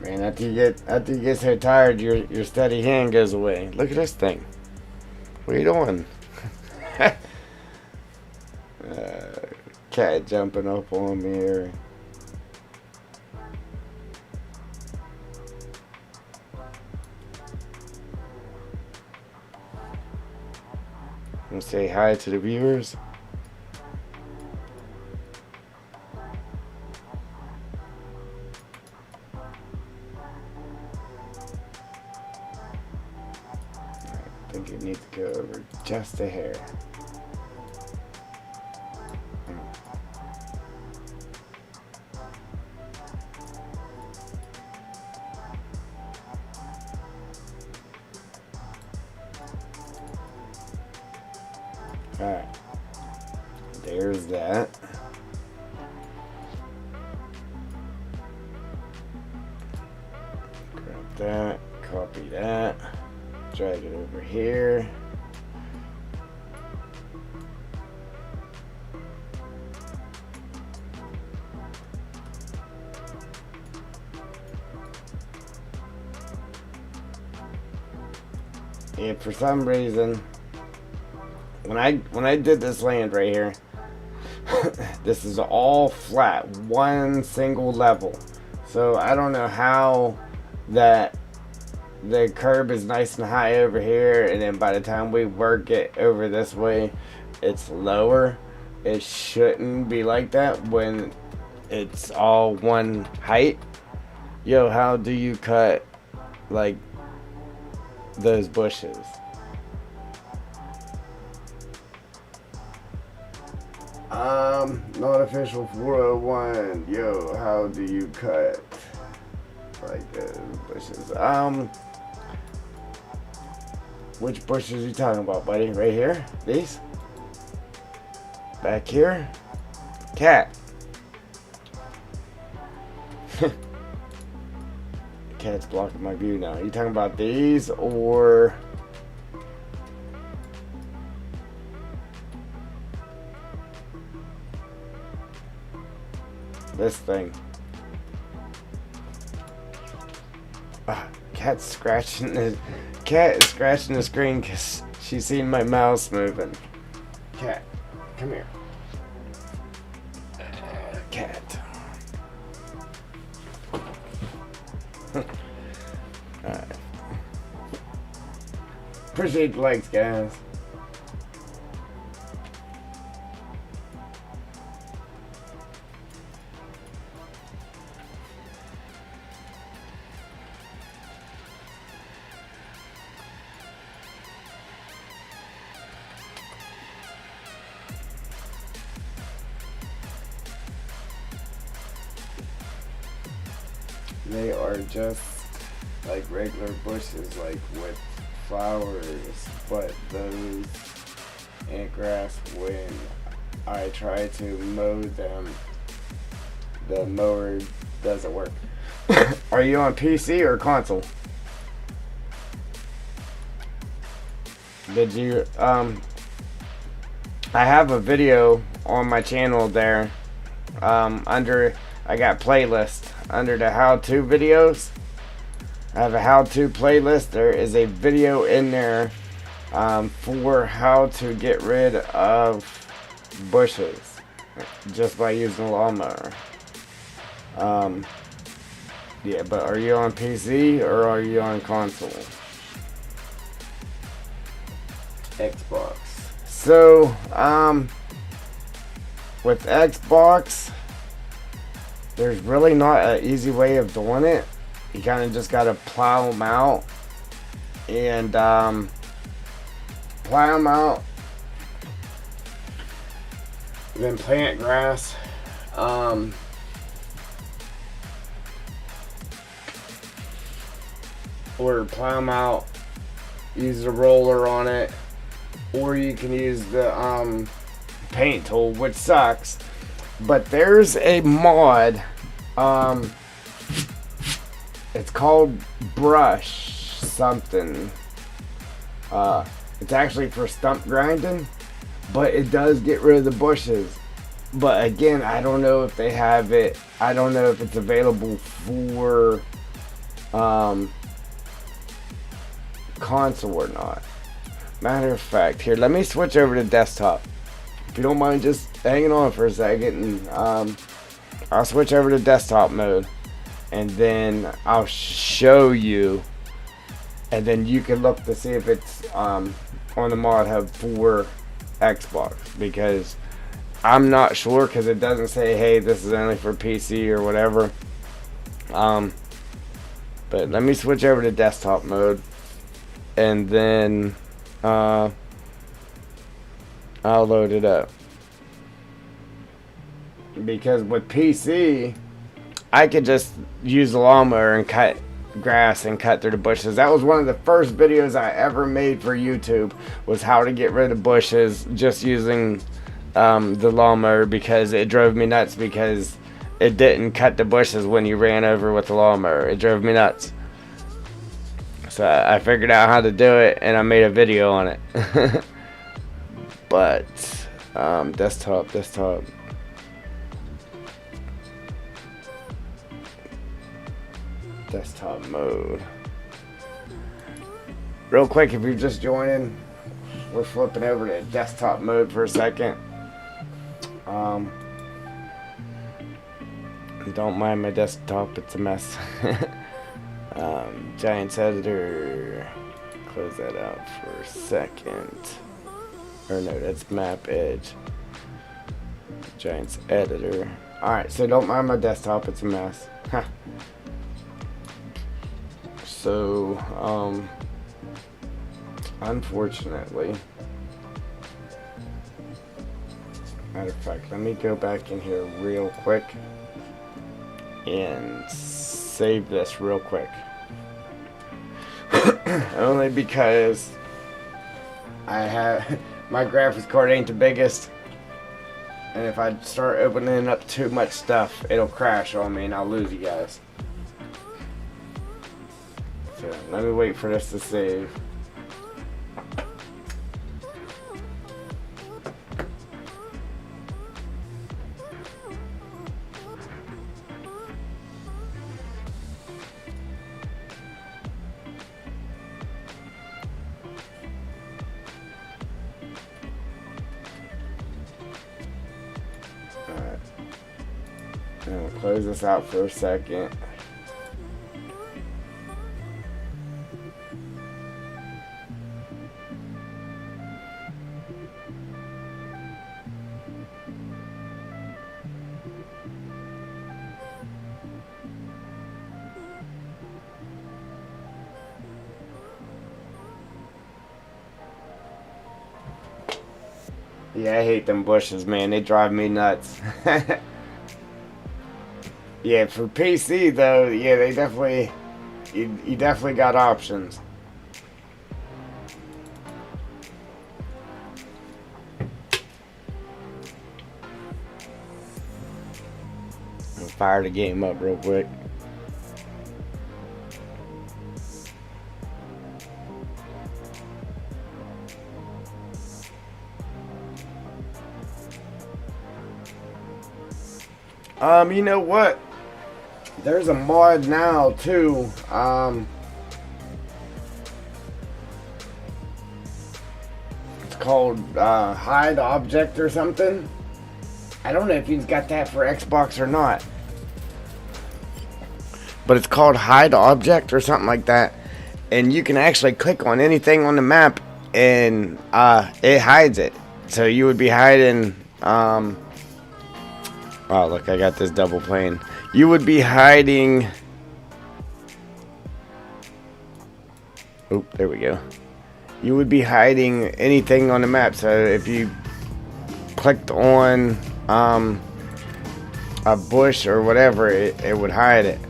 Man, after you get so tired, your steady hand goes away. Look at this thing. What are you doing? Cat jumping up on me here. Want to say hi to the viewers? I think it needs to go over just a hair. Alright. There's that. Grab that. Copy that. Drag it over here. And for some reason, when I did this land right here, this is all flat, one single level. So I don't know how that the curb is nice and high over here, and then by the time we work it over this way, it's lower. It shouldn't be like that when it's all one height. Yo, how do you cut like those bushes? Not official 401. Yo, how do you cut like those bushes? Which bushes are you talking about, buddy? Right here? These? Back here? Cat. Cat's blocking my view now. Are you talking about these or this thing? Cat is scratching the screen because she's seen my mouse moving. Cat, come here. Cat. Alright. Appreciate the likes, guys. They are just like regular bushes, like with flowers, but those ant grass, when I try to mow them, the mower doesn't work. Are you on PC or console? Did you I have a video on my channel there. Under I got playlist under the how-to videos. I have a how-to playlist. There is a video in there for how to get rid of bushes just by using a lawnmower. Yeah, but are you on PC or are you on console? Xbox. So, with Xbox, there's really not an easy way of doing it. You kind of just gotta plow them out and then plant grass. Or plow them out, use a roller on it, or you can use the paint tool, which sucks. But there's a mod, it's called brush something. It's actually for stump grinding, but it does get rid of the bushes. But again, I don't know if they have it. I don't know if it's available for console or not. Matter of fact, here, let me switch over to desktop. If you don't mind just hanging on for a second, and I'll switch over to desktop mode, and then I'll show you, and then you can look to see if it's on the mod hub for Xbox, because I'm not sure, because it doesn't say, hey, this is only for PC or whatever. But let me switch over to desktop mode, and then I'll load it up. Because with PC, I could just use the lawnmower and cut grass and cut through the bushes. That was one of the first videos I ever made for YouTube, was how to get rid of bushes just using the lawnmower, because it drove me nuts, because it didn't cut the bushes when you ran over with the lawnmower. It drove me nuts. So I figured out how to do it, and I made a video on it. But desktop mode. Real quick, if you're just joining, we're flipping over to desktop mode for a second. Don't mind my desktop, it's a mess. Giants editor, close that out for a second. Or no, that's map edge. Giants editor. Alright, so don't mind my desktop, it's a mess. So, unfortunately, matter of fact, let me go back in here real quick and save this real quick. Only because I have my graphics card ain't the biggest, and if I start opening up too much stuff, it'll crash on me and I'll lose you guys. So let me wait for this to save. Alright. And we'll close this out for a second. Yeah, I hate them bushes, man. They drive me nuts. Yeah, for PC though, yeah, they definitely, you definitely got options. I'll fire the game up real quick. You know what? There's a mod now too. It's called Hide Object or something. I don't know if he's got that for Xbox or not. But it's called Hide Object or something like that. And you can actually click on anything on the map and it hides it. So you would be hiding oh look, I got this double plane. You would be hiding. Oop, there we go. You would be hiding anything on the map. So if you clicked on a bush or whatever, it would hide it.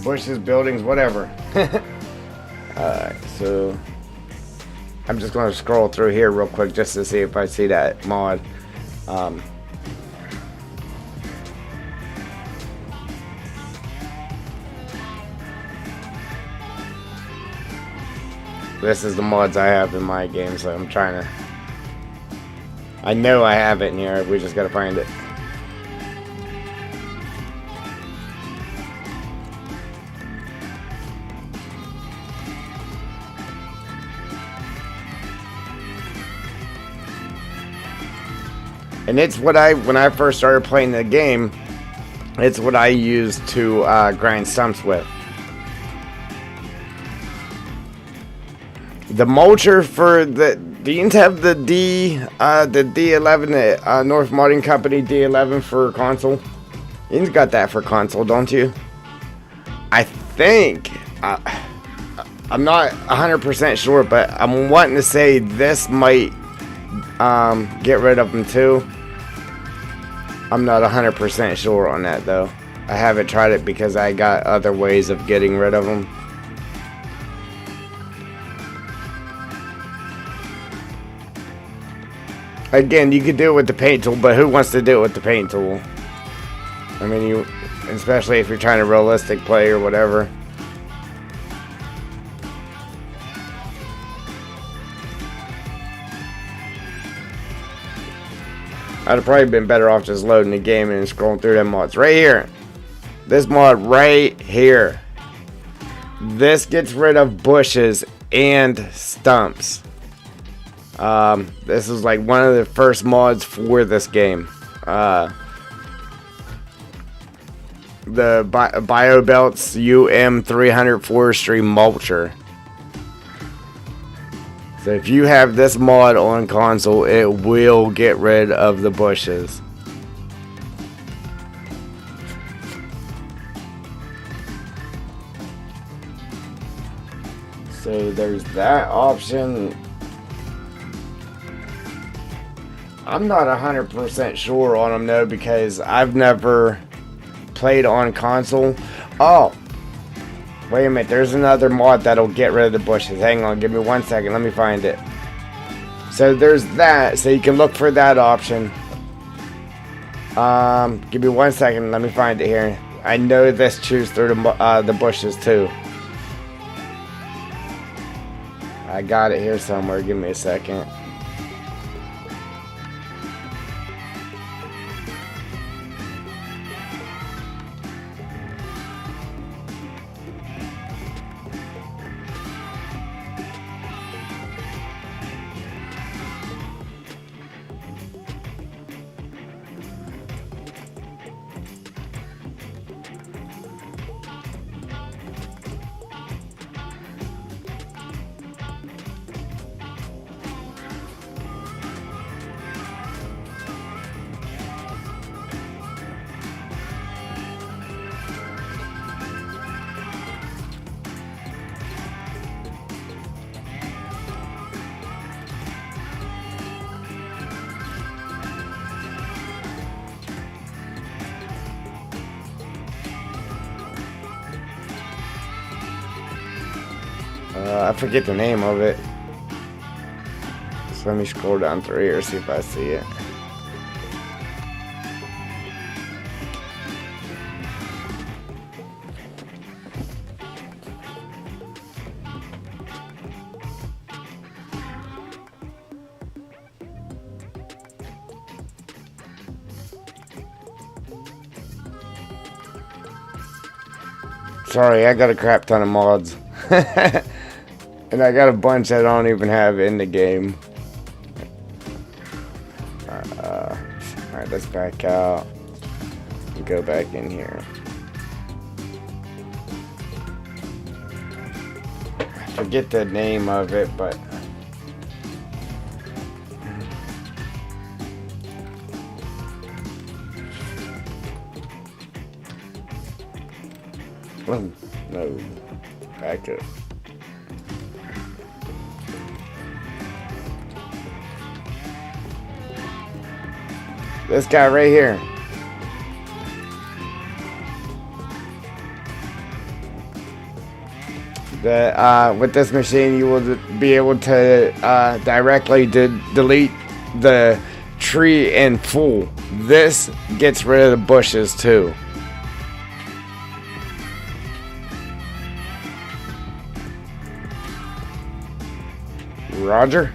Bushes, buildings, whatever. Alright, so I'm just going to scroll through here real quick just to see if I see that mod. This is the mods I have in my game, so I'm trying to... I know I have it in here, we just gotta find it. And it's what when I first started playing the game, it's what I used to grind stumps with. The mulcher for the, do you have the D11, the North Modding Company D11 for console? You've got that for console, don't you? I think, I'm not 100% sure, but I'm wanting to say this might get rid of them too. I'm not 100% sure on that though. I haven't tried it because I got other ways of getting rid of them. Again, you could do it with the paint tool, but who wants to do it with the paint tool? I mean, especially if you're trying to realistic play or whatever. I'd have probably been better off just loading the game and scrolling through them mods. Right here. This mod right here. This gets rid of bushes and stumps. This is like one of the first mods for this game. The BioBelts UM300 Forestry Mulcher. So if you have this mod on console, it will get rid of the bushes. So there's that option. I'm not 100% sure on them though, because I've never played on console. Oh, wait a minute, there's another mod that'll get rid of the bushes. Hang on, give me 1 second, let me find it. So there's that, so you can look for that option. Give me 1 second, let me find it here. I know this chews through the bushes too. I got it here somewhere, give me a second. I forget the name of it. So let me scroll down through here, see if I see it. Sorry, I got a crap ton of mods. And I got a bunch that I don't even have in the game. Alright, let's back out and go back in here. I forget the name of it, but oh, no, back up. This guy right here. With this machine, you will be able to directly delete the tree in full. This gets rid of the bushes too. Roger.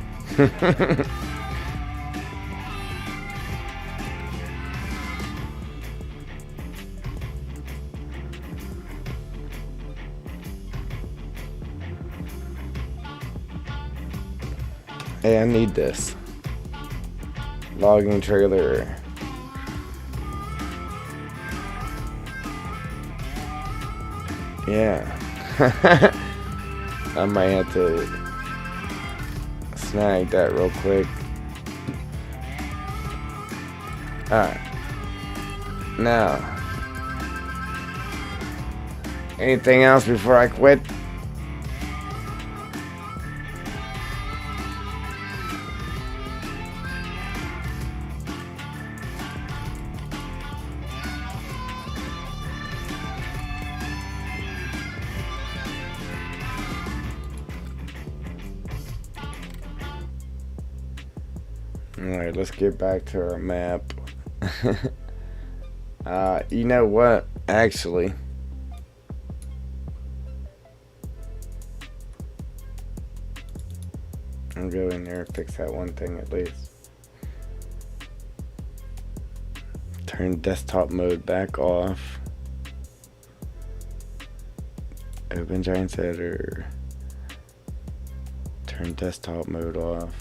Hey, I need this. Logging trailer. Yeah. I might have to snag that real quick. Alright. Now. Anything else before I quit? Alright, let's get back to our map. You know what? Actually, I'll go in there and fix that one thing at least. Turn desktop mode back off. Open Giants Editor. Turn desktop mode off.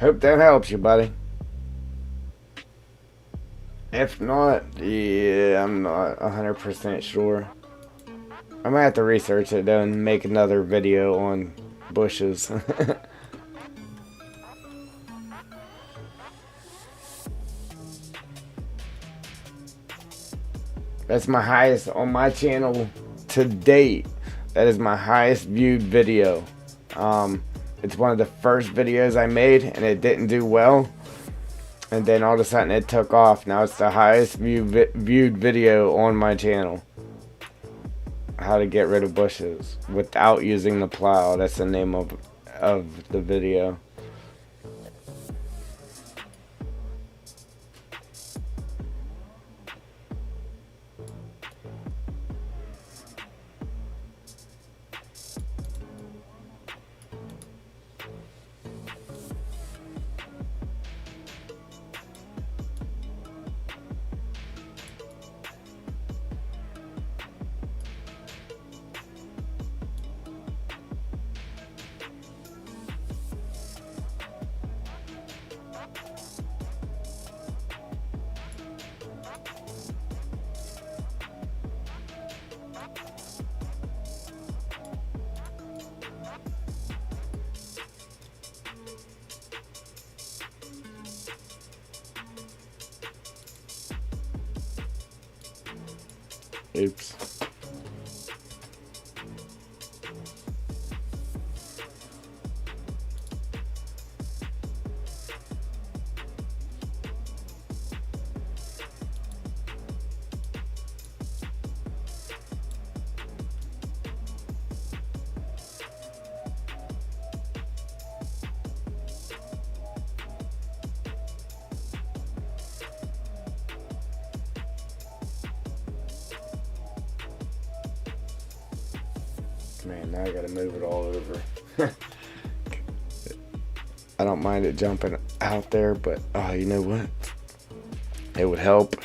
Hope that helps you, buddy. If not, yeah, I'm not 100% sure. I might have to research it though and make another video on bushes. That's my highest on my channel to date. That is my highest viewed video. It's one of the first videos I made and it didn't do well. And then all of a sudden it took off. Now it's the highest viewed video on my channel. How to get rid of bushes without using the plow. That's the name of the video. Oops. Man, now I gotta move it all over. I don't mind it jumping out there, but oh, you know what? It would help.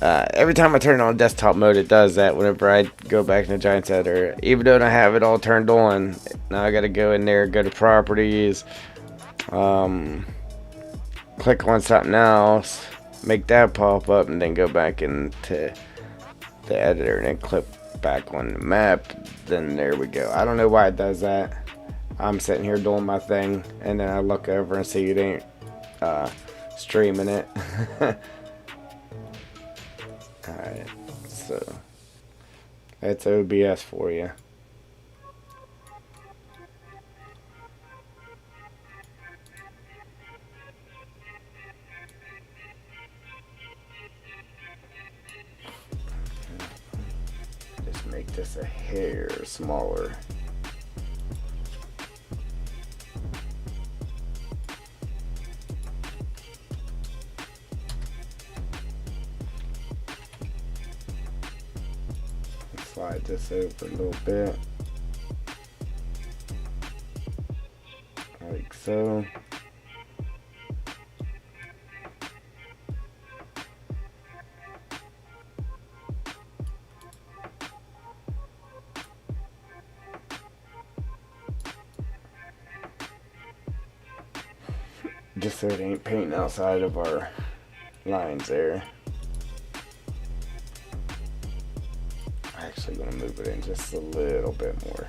Every time I turn on desktop mode, it does that whenever I go back in the Giants editor. Even though I have it all turned on, now I gotta go in there, go to properties, click on something else, make that pop up, and then go back into the editor and then click back on the map. Then there we go. I don't know why it does that. I'm sitting here doing my thing, and then I look over and see it ain't streaming it. Alright, so that's OBS for you. Just make this a hair smaller. Slide this over a little bit, like so. Just so it ain't painting outside of our lines there. Actually gonna move it in just a little bit more.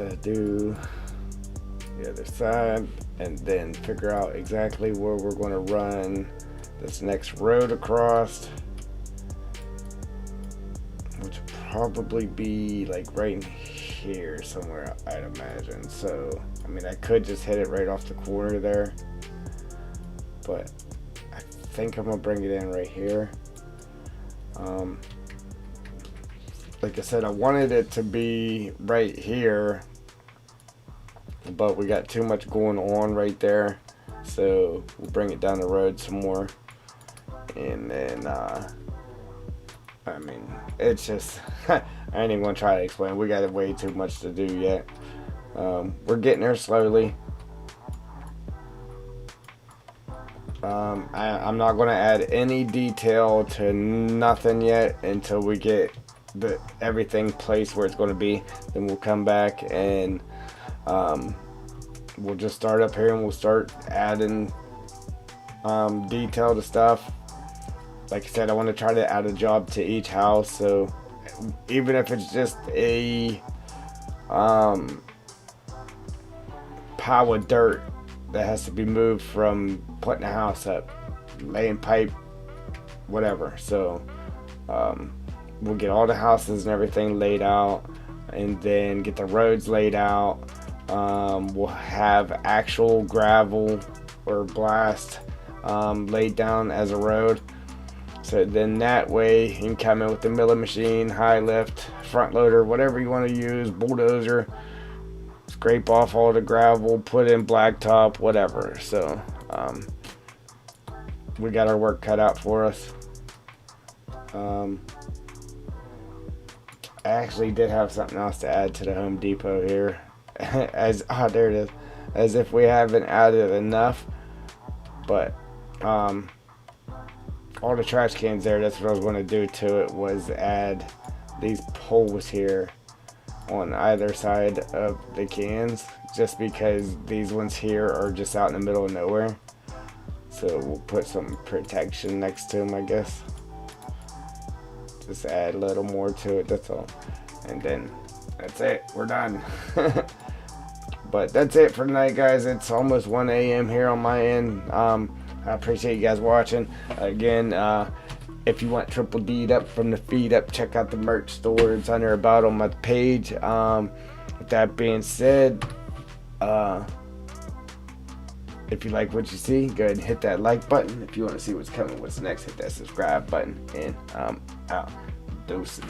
gotta do the other side and then figure out exactly where we're going to run this next road across, which will probably be like right in here somewhere, I'd imagine. So I mean, I could just hit it right off the corner there, but I think I'm gonna bring it in right here. Like I said, I wanted it to be right here, but we got too much going on right there, so we'll bring it down the road some more. And then I mean, it's just I ain't even gonna try to explain. We got way too much to do yet. We're getting there slowly. I'm not gonna add any detail to nothing yet until we get everything placed where it's going to be. Then we'll come back and we'll just start up here and we'll start adding detail to stuff. Like I said, I want to try to add a job to each house, so even if it's just a pile of dirt that has to be moved from putting a house up, laying pipe, whatever. So we'll get all the houses and everything laid out, and then get the roads laid out. We'll have actual gravel or blast laid down as a road. So then that way you can come in with the milling machine, high lift, front loader, whatever you want to use, bulldozer, scrape off all the gravel, put in blacktop, whatever. So we got our work cut out for us. I actually did have something else to add to the Home Depot here. There it is. As if we haven't added enough. But all the trash cans there, that's what I was going to do to it, was add these poles here on either side of the cans, just because these ones here are just out in the middle of nowhere. So we'll put some protection next to them, I guess. Just add a little more to it, that's all. And then that's it, we're done. But that's it for tonight, guys. It's almost 1 a.m. here on my end. I appreciate you guys watching. Again, if you want Triple D'd up from the feet up, check out the merch store. It's under about on my page. With that being said, if you like what you see, go ahead and hit that like button. If you want to see what's coming, what's next, hit that subscribe button. And I'm out. Doses.